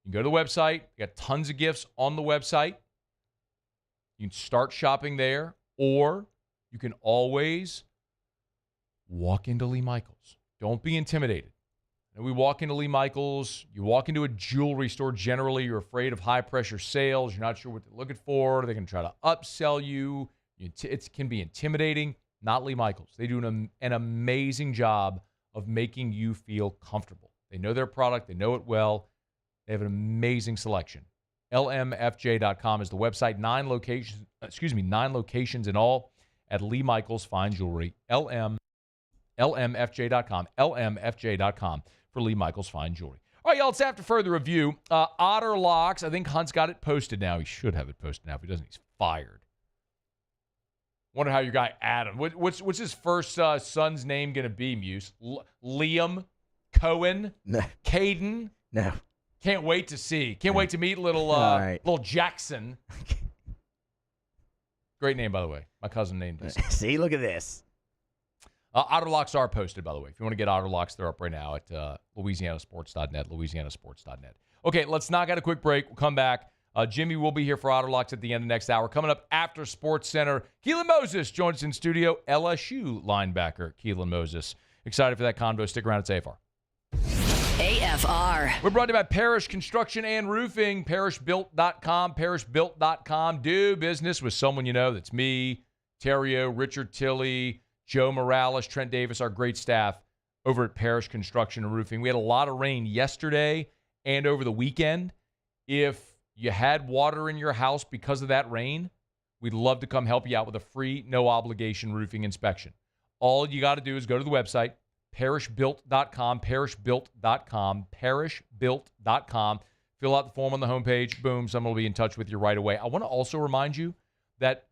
You can go to the website. You got tons of gifts on the website. You can start shopping there, or you can always walk into Lee Michaels. Don't be intimidated. And we walk into Lee Michaels. You walk into a jewelry store. Generally, you're afraid of high-pressure sales. You're not sure what they're looking for. They're going to try to upsell you. It can be intimidating. Not Lee Michaels. They do an amazing job of making you feel comfortable. They know their product. They know it well. They have an amazing selection. LMFJ.com is the website. 9 locations in all at Lee Michaels Fine Jewelry. LMFJ.com. LMFJ.com for Lee Michaels Fine Jewelry. All right, y'all, it's after further review. Otter Locks. I think Hunt's got it posted now. He should have it posted now. If he doesn't, he's fired. Wonder how your guy Adam. What's his first son's name going to be, Muse? Liam? Cohen? No. Caden? No. Can't wait to see. Can't wait to meet little Jackson. Great name, by the way. My cousin named this. See, look at this. Otter Locks are posted, by the way. If you want to get Otter Locks, they're up right now at louisianasports.net, louisianasports.net. Okay, let's knock out a quick break. We'll come back. Jimmy will be here for Otter Locks at the end of next hour. Coming up after Sports Center, Keelan Moses joins us in studio. LSU linebacker Keelan Moses. Excited for that convo. Stick around. It's AFR. AFR. We're brought to you by Parish Construction and Roofing. ParishBuilt.com. ParishBuilt.com. Do business with someone you know. That's me, Terrio, Richard Tilley, Joe Morales, Trent Davis, our great staff over at Parish Construction and Roofing. We had a lot of rain yesterday and over the weekend. If you had water in your house because of that rain, we'd love to come help you out with a free, no-obligation roofing inspection. All you got to do is go to the website, parishbuilt.com, parishbuilt.com, parishbuilt.com. Fill out the form on the homepage. Boom, someone will be in touch with you right away. I want to also remind you that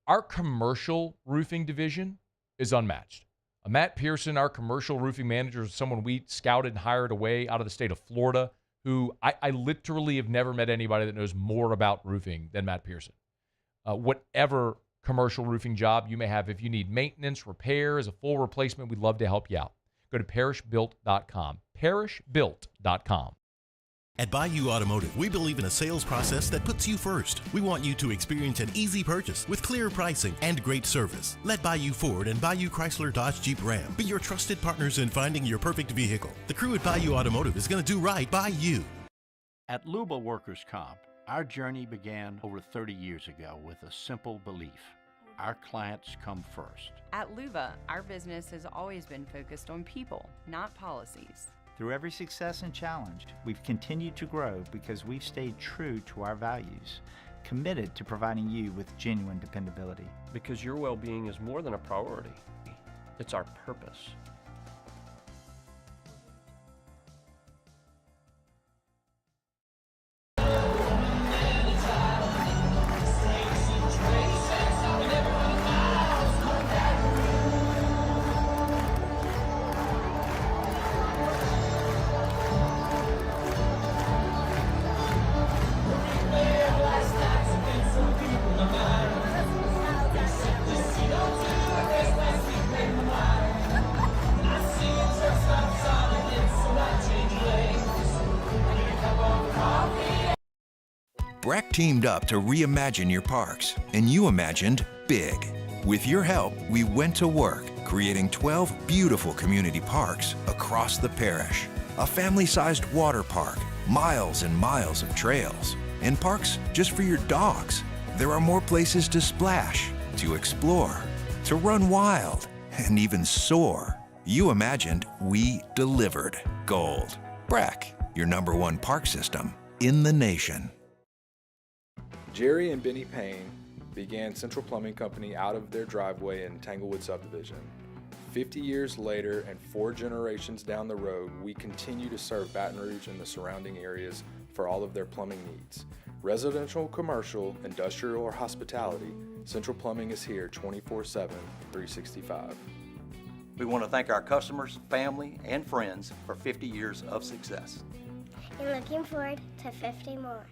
our commercial roofing division is unmatched. Matt Pearson, our commercial roofing manager, is someone we scouted and hired away out of the state of Florida, who I literally have never met anybody that knows more about roofing than Matt Pearson. Whatever commercial roofing job you may have, if you need maintenance, repairs, a full replacement, we'd love to help you out. Go to parishbuilt.com. Parishbuilt.com. At Bayou Automotive, we believe in a sales process that puts you first. We want you to experience an easy purchase with clear pricing and great service. Let Bayou Ford and Bayou Chrysler Dodge Jeep Ram be your trusted partners in finding your perfect vehicle. The crew at Bayou Automotive is going to do right by you. At Luba Workers' Comp, our journey began over 30 years ago with a simple belief. Our clients come first. At Luba, our business has always been focused on people, not policies. Through every success and challenge, we've continued to grow because we've stayed true to our values, committed to providing you with genuine dependability. Because your well-being is more than a priority. It's our purpose. Breck teamed up to reimagine your parks, and you imagined big. With your help, we went to work, creating 12 beautiful community parks across the parish. A family-sized water park, miles and miles of trails, and parks just for your dogs. There are more places to splash, to explore, to run wild, and even soar. You imagined, we delivered. Gold. Breck, your #1 park system in the nation. Jerry and Benny Payne began Central Plumbing Company out of their driveway in Tanglewood subdivision. 50 years later and 4 generations down the road, we continue to serve Baton Rouge and the surrounding areas for all of their plumbing needs. Residential, commercial, industrial, or hospitality, Central Plumbing is here 24/7, 365. We want to thank our customers, family, and friends for 50 years of success. And looking forward to 50 more.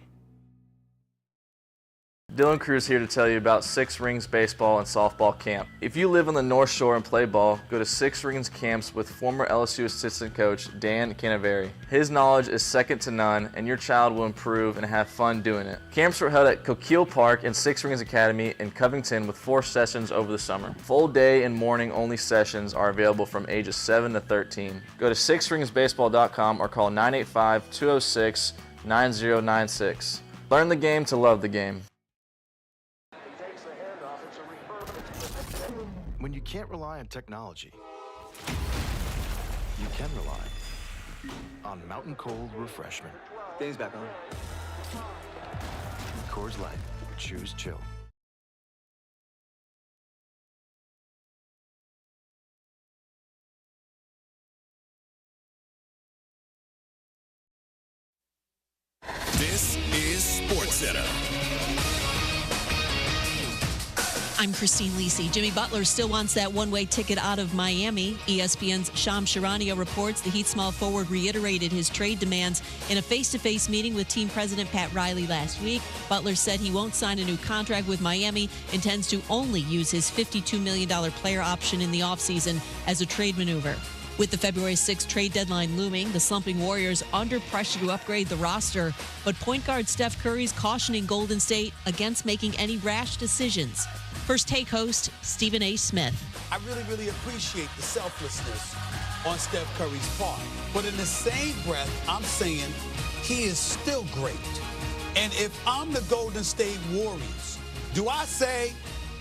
Dylan Cruz here to tell you about Six Rings Baseball and Softball Camp. If you live on the North Shore and play ball, go to Six Rings Camps with former LSU assistant coach Dan Canaveri. His knowledge is second to none, and your child will improve and have fun doing it. Camps were held at Coquille Park and Six Rings Academy in Covington with 4 sessions over the summer. Full day and morning only sessions are available from ages 7 to 13. Go to sixringsbaseball.com or call 985-206-9096. Learn the game to love the game. When you can't rely on technology, you can rely on Mountain Cold Refreshment. Dave's back on. Coors Light. Choose chill. This is SportsCenter. I'm Christine Lisi. Jimmy Butler still wants that one-way ticket out of Miami. ESPN's Shams Charania reports the Heat small forward reiterated his trade demands in a face-to-face meeting with team president Pat Riley last week. Butler said he won't sign a new contract with Miami, intends to only use his $52 million player option in the offseason as a trade maneuver. With the February 6th trade deadline looming, the slumping Warriors under pressure to upgrade the roster, but point guard Steph Curry's cautioning Golden State against making any rash decisions. First Take host Stephen A. Smith. I really appreciate the selflessness on Steph Curry's part. But in the same breath, I'm saying he is still great. And if I'm the Golden State Warriors, do I say,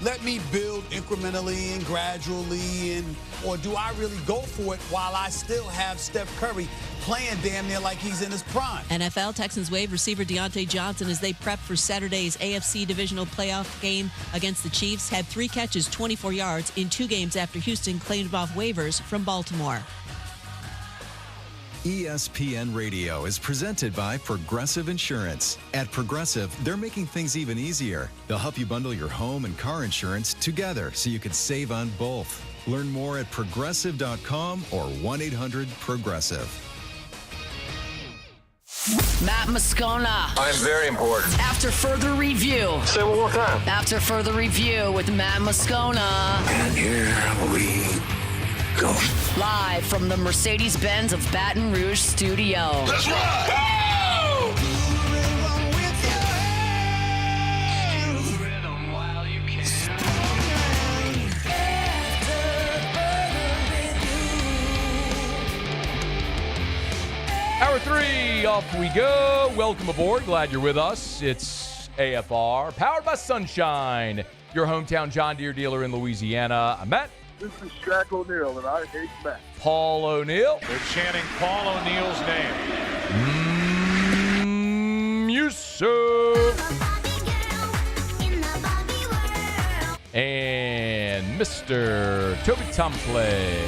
let me build incrementally and gradually, or do I really go for it while I still have Steph Curry playing damn near like he's in his prime? NFL Texans waive receiver Deontay Johnson as they prep for Saturday's AFC divisional playoff game against the Chiefs. Had 3 catches, 24 yards in 2 games after Houston claimed him off waivers from Baltimore. ESPN Radio is presented by Progressive Insurance. At Progressive, they're making things even easier. They'll help you bundle your home and car insurance together so you can save on both. Learn more at progressive.com or 1-800-PROGRESSIVE. Matt Moscona. I'm very important. After further review. Say it one more time. After further review with Matt Moscona. And here we go. Live from the Mercedes-Benz of Baton Rouge studio. Let's ride! Go! Hour 3, off we go. Welcome aboard. Glad you're with us. It's AFR, powered by Sunshine, your hometown John Deere dealer in Louisiana. I'm Matt. This is Shaq O'Neal, and I hate Matt. Paul O'Neal. They're chanting Paul O'Neal's name. Yusuf. And Mr. Toby Tomplay.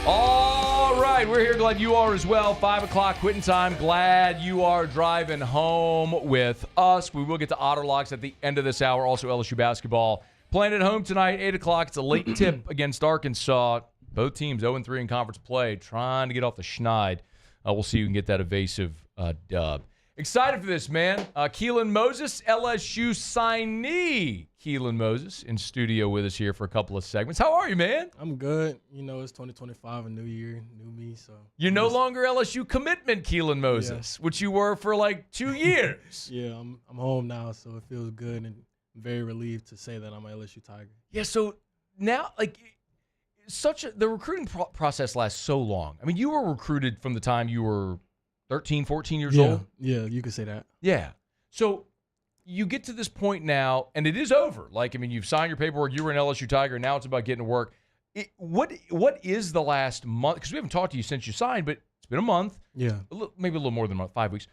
All right, we're here. Glad you are as well. 5 o'clock quitting time. Glad you are driving home with us. We will get to Otter Locks at the end of this hour. Also, LSU basketball playing at home tonight, 8 o'clock. It's a late tip against Arkansas. Both teams 0-3 in conference play, trying to get off the schneid. We'll see if we can get that evasive dub. Excited for this, man. Keelan Moses, LSU signee. Keelan Moses in studio with us here for a couple of segments. How are you, man? I'm good. You know, it's 2025, a new year, new me. So you're no longer LSU commitment, Keelan Moses, which you were for like 2 years. Yeah, I'm home now, so it feels good, and I'm very relieved to say that I'm an LSU Tiger. Yeah, so now, like, the recruiting process lasts so long. I mean, you were recruited from the time you were 13, 14 years old? Yeah, you could say that. Yeah. So you get to this point now, and it is over. Like, I mean, you've signed your paperwork, you were an LSU Tiger, and now it's about getting to work. What is the last month? Because we haven't talked to you since you signed, but it's been a month. Yeah. Maybe a little more than a month, 5 weeks.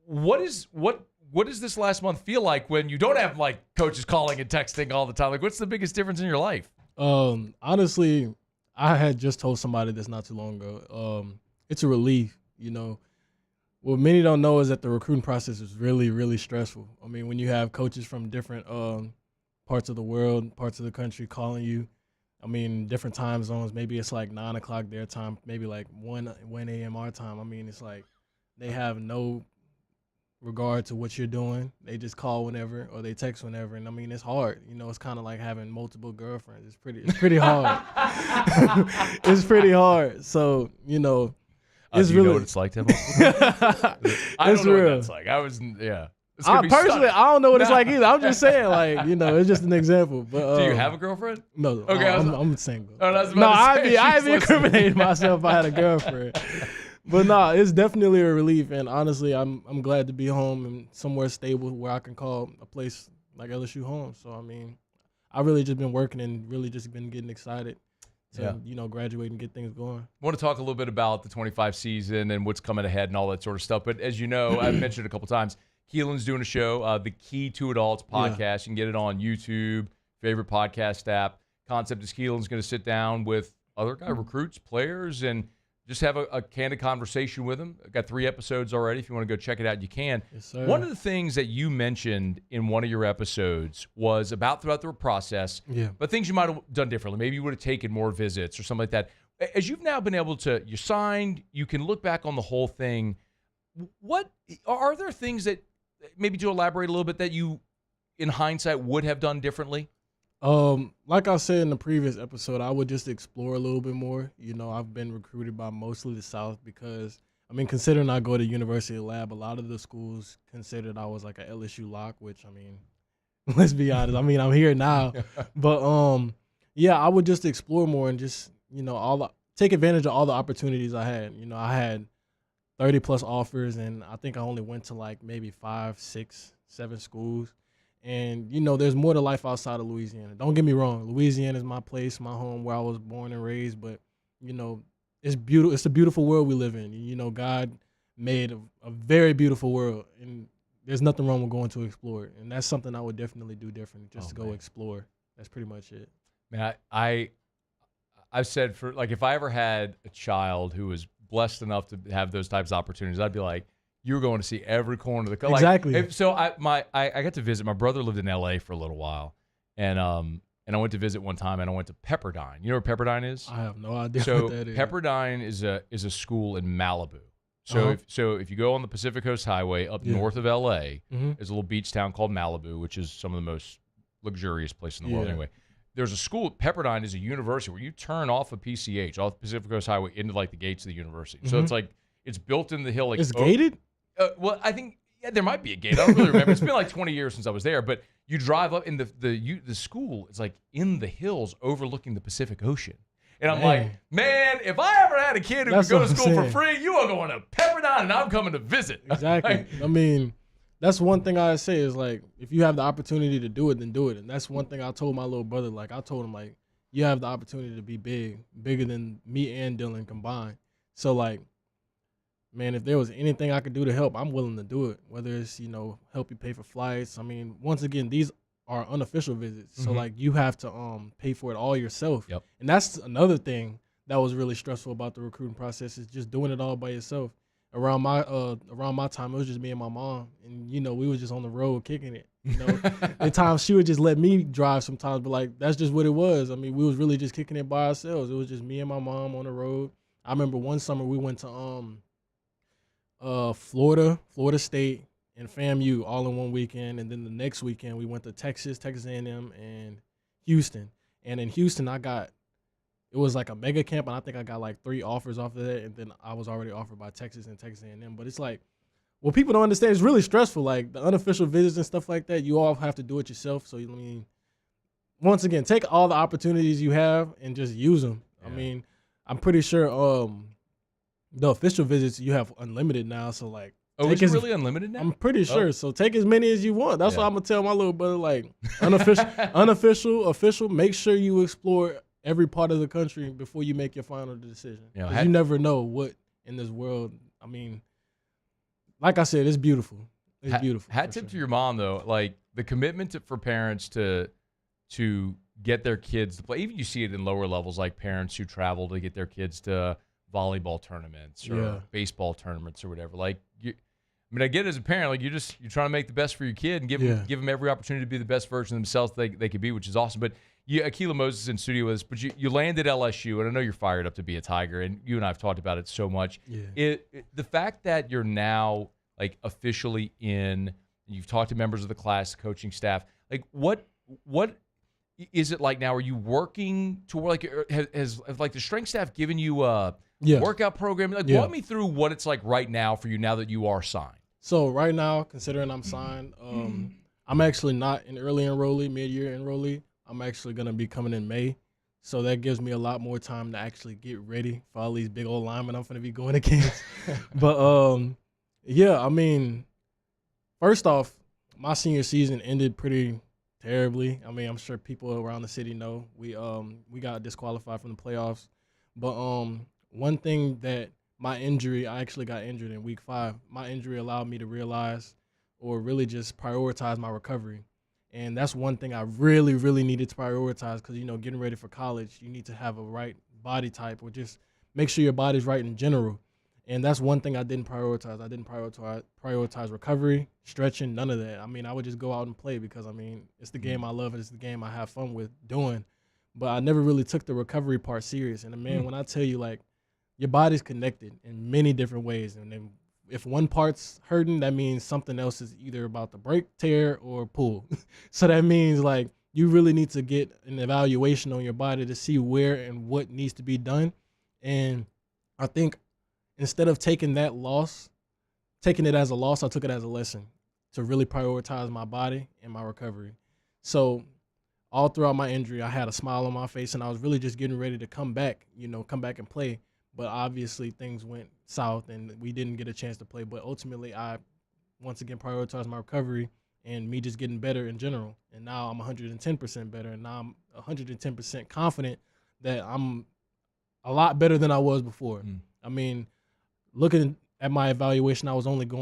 What does this last month feel like when you don't have like coaches calling and texting all the time? Like, what's the biggest difference in your life? Honestly, I had just told somebody this not too long ago. It's a relief, What many don't know is that the recruiting process is really, really stressful. I mean, when you have coaches from different parts of the world, parts of the country calling you, I mean, different time zones. Maybe it's like 9 o'clock their time, maybe like 1 a.m. our time. I mean, it's like they have no regard to what you're doing. They just call whenever or they text whenever. And I mean, it's hard. It's kind of like having multiple girlfriends. It's pretty hard. It's pretty hard. So, it's do you really know what it's like to have multiple I don't know what that's like. Personally, I don't know what it's like either. I'm just saying, it's just an example. But do you have a girlfriend? No. Okay, I'm single. Oh, I'd be incriminating myself if I had a girlfriend. But no, it's definitely a relief, and honestly, I'm glad to be home and somewhere stable where I can call a place like LSU home. So I mean, I really just been working and really just been getting excited to graduate and get things going. I want to talk a little bit about the 25 season and what's coming ahead and all that sort of stuff. But as you know, I've mentioned it a couple times. Keelan's doing a show, The Key to It All. It's a podcast. You can get it on YouTube, favorite podcast app. Concept is Keelan's going to sit down with other recruits, players, and just have a candid conversation with them. I've got 3 episodes already. If you want to go check it out, you can. Yes, sir. One of the things that you mentioned in one of your episodes was about throughout the process, but things you might have done differently. Maybe you would have taken more visits or something like that. As you've now been able to, you signed, you can look back on the whole thing. What are there things that, maybe to elaborate a little bit, that you, in hindsight, would have done differently? Like I said in the previous episode, I would just explore a little bit more. I've been recruited by mostly the South because, I mean, considering I go to University of Lab, a lot of the schools considered I was like a LSU lock, which, I mean, let's be honest. I mean, I'm here now. But, I would just explore more and just, take advantage of all the opportunities I had. I had 30-plus offers, and I think I only went to like maybe 5, 6, 7 schools. And, there's more to life outside of Louisiana. Don't get me wrong. Louisiana is my place, my home, where I was born and raised. But, it's beautiful. It's a beautiful world we live in. God made a very beautiful world. And there's nothing wrong with going to explore it. And that's something I would definitely do different, just to go explore. That's pretty much it. Man, I've said if I ever had a child who was blessed enough to have those types of opportunities, I'd be like, you're going to see every corner of the country. Exactly. I got to visit. My brother lived in L.A. for a little while, and I went to visit one time, and I went to Pepperdine. You know where Pepperdine is? I have no idea so what that is. Pepperdine is a school in Malibu. So if you go on the Pacific Coast Highway up north of L.A., there's a little beach town called Malibu, which is some of the most luxurious place in the world anyway. There's a school, Pepperdine is a university where you turn off of PCH, off the Pacific Coast Highway, into like the gates of the university. So it's like, it's built in the hill. Like, it's gated? Well, I think there might be a gate. I don't really remember. It's been like 20 years since I was there, but you drive up, and the school is like in the hills overlooking the Pacific Ocean. And I'm like, man, if I ever had a kid who could go to school for free, you are going to Pepperdine, and I'm coming to visit. Exactly. I mean, that's one thing I say is, like, if you have the opportunity to do it, then do it. And that's one thing I told my little brother. Like, I told him, like, you have the opportunity to be bigger than me and Dylan combined. So, like, man, if there was anything I could do to help, I'm willing to do it. Whether it's, help you pay for flights. I mean, once again, these are unofficial visits. So, like, you have to pay for it all yourself. Yep. And that's another thing that was really stressful about the recruiting process, is just doing it all by yourself. Around my time, it was just me and my mom. And, we was just on the road kicking it. At times she would just let me drive sometimes, but, like, that's just what it was. I mean, we was really just kicking it by ourselves. It was just me and my mom on the road. I remember one summer we went to Florida State, and FAMU all in one weekend. And then the next weekend we went to Texas A&M, and Houston. And in Houston, it was like a mega camp, and I think I got like 3 offers off of that. And then I was already offered by Texas and Texas A&M. But it's like, what people don't understand, it's really stressful. Like, the unofficial visits and stuff like that, you all have to do it yourself. So, I mean, once again, take all the opportunities you have and just use them. Yeah. I mean, I'm pretty sure the official visits, you have unlimited now. So, like, is it really unlimited now? I'm pretty sure. So take as many as you want. That's what I'm gonna tell my little brother. Like, unofficial, official. Make sure you explore every part of the country before you make your final decision. You know, 'Cause you never know what in this world. I mean, like I said, it's beautiful. It's beautiful. Hat tip to your mom, though. Like, the commitment for parents to get their kids to play. Even you see it in lower levels, like parents who travel to get their kids to volleyball tournaments or baseball tournaments or whatever. Like, I get it as a parent. Like, you're trying to make the best for your kid and give them every opportunity to be the best version of themselves they could be, which is awesome. But Keylan Moses is in studio with us, but you landed LSU, and I know you're fired up to be a Tiger, and you and I have talked about it so much. Yeah. The fact that you're now like officially in, you've talked to members of the class, the coaching staff. Like, what is it like now? Are you working to like has like the strength staff given you a workout program? Like, walk me through what it's like right now for you now that you are signed. So right now, considering I'm signed, I'm actually not an early enrollee, mid-year enrollee. I'm actually going to be coming in May. So that gives me a lot more time to actually get ready for all these big old linemen I'm going to be going against. But, yeah, I mean, first off, my senior season ended pretty terribly. I mean, I'm sure people around the city know. We got disqualified from the playoffs. But one thing that my injury, I actually got injured in week 5. My injury allowed me to realize or really just prioritize my recovery. And that's one thing I really, really needed to prioritize because, you know, getting ready for college, you need to have a right body type or just make sure your body's right in general. And that's one thing I didn't prioritize. I didn't prioritize recovery, stretching, none of that. I mean, I would just go out and play because, I mean, it's the game I love and it's the game I have fun with doing. But I never really took the recovery part serious. And, man, when I tell you, like, your body's connected in many different ways. And then if one part's hurting, that means something else is either about to break, tear, or pull. So that means, like, you really need to get an evaluation on your body to see where and what needs to be done. And I think instead of taking it as a loss, I took it as a lesson to really prioritize my body and my recovery. So all throughout my injury, I had a smile on my face, and I was really just getting ready to come back and play. But obviously things went south, and we didn't get a chance to play. But ultimately, I once again prioritized my recovery and me just getting better in general. And now I'm 110% better, and now I'm 110% confident that I'm a lot better than I was before. I mean, looking at my evaluation, I was running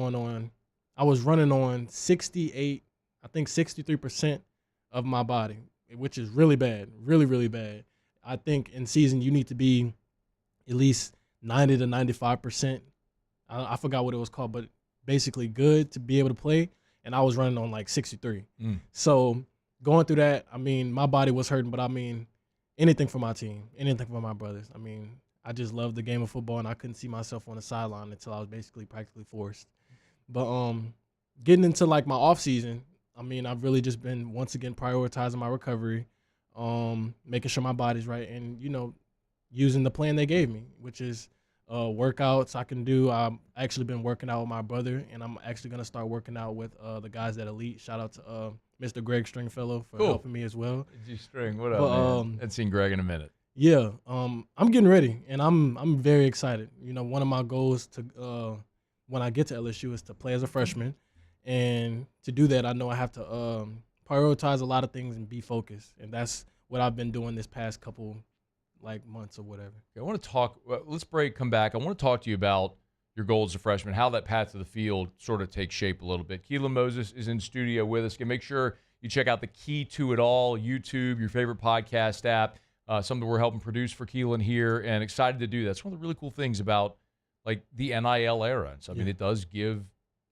on 63% of my body, which is really bad, really, really bad. I think in season you need to be at least 90 to 95%. I forgot what it was called, but basically good to be able to play. And I was running on like 63. So going through that, I mean, my body was hurting, but I mean, anything for my team, anything for my brothers. I mean, I just love the game of football, and I couldn't see myself on the sideline until I was basically practically forced. But getting into like my off season, I mean, I've really just been once again prioritizing my recovery, making sure my body's right, and, you know, using the plan they gave me, which is workouts I can do. I've actually been working out with my brother, and I'm actually going to start working out with the guys at Elite. Shout out to Mr. Greg Stringfellow for helping me as well. String, what up, man? I've seen Greg in a minute. Yeah, I'm getting ready, and I'm very excited. You know, one of my goals to when I get to LSU is to play as a freshman, and to do that, I know I have to prioritize a lot of things and be focused, and that's what I've been doing this past couple months or whatever. I want to talk. Let's come back. I want to talk to you about your goals as a freshman, how that path to the field sort of takes shape a little bit. Keylan Moses is in studio with us. Make sure you check out the Key to It All, YouTube, your favorite podcast app. Something we're helping produce for Keelan here, and excited to do that. It's one of the really cool things about like the NIL era. And so, I mean, it does give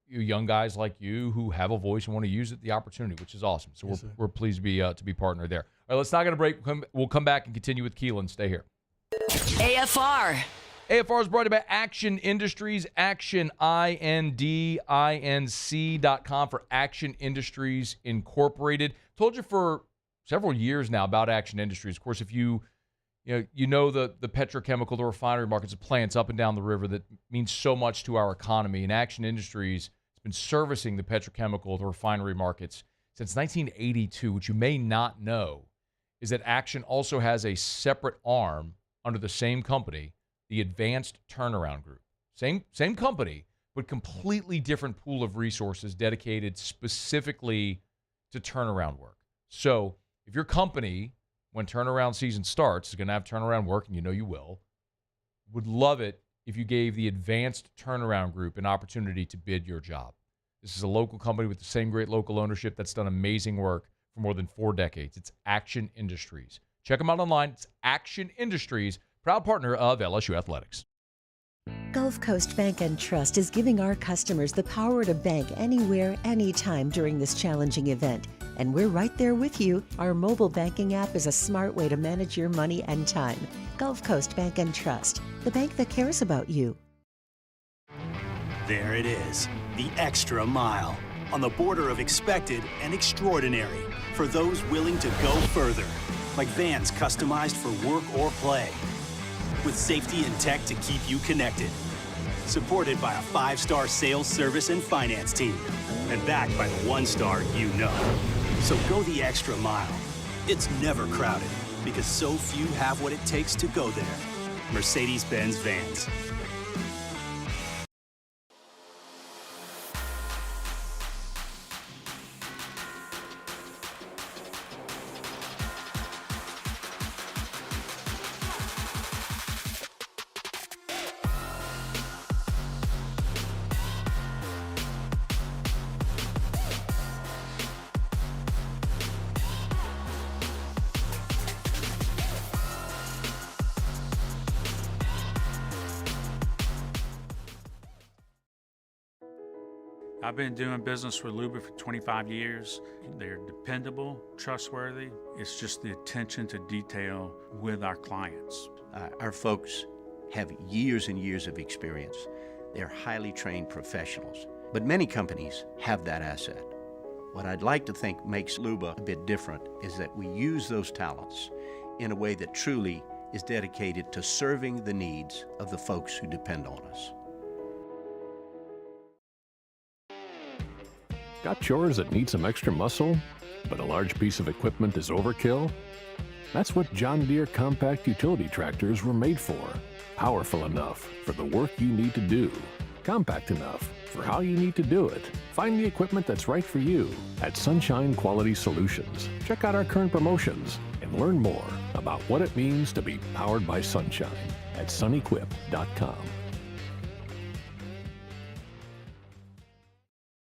you young guys like you who have a voice and want to use it the opportunity, which is awesome. So we're pleased to be partnered there. All right, let's not get a break. We'll come back and continue with Keelan. Stay here. AFR. AFR is brought to you by Action Industries, Action, INDINC.com for Action Industries Incorporated. Told you for several years now about Action Industries. Of course, if you know the petrochemical, the refinery markets, the plants up and down the river that means so much to our economy. And Action Industries has been servicing the petrochemical, the refinery markets since 1982. What you may not know is that Action also has a separate arm under the same company, the Advanced Turnaround Group. Same company, but completely different pool of resources dedicated specifically to turnaround work. So if your company when turnaround season starts, is going to have turnaround work, and you know you will. Would love it if you gave the Advanced Turnaround Group an opportunity to bid your job. This is a local company with the same great local ownership that's done amazing work for more than 4 decades. It's Action Industries. Check them out online. It's Action Industries, proud partner of LSU Athletics. Gulf Coast Bank and Trust is giving our customers the power to bank anywhere, anytime during this challenging event. And we're right there with you. Our mobile banking app is a smart way to manage your money and time. Gulf Coast Bank and Trust, the bank that cares about you. There it is, the extra mile, on the border of expected and extraordinary, for those willing to go further, like vans customized for work or play, with safety and tech to keep you connected, supported by a 5-star sales, service, and finance team, and backed by the 1-star you know. So go the extra mile. It's never crowded, because so few have what it takes to go there. Mercedes-Benz Vans. I've been doing business with Luba for 25 years. They're dependable, trustworthy. It's just the attention to detail with our clients. Our folks have years and years of experience. They're highly trained professionals, but many companies have that asset. What I'd like to think makes Luba a bit different is that we use those talents in a way that truly is dedicated to serving the needs of the folks who depend on us. Got chores that need some extra muscle, but a large piece of equipment is overkill? That's what John Deere compact utility tractors were made for. Powerful enough for the work you need to do. Compact enough for how you need to do it. Find the equipment that's right for you at Sunshine Quality Solutions. Check out our current promotions and learn more about what it means to be powered by sunshine at sunequip.com.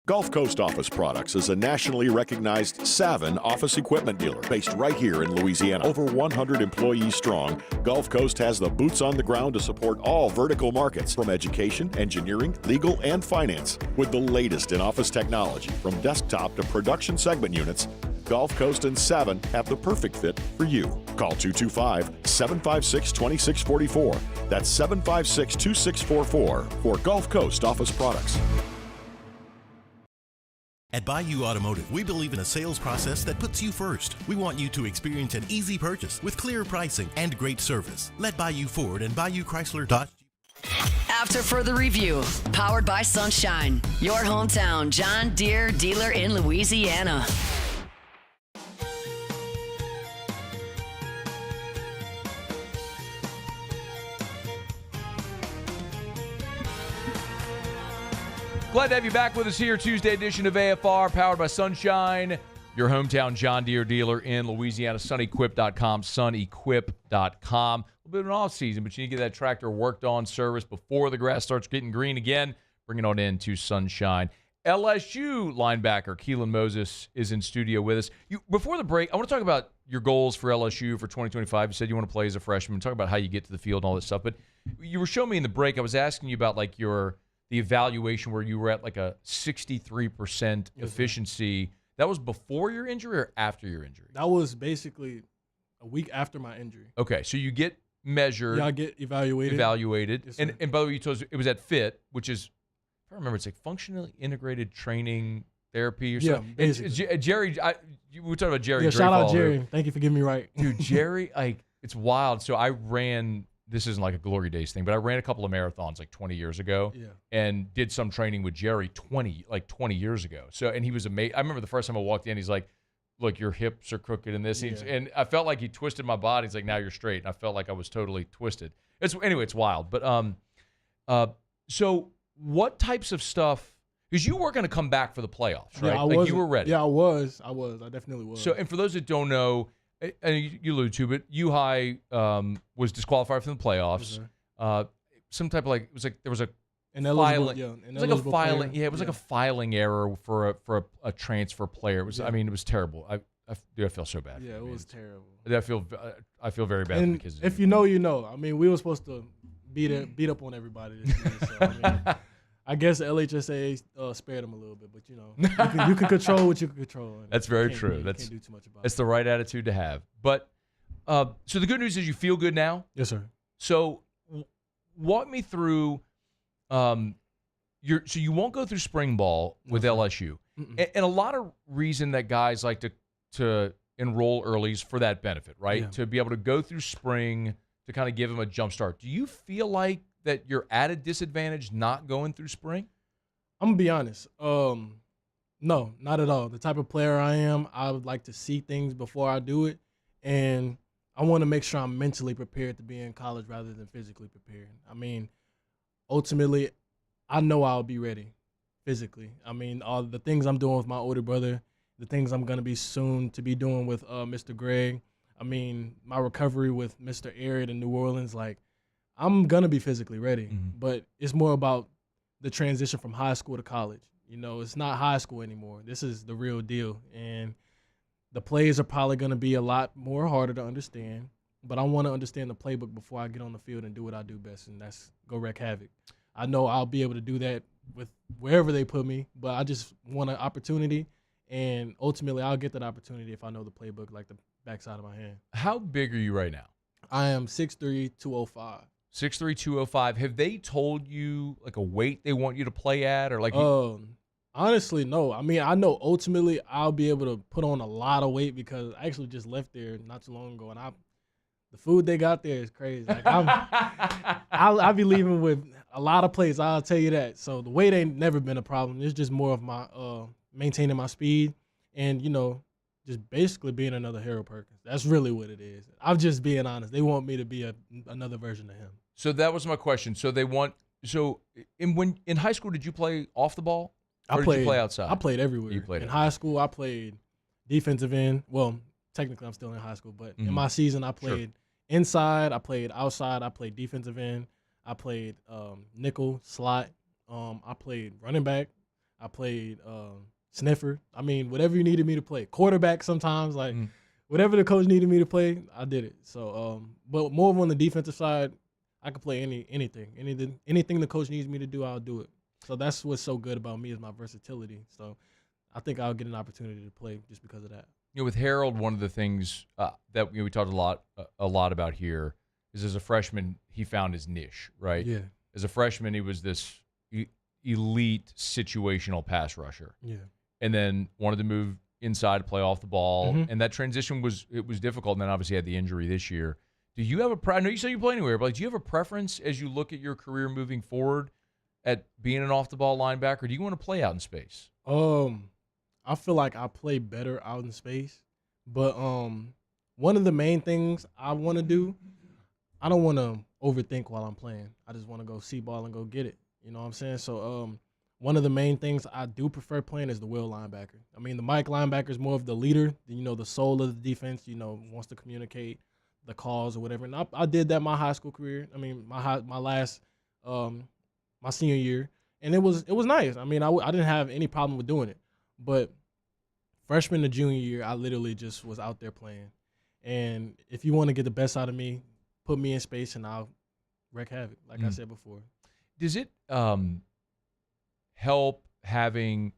Gulf Coast Office Products is a nationally recognized Savin office equipment dealer based right here in Louisiana. Over 100 employees strong, Gulf Coast has the boots on the ground to support all vertical markets from education, engineering, legal, and finance. With the latest in office technology from desktop to production segment units, Gulf Coast and Savin have the perfect fit for you. Call 225-756-2644. That's 756-2644 for Gulf Coast Office Products. At Bayou Automotive, we believe in a sales process that puts you first. We want you to experience an easy purchase with clear pricing and great service. Let Bayou Ford and Bayou Chrysler Dodge. After further review, powered by Sunshine, your hometown John Deere dealer in Louisiana. Glad to have you back with us here. Tuesday edition of AFR, powered by Sunshine, your hometown John Deere dealer in Louisiana. Sunequip.com, sunequip.com. A little bit of an off season, but you need to get that tractor worked on, service before the grass starts getting green again. Bring it on into Sunshine. LSU linebacker Keelan Moses is in studio with us. Before the break, I want to talk about your goals for LSU for 2025. You said you want to play as a freshman. Talk about how you get to the field and all this stuff. But you were showing me in the break, I was asking you about like the evaluation where you were at like a 63% efficiency. That was before your injury or after your injury? That was basically a week after my injury. Okay, so you get measured. Yeah, I get evaluated. Yes, and by the way, you told us it was at FIT, which is, if I remember, it's like functionally integrated training therapy or something. Yeah, basically. Jerry, we were talking about Jerry. Yeah, shout out Jerry. Thank you for getting me right. Dude, Jerry, like, it's wild. So I ran, this isn't like a Glory Days thing, but I ran a couple of marathons like 20 years ago and did some training with Jerry 20 years ago. So, and he was amazing. I remember the first time I walked in, he's like, look, your hips are crooked in this. And I felt like he twisted my body. He's like, now you're straight. And I felt like I was totally twisted. Anyway, it's wild. But so what types of stuff, because you were going to come back for the playoffs, right? Yeah, like you were ready. Yeah, I was. I definitely was. So, and for those that don't know, and you alluded to, but U-High was disqualified from the playoffs. Some type of it was like there was a filing. It was like a filing. Yeah, it was like a filing error for a transfer player. It was. I mean, it was terrible. I feel so bad. Yeah, it was terrible. I feel very bad and for the kids. If you know, you know. I mean, we were supposed to beat up on everybody this year. So, I mean, I guess LHSA spared them a little bit, but you can control what you can control. That's very true. You can't do too much about it. That's the right attitude to have. But so the good news is you feel good now. Yes, sir. So walk me through. So you won't go through spring ball with LSU, and a lot of reason that guys like to enroll early is for that benefit, right? Yeah. To be able to go through spring to kind of give them a jump start. Do you feel like that you're at a disadvantage not going through spring? I'm gonna be honest. No, not at all. The type of player I am, I would like to see things before I do it, and I want to make sure I'm mentally prepared to be in college rather than physically prepared. I mean, ultimately, I know I'll be ready physically. I mean, all the things I'm doing with my older brother, the things I'm going to be soon to be doing with Mr. Greg, I mean, my recovery with Mr. Ariett in New Orleans, I'm going to be physically ready. But it's more about the transition from high school to college. It's not high school anymore. This is the real deal. And the plays are probably going to be a lot more harder to understand. But I want to understand the playbook before I get on the field and do what I do best, and that's go wreak havoc. I know I'll be able to do that with wherever they put me, but I just want an opportunity. And ultimately, I'll get that opportunity if I know the playbook like the backside of my hand. How big are you right now? I am 6'3", 205. 6'3", 205. Have they told you a weight they want you to play at, or honestly, no. I mean, I know ultimately I'll be able to put on a lot of weight because I actually just left there not too long ago, and the food they got there is crazy. I'll be leaving with a lot of plates. I'll tell you that. So the weight ain't never been a problem. It's just more of my maintaining my speed and just basically being another Harold Perkins. That's really what it is. I'm just being honest. They want me to be another version of him. So that was my question. So in high school, did you play off the ball? Or did you play outside? I played everywhere. You played in high school. I played defensive end. Well, technically I'm still in high school, but in my season I played inside. I played outside. I played defensive end. I played nickel, slot. I played running back. I played sniffer. I mean, whatever you needed me to play. Quarterback sometimes, whatever the coach needed me to play, I did it. So, but more on the defensive side, I could play anything the coach needs me to do, I'll do it. So that's what's so good about me is my versatility. So I think I'll get an opportunity to play just because of that. With Harold, one of the things that we talked a lot about here is as a freshman, he found his niche, right? Yeah. As a freshman, he was this elite situational pass rusher. Yeah. And then wanted to move inside to play off the ball. And that transition was difficult. And then obviously had the injury this year. Do you have I know you say you play anywhere, but do you have a preference as you look at your career moving forward at being an off the ball linebacker? Do you want to play out in space? I feel like I play better out in space. But one of the main things I want to do, I don't want to overthink while I'm playing. I just want to go see ball and go get it. You know what I'm saying? So one of the main things I do prefer playing is the will linebacker. I mean, the Mike linebacker is more of the leader, the soul of the defense, wants to communicate the calls or whatever. And I did that my high school career. I mean, my last, my senior year. And it was nice. I mean, I didn't have any problem with doing it. But freshman to junior year, I literally just was out there playing. And if you want to get the best out of me, put me in space and I'll wreak havoc, like I said before. Does it help having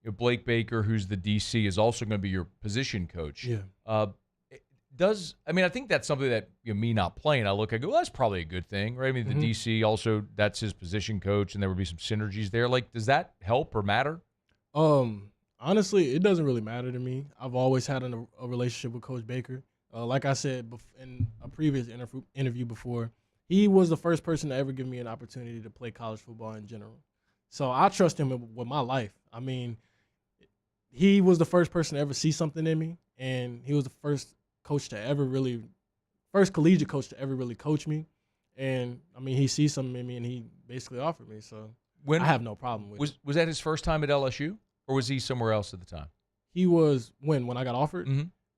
Blake Baker, who's the DC, is also going to be your position coach? Yeah. I think that's something that me not playing, I go, well, that's probably a good thing, right? I mean, the DC also, that's his position coach, and there would be some synergies there. Does that help or matter? Honestly, it doesn't really matter to me. I've always had a relationship with Coach Baker. Like I said in a previous interview before, he was the first person to ever give me an opportunity to play college football in general. So I trust him with my life. I mean, he was the first person to ever see something in me, and he was the first collegiate coach to ever really coach me. And, I mean, he sees something in me, and he basically offered me. So I have no problem with it. Was that his first time at LSU, or was he somewhere else at the time? He was when I got offered?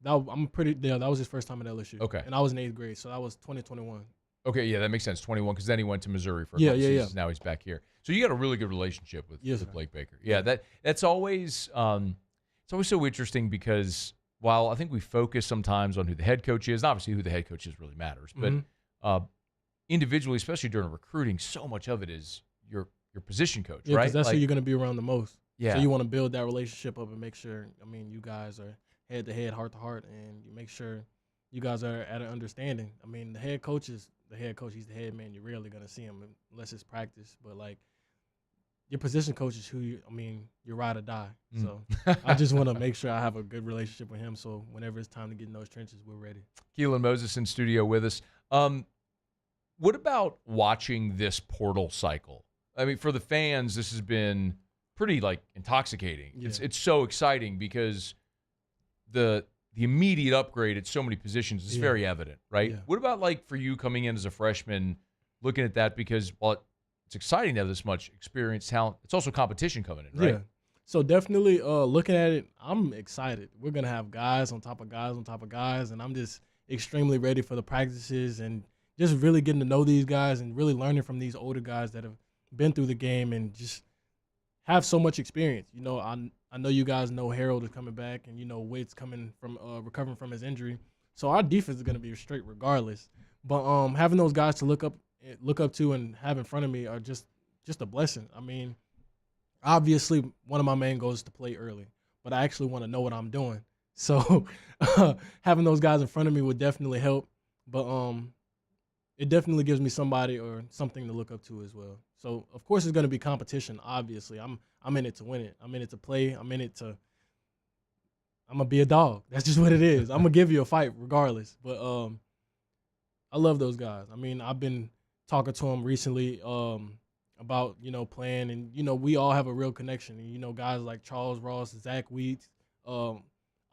That was his first time at LSU. Okay. And I was in 8th grade, so that was 2021. Okay, yeah, that makes sense. 21, because then he went to Missouri for a Yeah, couple yeah, yeah. seasons. Now he's back here. So you got a really good relationship with Blake Baker. Yeah, that's always it's always so interesting because while I think we focus sometimes on who the head coach is, and obviously who the head coach is really matters, but individually, especially during recruiting, so much of it is your position coach, Yeah, right? because that's who you're going to be around the most. Yeah. So you want to build that relationship up and make sure, you guys are head to head, heart to heart, and you make sure you guys are at an understanding. The head coach is the head coach. He's the head man. You're rarely going to see him unless it's practice. But, your position coach is who you're ride or die. So I just want to make sure I have a good relationship with him so whenever it's time to get in those trenches, we're ready. Keelan Moses in studio with us. What about watching this portal cycle? For the fans, this has been pretty intoxicating. Yeah. It's so exciting because the immediate upgrade at so many positions is very evident, right? Yeah. What about for you coming in as a freshman, looking at that because it's exciting to have this much experience, talent. It's also competition coming in, right? Yeah. So definitely looking at it, I'm excited. We're gonna have guys on top of guys on top of guys, and I'm just extremely ready for the practices and just really getting to know these guys and really learning from these older guys that have been through the game and just have so much experience. I know you guys know Harold is coming back, and Witt's coming from recovering from his injury. So our defense is going to be straight regardless. But having those guys to look up to and have in front of me are just a blessing. Obviously one of my main goals is to play early, but I actually want to know what I'm doing. So having those guys in front of me would definitely help. But it definitely gives me somebody or something to look up to as well. So of course it's going to be competition. Obviously, I'm in it to win it. I'm in it to play. I'm gonna be a dog. That's just what it is. I'm gonna give you a fight regardless. But I love those guys. I've been talking to them recently about playing, and we all have a real connection. And guys like Charles Ross, Zach Wheat, all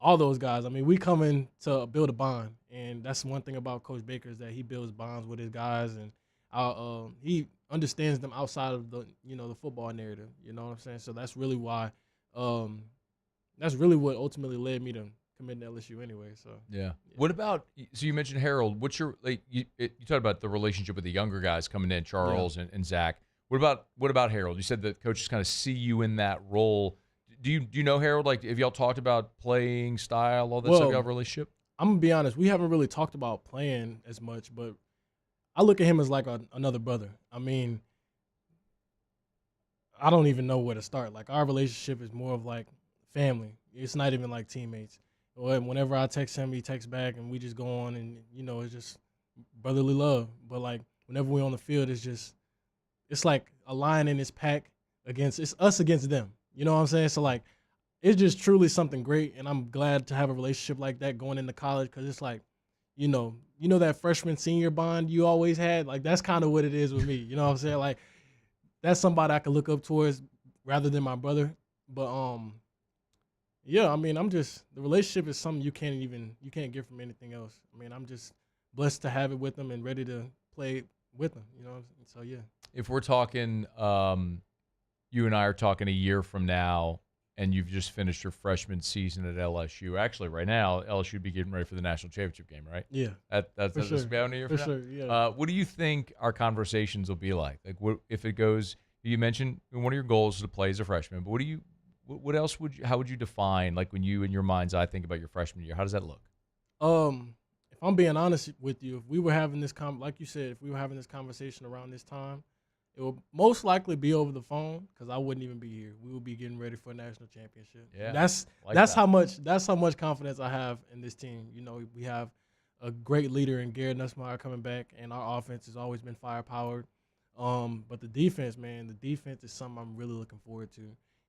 those guys. we come in to build a bond, and that's one thing about Coach Baker is that he builds bonds with his guys, and he understands them outside of the the football narrative. You know what I'm saying? So that's really why. That's really what ultimately led me to commit to LSU anyway. So yeah. What about? So you mentioned Harold. What's your you talked about the relationship with the younger guys coming in, Charles and Zach. What about Harold? You said that coaches kind of see you in that role. Do you know Harold? Have y'all talked about playing style, all that stuff? You have a relationship? I'm gonna be honest. We haven't really talked about playing as much, but I look at him as like another brother. I don't even know where to start. Our relationship is more of family. It's not even like teammates. Whenever I text him, he texts back, and we just go on, and it's just brotherly love. But whenever we're on the field, it's like a lion in his pack it's us against them. You know what I'm saying? So it's just truly something great, and I'm glad to have a relationship like that going into college because it's that freshman senior bond you always had. That's kind of what it is with me. You know what I'm saying? That's somebody I can look up towards rather than my brother. But yeah, the relationship is something you can't get from anything else. I'm just blessed to have it with them and ready to play with them. So yeah. If we're talking, you and I are talking a year from now, and you've just finished your freshman season at LSU. Actually, right now, LSU would be getting ready for the national championship game, right? Yeah. That's for sure. about a year from now? For sure, yeah. What do you think our conversations will be like? If it goes, you mentioned one of your goals is to play as a freshman, but what else how would you define, when you in your mind's eye think about your freshman year? How does that look? If I'm being honest with you, if we were having this like you said, if we were having this conversation around this time, it will most likely be over the phone because I wouldn't even be here. We will be getting ready for a national championship. Yeah, that's how much confidence I have in this team. We have a great leader in Garrett Nussmeier coming back, and our offense has always been firepowered. But the defense is something I'm really looking forward to.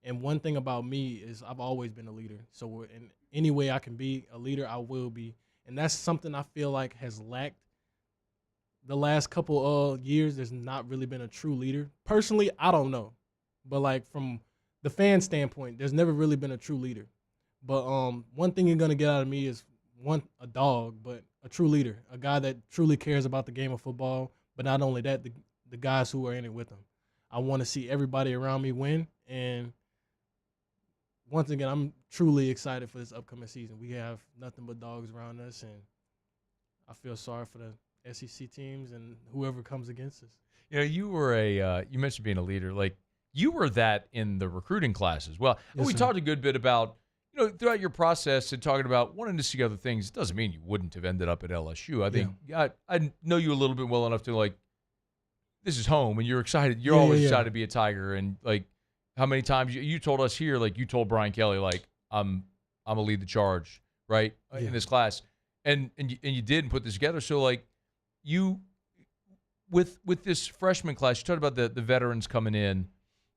And one thing about me is I've always been a leader. So in any way I can be a leader, I will be. And that's something I feel like has lacked the last couple of years. There's not really been a true leader. Personally, I don't know. But from the fan standpoint, there's never really been a true leader. But one thing you're going to get out of me is a dog, but a true leader, a guy that truly cares about the game of football. But not only that, the guys who are in it with him. I want to see everybody around me win, and once again, I'm truly excited for this upcoming season. We have nothing but dogs around us, and I feel sorry for the SEC teams and whoever comes against us. You know, you were you mentioned being a leader. Like, you were that in the recruiting class as well. Yes, We sir. talked a good bit about, throughout your process and talking about wanting to see other things. It doesn't mean you wouldn't have ended up at LSU. I think I know you a little bit well enough to, like, this is home, and you're excited. You're always excited to be a Tiger. And, like, how many times you told us here, like, you told Brian Kelly, like, I'm going to lead the charge, right, in this class. And you did and put this together. So, like, you, with this freshman class, you talked about the veterans coming in,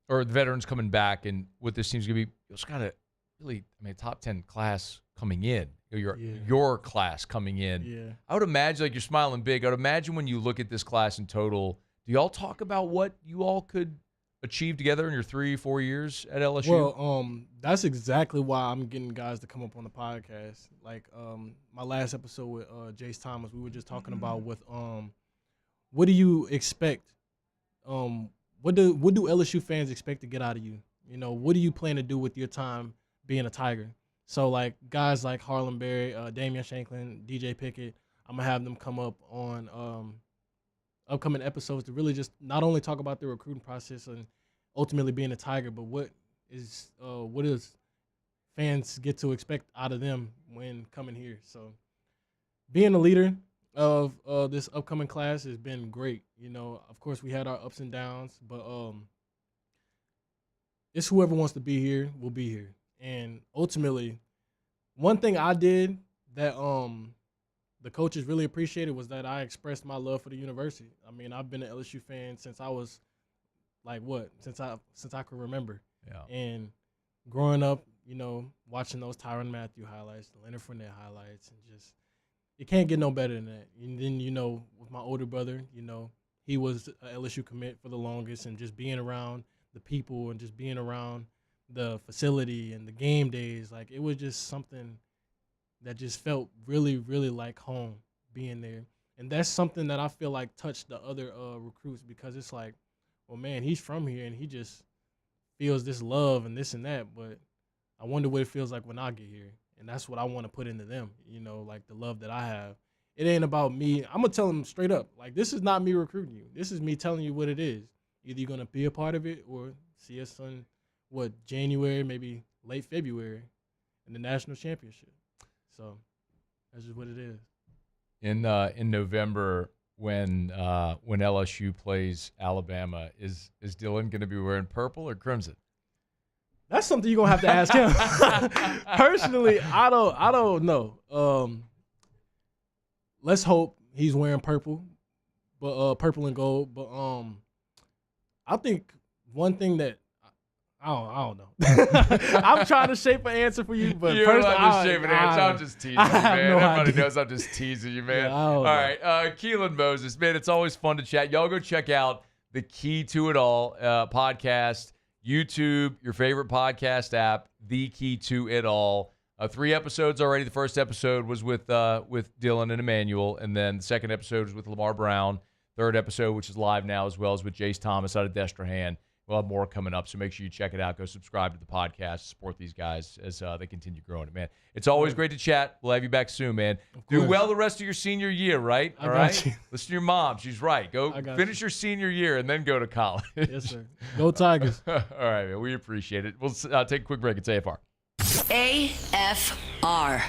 or the veterans coming back, and what this team's going to be. It's got a really, top 10 class coming in, your class coming in. Yeah. I would imagine, like, you're smiling big. I would imagine when you look at this class in total, do y'all talk about what you all could achieve together in your 3-4 years at LSU? Well, that's exactly why I'm getting guys to come up on the podcast. Like, my last episode with Jace Thomas, we were just talking about with what do you expect? What do LSU fans expect to get out of you? What do you plan to do with your time being a Tiger? So, like, guys like Harlan Berry, Damian Shanklin, DJ Pickett, I'm gonna have them come up on upcoming episodes to really just not only talk about the recruiting process and ultimately being a Tiger, but what does fans get to expect out of them when coming here. So, being a leader of this upcoming class has been great. Of course, we had our ups and downs, but it's whoever wants to be here will be here. And ultimately, one thing I did that the coaches really appreciated was that I expressed my love for the university. I've been an LSU fan since I was since I could remember. Yeah. And growing up, watching those Tyrann Mathieu highlights, the Leonard Fournette highlights, and just it can't get no better than that. And then with my older brother, he was a LSU commit for the longest, and just being around the people and just being around the facility and the game days, like, it was just something that just felt really, really like home being there. And that's something that I feel like touched the other recruits, because it's like, well, man, he's from here and he just feels this love and this and that, but I wonder what it feels like when I get here. And that's what I want to put into them, like the love that I have. It ain't about me. I'm going to tell them straight up, like, this is not me recruiting you. This is me telling you what it is. Either you're going to be a part of it or see us in, January, maybe late February in the national championship. So that's just what it is. In November, when LSU plays Alabama, is Dylan going to be wearing purple or crimson? That's something you're going to have to ask him. Personally, I don't know. Let's hope he's wearing purple, but purple and gold. But I think one thing that I don't know. I'm trying to shape an answer for you, but You're first, not just shaping an answer. I'm just teasing you, man. No Everybody idea. knows I'm just teasing you, man. Yeah, all right, Keelan Moses, man, it's always fun to chat. Y'all go check out the Key to It All podcast, YouTube, your favorite podcast app, The Key to It All. 3 episodes already. The first episode was with Dylan and Emmanuel, and then the second episode was with Lamar Brown. Third episode, which is live now, as well as with Jace Thomas out of Destrehan. We'll have more coming up, so make sure you check it out. Go subscribe to the podcast. Support these guys as they continue growing it, man. It's always great to chat. We'll have you back soon, man. Do well the rest of your senior year, right? I got you. Listen to your mom. She's right. Go finish your senior year and then go to college. Yes, sir. Go Tigers. All right, man. We appreciate it. We'll take a quick break. It's AFR. AFR.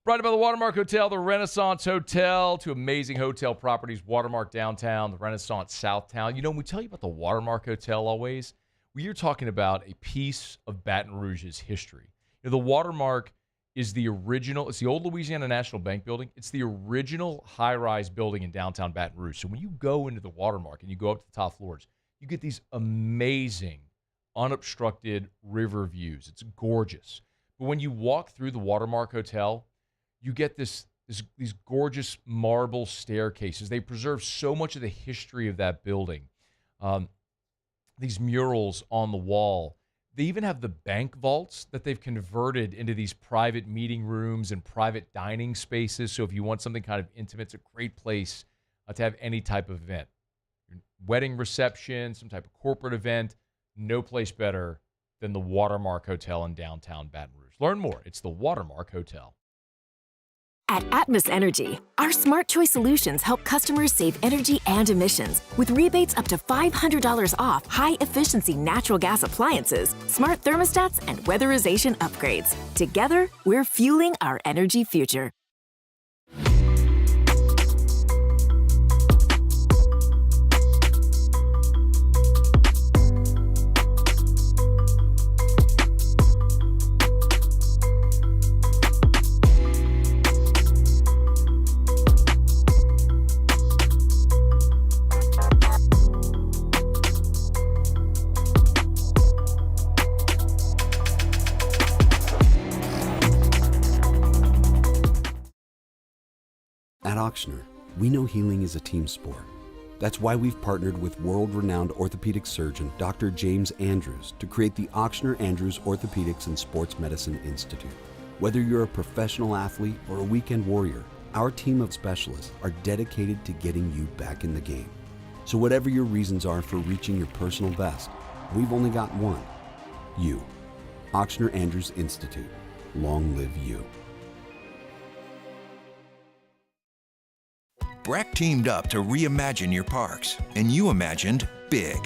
Brought to you by the Watermark Hotel, the Renaissance Hotel, 2 amazing hotel properties, Watermark Downtown, the Renaissance Southtown. When we tell you about the Watermark Hotel always, we are talking about a piece of Baton Rouge's history. The Watermark is the original, it's the old Louisiana National Bank building. It's the original high-rise building in downtown Baton Rouge. So when you go into the Watermark and you go up to the top floors, you get these amazing, unobstructed river views. It's gorgeous. But when you walk through the Watermark Hotel, you get these gorgeous marble staircases. They preserve so much of the history of that building. These murals on the wall. They even have the bank vaults that they've converted into these private meeting rooms and private dining spaces. So if you want something kind of intimate, it's a great place to have any type of event. Wedding reception, some type of corporate event, no place better than the Watermark Hotel in downtown Baton Rouge. Learn more. It's the Watermark Hotel. At Atmos Energy, our smart choice solutions help customers save energy and emissions with rebates up to $500 off high-efficiency natural gas appliances, smart thermostats, and weatherization upgrades. Together, we're fueling our energy future. At Ochsner, we know healing is a team sport. That's why we've partnered with world-renowned orthopedic surgeon Dr. James Andrews to create the Ochsner Andrews Orthopedics and Sports Medicine Institute. Whether you're a professional athlete or a weekend warrior, our team of specialists are dedicated to getting you back in the game. So whatever your reasons are for reaching your personal best, we've only got one: you. Ochsner Andrews Institute. Long live you. BRAC teamed up to reimagine your parks, and you imagined big.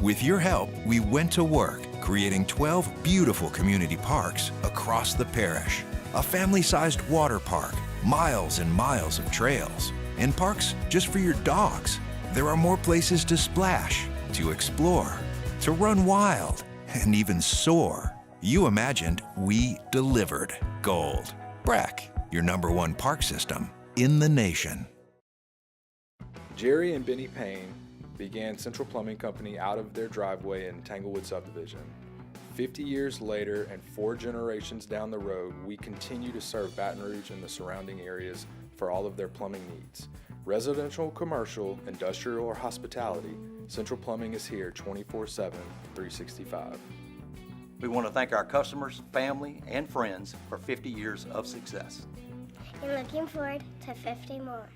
With your help, we went to work, creating 12 beautiful community parks across the parish. A family-sized water park, miles and miles of trails, and parks just for your dogs. There are more places to splash, to explore, to run wild, and even soar. You imagined, we delivered. Gold. BRAC, your #1 park system in the nation. Jerry and Benny Payne began Central Plumbing Company out of their driveway in Tanglewood Subdivision. 50 years later and 4 generations down the road, we continue to serve Baton Rouge and the surrounding areas for all of their plumbing needs. Residential, commercial, industrial, or hospitality, Central Plumbing is here 24/7, 365. We want to thank our customers, family, and friends for 50 years of success. And looking forward to 50 more.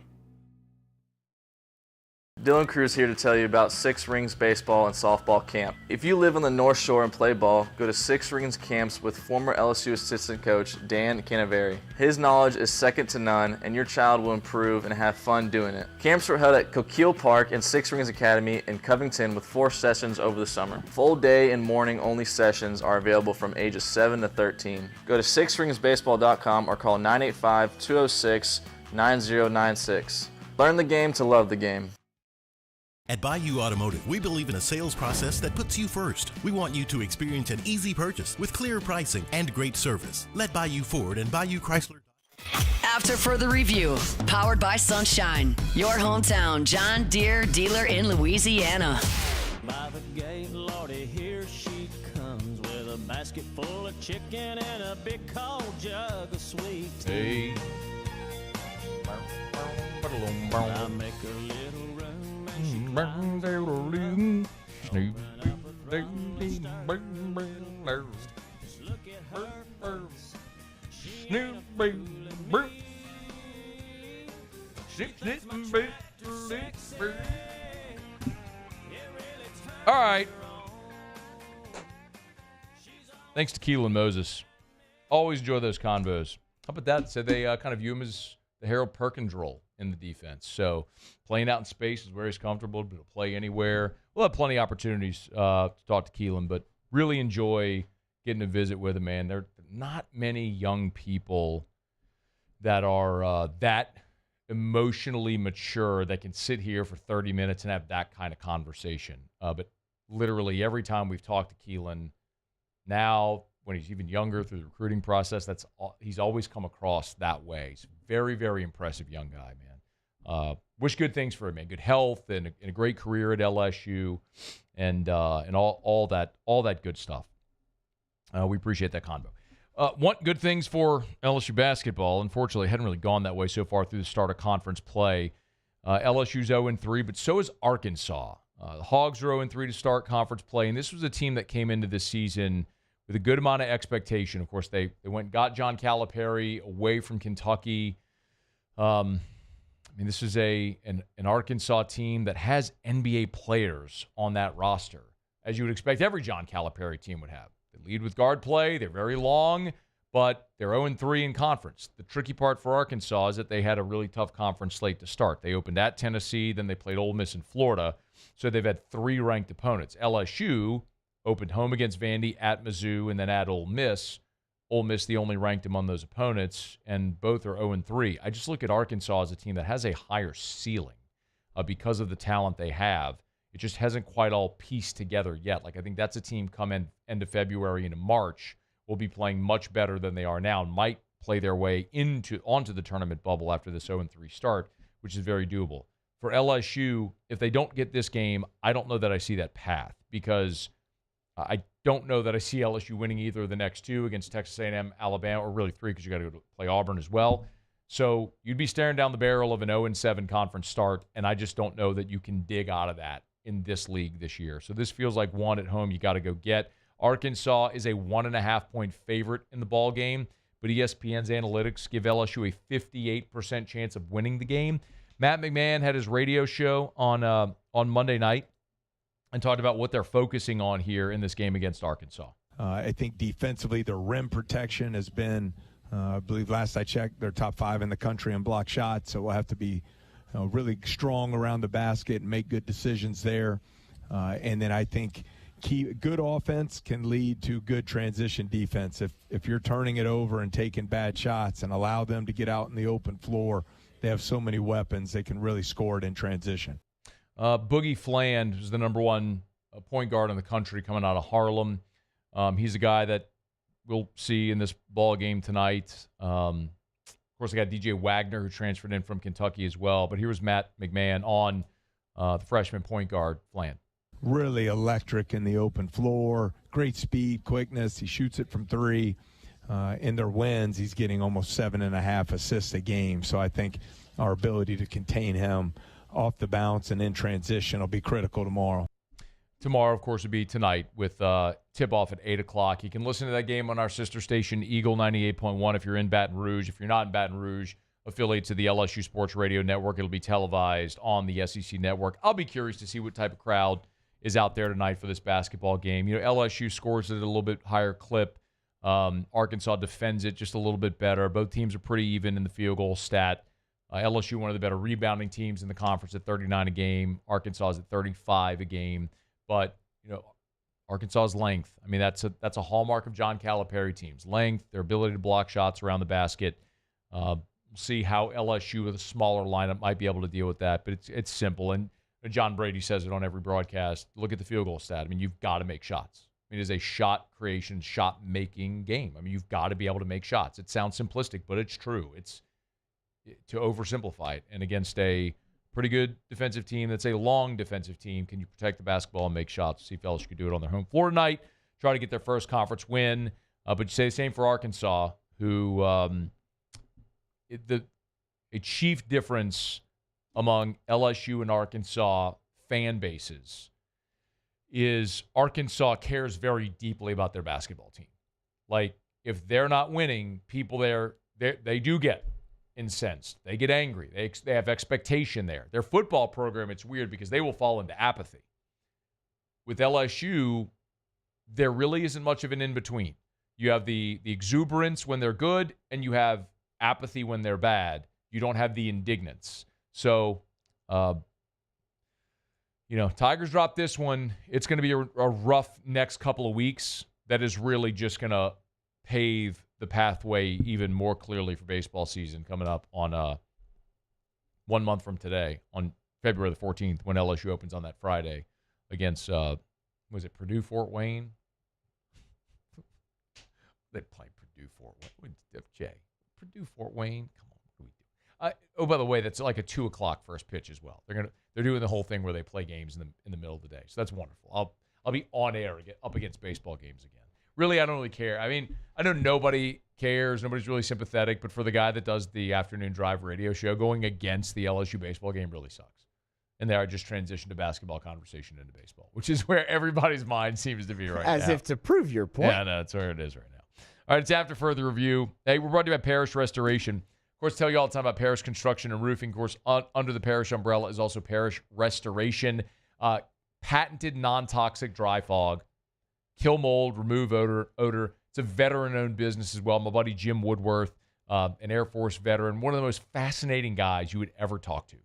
Dylan Cruz here to tell you about Six Rings Baseball and Softball Camp. If you live on the North Shore and play ball, go to Six Rings Camps with former LSU assistant coach Dan Canaveri. His knowledge is second to none, and your child will improve and have fun doing it. Camps are held at Coquille Park and Six Rings Academy in Covington with 4 sessions over the summer. Full day and morning only sessions are available from ages 7 to 13. Go to sixringsbaseball.com or call 985-206-9096. Learn the game to love the game. At Bayou Automotive, we believe in a sales process that puts you first. We want you to experience an easy purchase with clear pricing and great service. Let Bayou Ford and Bayou Chrysler. After further review, powered by Sunshine, your hometown John Deere dealer in Louisiana. By the gate, Lordy, here she comes with a basket full of chicken and a big cold jug of sweet tea. Hey. I make a little room. Look at her. All right. Thanks to Keelan Moses. Always enjoy those convos. How about that? So they kind of view him as the Harold Perkins role in the defense. So playing out in space is where he's comfortable, but he'll play anywhere. We'll have plenty of opportunities to talk to Keelan, but really enjoy getting to visit with him, man. There are not many young people that are that emotionally mature that can sit here for 30 minutes and have that kind of conversation. But literally every time we've talked to Keelan, now when he's even younger through the recruiting process, he's always come across that way. He's a very, very impressive young guy, man. Wish good things for him, man. Good health and a great career at LSU, and all that good stuff. We appreciate that convo. Want good things for LSU basketball. Unfortunately, it hadn't really gone that way so far through the start of conference play. LSU's 0-3, but so is Arkansas. The Hogs are 0-3 to start conference play, and this was a team that came into this season with a good amount of expectation. Of course, they went and got John Calipari away from Kentucky. This is an Arkansas team that has NBA players on that roster, as you would expect every John Calipari team would have. They lead with guard play. They're very long, but they're 0-3 in conference. The tricky part for Arkansas is that they had a really tough conference slate to start. They opened at Tennessee, then they played Ole Miss in Florida. So they've had 3 ranked opponents. LSU opened home against Vandy, at Mizzou, and then at Ole Miss. Ole Miss, the only ranked among those opponents, and both are 0-3. I just look at Arkansas as a team that has a higher ceiling because of the talent they have. It just hasn't quite all pieced together yet. Like, I think that's a team come end of February into March will be playing much better than they are now and might play their way onto the tournament bubble after this 0-3 start, which is very doable. For LSU, if they don't get this game, I don't know that I see that path because I don't know that I see LSU winning either of the next 2 against Texas A&M, Alabama, or really 3 because you got to go play Auburn as well. So you'd be staring down the barrel of an 0-7 conference start, and I just don't know that you can dig out of that in this league this year. So this feels like one at home you got to go get. Arkansas is a 1.5-point favorite in the ball game, but ESPN's analytics give LSU a 58% chance of winning the game. Matt McMahon had his radio show on Monday night and talked about what they're focusing on here in this game against Arkansas. I think defensively, their rim protection has been, I believe last I checked, they're top 5 in the country in block shots, so we'll have to be really strong around the basket and make good decisions there. And then I think good offense can lead to good transition defense. If you're turning it over and taking bad shots and allow them to get out in the open floor, they have so many weapons, they can really score it in transition. Boogie Fland is the number 1 point guard in the country coming out of Harlem. He's a guy that we'll see in this ball game tonight. Of course, I got DJ Wagner, who transferred in from Kentucky as well. But here was Matt McMahon on the freshman point guard, Fland. Really electric in the open floor. Great speed, quickness. He shoots it from 3. In their wins, he's getting almost 7.5 assists a game. So I think our ability to contain him off the bounce and in transition will be critical tomorrow. Tomorrow, of course, will be tonight with tip-off at 8 o'clock. You can listen to that game on our sister station, Eagle 98.1, if you're in Baton Rouge. If you're not in Baton Rouge, affiliate to the LSU Sports Radio Network. It'll be televised on the SEC Network. I'll be curious to see what type of crowd is out there tonight for this basketball game. You know, LSU scores it at a little bit higher clip. Arkansas defends it just a little bit better. Both teams are pretty even in the field goal stat. LSU, one of the better rebounding teams in the conference at 39 a game. Arkansas is at 35 a game. But, you know, Arkansas's length, I mean, that's a hallmark of John Calipari teams. Length, their ability to block shots around the basket. We'll see how LSU with a smaller lineup might be able to deal with that. But it's simple. And John Brady says it on every broadcast. Look at the field goal stat. I mean, you've got to make shots. I mean, it is a shot creation, shot-making game. I mean, you've got to be able to make shots. It sounds simplistic, but it's true. It's to oversimplify it. And against a pretty good defensive team that's a long defensive team, can you protect the basketball and make shots? See if LSU can do it on their home floor tonight. Try to get their first conference win. But you say the same for Arkansas, who a chief difference among LSU and Arkansas fan bases is Arkansas cares very deeply about their basketball team. Like, if they're not winning, people there, they do get incensed. They get angry. They have expectation there. Their football program, it's weird because they will fall into apathy. With LSU, there really isn't much of an in-between. You have the exuberance when they're good, and you have apathy when they're bad. You don't have the indignance. So, Tigers drop this one. It's going to be a rough next couple of weeks that is really just going to pave the pathway even more clearly for baseball season coming up on 1 month from today, on February the 14th, when LSU opens on that Friday against, was it Purdue-Fort Wayne? They play Purdue-Fort Wayne. Jay, Purdue-Fort Wayne? Come on, what do we do? Oh, by the way, that's like a 2 o'clock first pitch as well. They're doing the whole thing where they play games in the middle of the day. So that's wonderful. I'll be on air up against baseball games again. Really, I don't really care. I mean, I know nobody cares. Nobody's really sympathetic. But for the guy that does the afternoon drive radio show, going against the LSU baseball game really sucks. And there I just transitioned to basketball conversation into baseball, which is where everybody's mind seems to be right now. As if to prove your point. Yeah, no, that's where it is right now. All right, it's after further review. Hey, we're brought to you by Parish Restoration. Of course, tell you all the time about Parish Construction and Roofing. Of course, under the Parish umbrella is also Parish Restoration. Patented non-toxic dry fog. kill mold, remove odor. It's a veteran-owned business as well. My buddy Jim Woodworth, an Air Force veteran, one of the most fascinating guys you would ever talk to.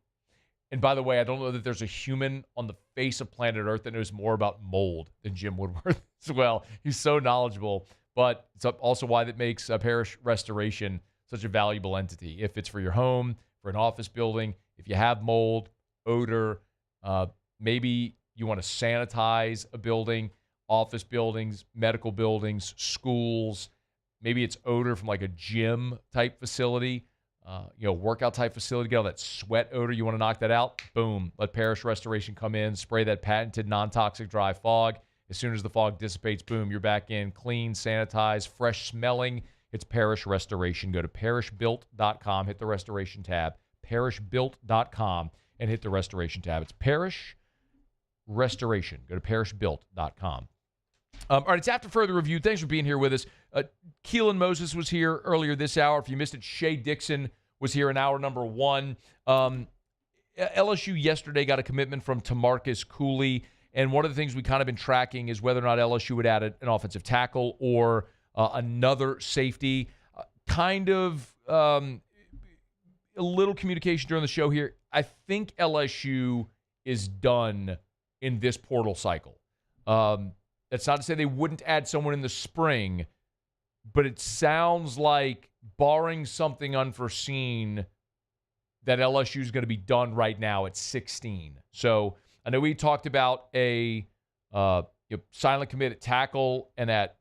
And by the way, I don't know that there's a human on the face of planet Earth that knows more about mold than Jim Woodworth as well. He's so knowledgeable, but it's also why that makes Parish Restoration such a valuable entity. If it's for your home, for an office building, if you have mold, odor, maybe you want to sanitize a building, office buildings, medical buildings, schools, maybe it's odor from like a gym type facility, workout type facility, get all that sweat odor, you want to knock that out, boom, let Parish Restoration come in, spray that patented non-toxic dry fog. As soon as the fog dissipates, boom, you're back in, clean, sanitized, fresh smelling. It's Parish Restoration. Go to parishbuilt.com, hit the restoration tab, parishbuilt.com, and hit the restoration tab. It's Parish Restoration. Go to parishbuilt.com. All right, it's After Further Review. Thanks for being here with us. Keelan Moses was here earlier this hour. If you missed it, Shea Dixon was here in hour number 1. LSU yesterday got a commitment from Tamarcus Cooley, and one of the things we kind of been tracking is whether or not LSU would add an offensive tackle or another safety. A little communication during the show here. I think LSU is done in this portal cycle. That's not to say they wouldn't add someone in the spring, but it sounds like, barring something unforeseen, that LSU is going to be done right now at 16. So I know we talked about a silent commit at tackle and at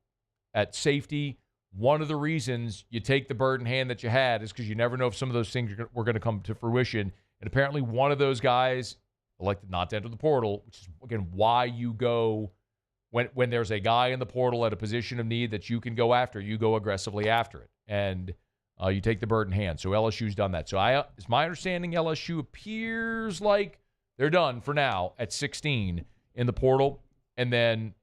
safety. One of the reasons you take the bird in hand that you had is because you never know if some of those things were going to come to fruition. And apparently one of those guys elected not to enter the portal, which is, again, why you go when there's a guy in the portal at a position of need that you can go after, you go aggressively after it. And you take the bird in hand. So LSU's done that. So it's my understanding LSU appears like they're done for now at 16 in the portal, and then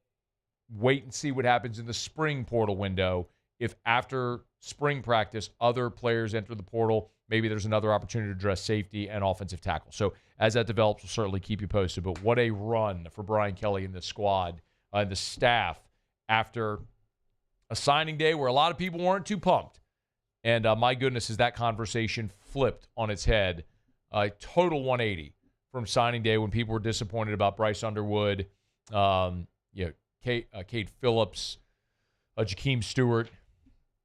wait and see what happens in the spring portal window. If after spring practice other players enter the portal, maybe there's another opportunity to address safety and offensive tackle. So as that develops, we'll certainly keep you posted. But what a run for Brian Kelly and the squad and the staff after a signing day where a lot of people weren't too pumped. And my goodness, is that conversation flipped on its head. Total 180 from signing day when people were disappointed about Bryce Underwood, Cade Phillips, Jakeem Stewart.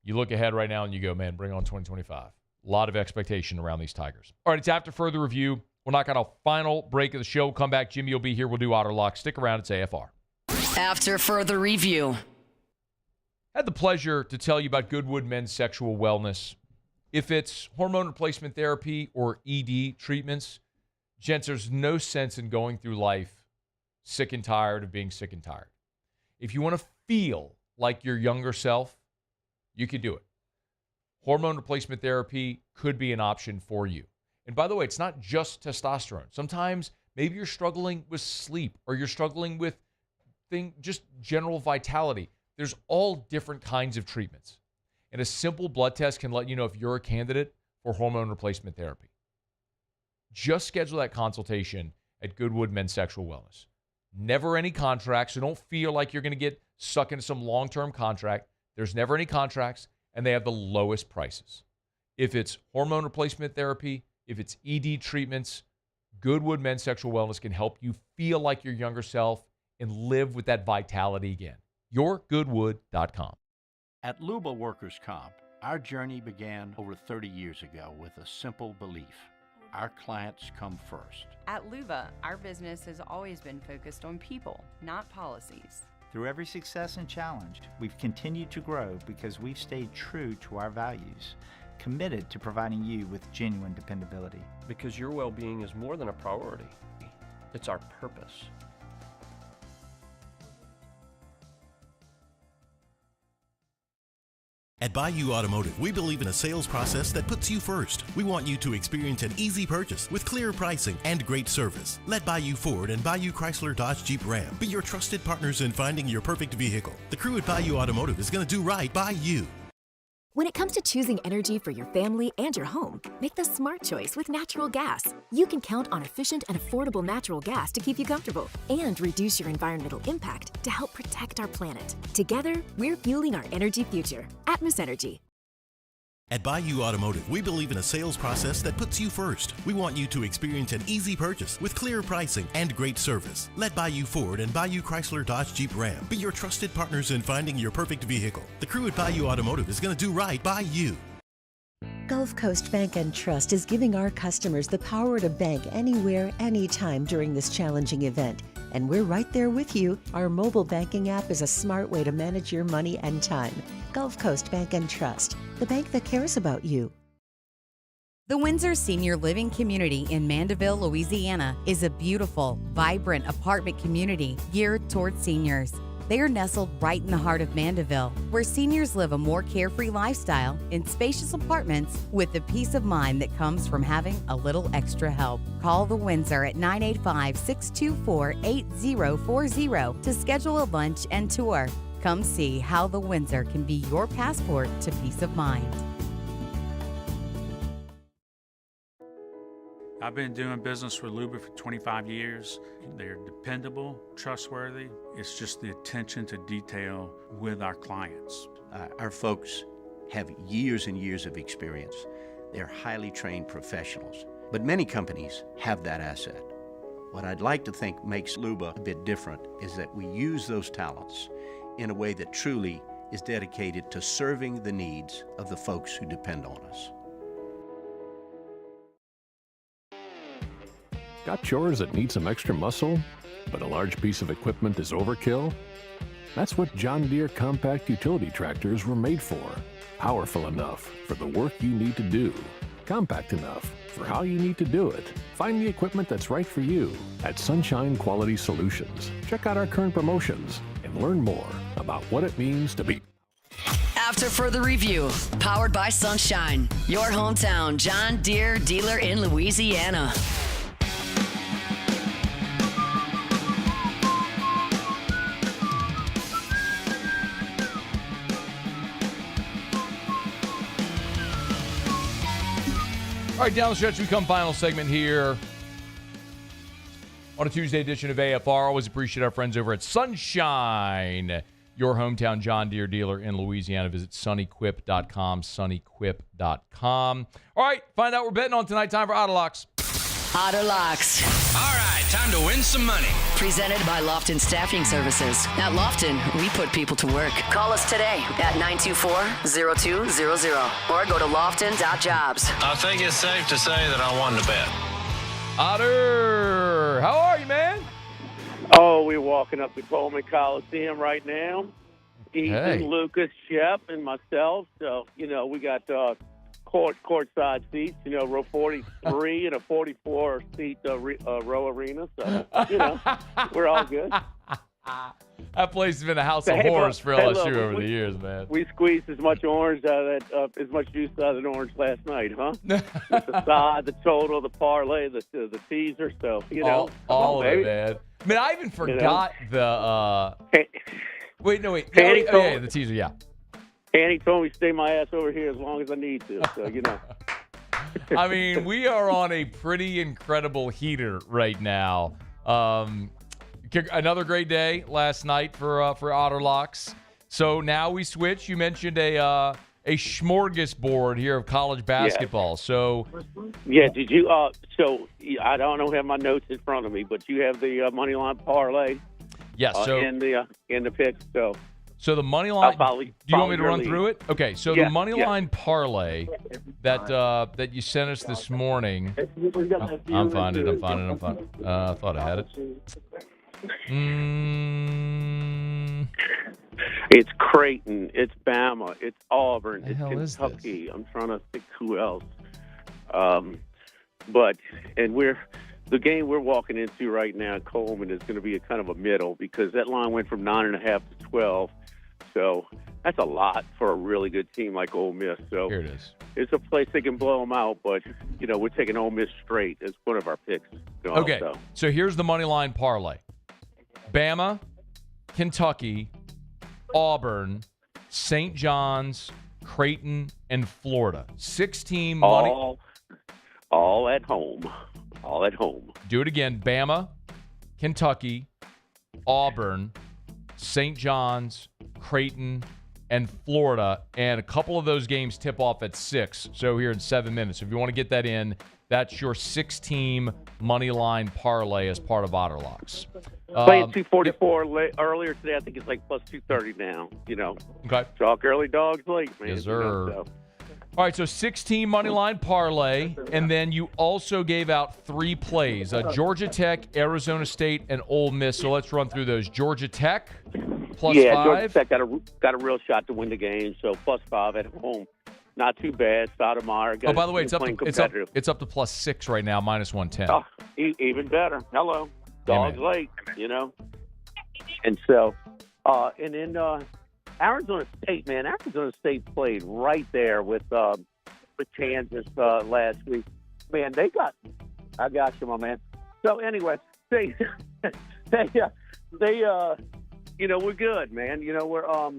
You look ahead right now and you go, man, bring on 2025. A lot of expectation around these Tigers. All right, it's After Further Review. We'll knock out a final break of the show. We'll come back. Jimmy will be here. We'll do Otter Locks. Stick around. It's AFR. After Further Review. Had the pleasure to tell you about Goodwood Men's Sexual Wellness. If it's hormone replacement therapy or ED treatments, gents, there's no sense in going through life sick and tired of being sick and tired. If you want to feel like your younger self, you could do it. Hormone replacement therapy could be an option for you. And by the way, it's not just testosterone. Sometimes maybe you're struggling with sleep or you're struggling with just general vitality. There's all different kinds of treatments. And a simple blood test can let you know if you're a candidate for hormone replacement therapy. Just schedule that consultation at Goodwood Men's Sexual Wellness. Never any contracts, so don't feel like you're going to get stuck into some long-term contract. There's never any contracts, and they have the lowest prices. If it's hormone replacement therapy, if it's ED treatments, Goodwood Men's Sexual Wellness can help you feel like your younger self and live with that vitality again. YourGoodwood.com. At Luba Workers' Comp, our journey began over 30 years ago with a simple belief. Our clients come first. At Luba, our business has always been focused on people, not policies. Through every success and challenge, we've continued to grow because we've stayed true to our values, committed to providing you with genuine dependability. Because your well-being is more than a priority. It's our purpose. At Bayou Automotive, we believe in a sales process that puts you first. We want you to experience an easy purchase with clear pricing and great service. Let Bayou Ford and Bayou Chrysler Dodge Jeep Ram be your trusted partners in finding your perfect vehicle. The crew at Bayou Automotive is going to do right by you. When it comes to choosing energy for your family and your home, make the smart choice with natural gas. You can count on efficient and affordable natural gas to keep you comfortable and reduce your environmental impact to help protect our planet. Together, we're fueling our energy future. Atmos Energy. At Bayou Automotive, we believe in a sales process that puts you first. We want you to experience an easy purchase with clear pricing and great service. Let Bayou Ford and Bayou Chrysler Dodge Jeep Ram be your trusted partners in finding your perfect vehicle. The crew at Bayou Automotive is going to do right by you. Gulf Coast Bank and Trust is giving our customers the power to bank anywhere, anytime during this challenging event. And we're right there with you. Our mobile banking app is a smart way to manage your money and time. Gulf Coast Bank and Trust, the bank that cares about you. The Windsor Senior Living Community in Mandeville, Louisiana is a beautiful, vibrant apartment community geared towards seniors. They are nestled right in the heart of Mandeville, where seniors live a more carefree lifestyle in spacious apartments with the peace of mind that comes from having a little extra help. Call the Windsor at 985-624-8040 to schedule a lunch and tour. Come see how the Windsor can be your passport to peace of mind. I've been doing business with Luba for 25 years. They're dependable, trustworthy. It's just the attention to detail with our clients. Our folks have years and years of experience. They're highly trained professionals, but many companies have that asset. What I'd like to think makes Luba a bit different is that we use those talents in a way that truly is dedicated to serving the needs of the folks who depend on us. Got chores that need some extra muscle, but a large piece of equipment is overkill? That's what John Deere compact utility tractors were made for. Powerful enough for the work you need to do. Compact enough for how you need to do it. Find the equipment that's right for you at Sunshine Quality Solutions. Check out our current promotions and learn more about what it means to be. After further review, powered by Sunshine, your hometown John Deere dealer in Louisiana. All right, down the stretch we come. Final segment here on a Tuesday edition of AFR. Always appreciate our friends over at Sunshine, your hometown John Deere dealer in Louisiana. Visit sunnyquip.com, sunnyquip.com. All right, find out what we're betting on tonight. Time for Otter Locks. Otter Locks. All right, time to win some money. Presented by Lofton Staffing Services. At Lofton, we put people to work. Call us today at 924-0200 or go to lofton.jobs. I think it's safe to say that I won the bet. Otter, how are you, man? Oh, we're walking up to Coleman Coliseum right now. Ethan, Lucas, Shep, and myself. So, we got courtside seats, row 43 and a 44-seat row arena. So, we're all good. That place has been a house of horrors for LSU over the years, man. We squeezed as much orange out of that, as much juice out of an orange last night, huh? The side, the total, the parlay, the teaser. So, all of it, man. I mean, I even forgot the. Wait. The teaser, yeah. Annie told me to stay my ass over here as long as I need to, so, I mean, we are on a pretty incredible heater right now. Another great day last night for Otter Locks. So now we switch. You mentioned a smorgasbord here of college basketball. Yeah. So did you? So I don't have my notes in front of me, but you have the money line parlay. Yes. In the picks. So the money line. Do you want me to run through it? Okay. So the money line parlay that you sent us this morning. I'm finding it. I thought I had it. It's Creighton. It's Bama. It's Auburn. It's Kentucky. I'm trying to think who else. The game we're walking into right now, Coleman, is going to be a kind of a middle because that line went from 9.5 to 12. So that's a lot for a really good team like Ole Miss. So here it is. It's a place they can blow them out, but we're taking Ole Miss straight as one of our picks. Okay. So here's the money line parlay: Bama, Kentucky, Auburn, St. John's, Creighton, and Florida. 6-team money. All at home. All at home. Do it again. Bama, Kentucky, Auburn, St. John's, Creighton, and Florida. And a couple of those games tip off at 6. So here in 7 minutes. So if you want to get that in, that's your 6-team money line parlay as part of Otter Locks. Playing 244 earlier today. I think it's like plus 230 now. Okay. Chalk early, dogs late, man. Yes, sir. All right, so 6-team money line parlay, and then you also gave out 3 plays: Georgia Tech, Arizona State, and Ole Miss. So let's run through those. Georgia Tech plus 5. Georgia Tech got a real shot to win the game. So plus 5 at home, not too bad. Sotomayor. Oh, by the way, it's up to plus 6 right now, minus 110. Oh, even better. Hello, dogs late. And so, and then. Arizona State, man. Arizona State played right there with Kansas last week. Man, I got you, my man. So anyway, we're good, man. We're,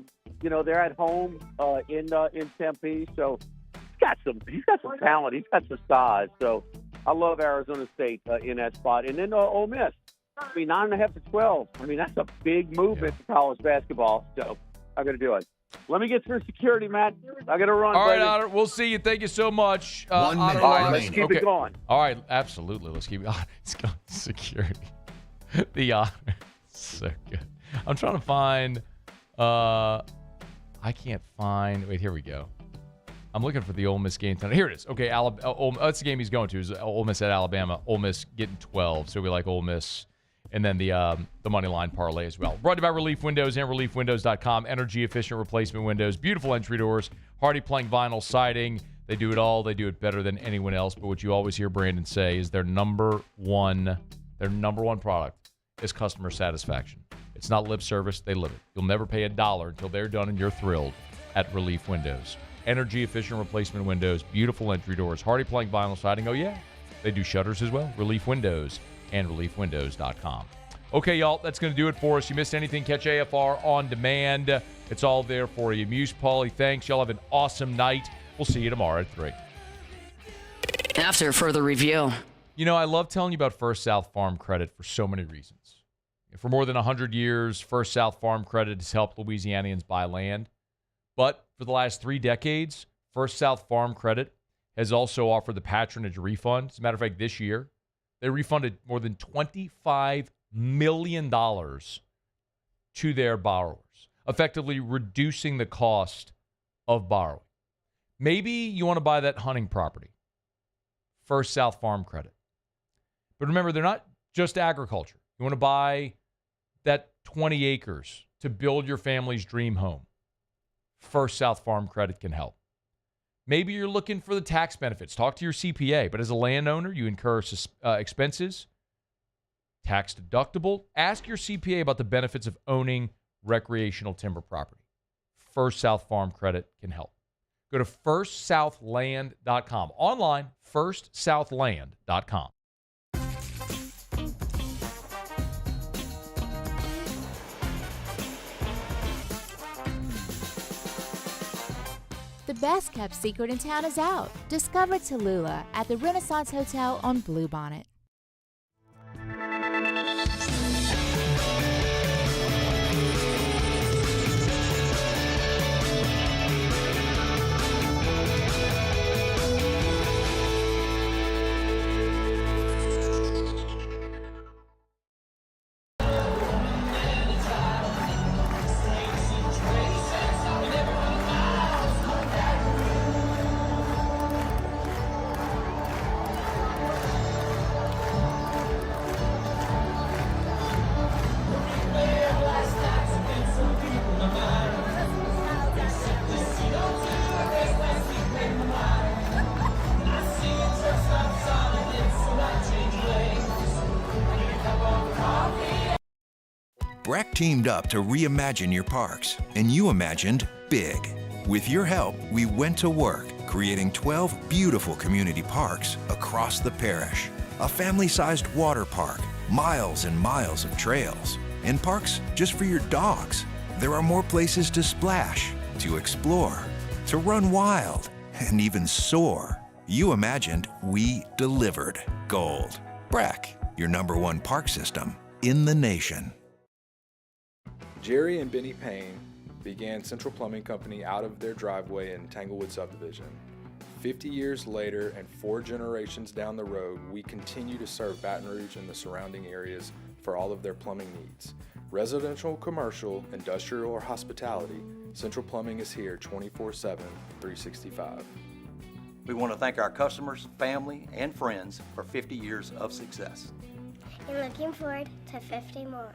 they're at home in Tempe, so he's got some talent. He's got some size. So I love Arizona State in that spot. And then Ole Miss. 9.5 to 12. That's a big movement for college basketball. So. I'm going to do it. Let me get through security, Matt. I got to run. All right, Otter. We'll see you. Thank you so much. 1 minute. All right, let's keep it going. All right, absolutely. Let's keep it on. It's going security. The Otter. So good. I'm trying to find. I can't find. Wait, here we go. I'm looking for the Ole Miss game tonight. Here it is. Okay, that's the game he's going to. Is Ole Miss at Alabama. Ole Miss getting 12. So we like Ole Miss. And then the money line parlay as well. Brought to you by Relief Windows and ReliefWindows.com. Energy-efficient replacement windows, beautiful entry doors, hardy plank vinyl siding. They do it all. They do it better than anyone else. But what you always hear Brandon say is their number one product is customer satisfaction. It's not lip service. They live it. You'll never pay $1 until they're done and you're thrilled at Relief Windows. Energy-efficient replacement windows, beautiful entry doors, hardy plank vinyl siding. Oh, yeah. They do shutters as well. Relief Windows and ReliefWindows.com. Okay, y'all, that's going to do it for us. You missed anything, catch AFR on demand. It's all there for you. Muse Paulie, thanks. Y'all have an awesome night. We'll see you tomorrow at 3. After further review. I love telling you about First South Farm Credit for so many reasons. For more than 100 years, First South Farm Credit has helped Louisianians buy land. But for the last 3 decades, First South Farm Credit has also offered the patronage refund. As a matter of fact, this year, they refunded more than $25 million to their borrowers, effectively reducing the cost of borrowing. Maybe you want to buy that hunting property, First South Farm Credit. But remember, they're not just agriculture. You want to buy that 20 acres to build your family's dream home. First South Farm Credit can help. Maybe you're looking for the tax benefits. Talk to your CPA. But as a landowner, you incur expenses, tax deductible. Ask your CPA about the benefits of owning recreational timber property. First South Farm Credit can help. Go to firstsouthland.com. Online, firstsouthland.com. The best kept secret in town is out. Discover Tallulah at the Renaissance Hotel on Bluebonnet. BRAC teamed up to reimagine your parks, and you imagined big. With your help, we went to work, creating 12 beautiful community parks across the parish. A family-sized water park, miles and miles of trails, and parks just for your dogs. There are more places to splash, to explore, to run wild, and even soar. You imagined, we delivered gold. Breck, your #1 park system in the nation. Jerry and Benny Payne began Central Plumbing Company out of their driveway in Tanglewood subdivision. 50 years later and 4 generations down the road, we continue to serve Baton Rouge and the surrounding areas for all of their plumbing needs. Residential, commercial, industrial, or hospitality, Central Plumbing is here 24/7, 365. We want to thank our customers, family, and friends for 50 years of success. And looking forward to 50 more.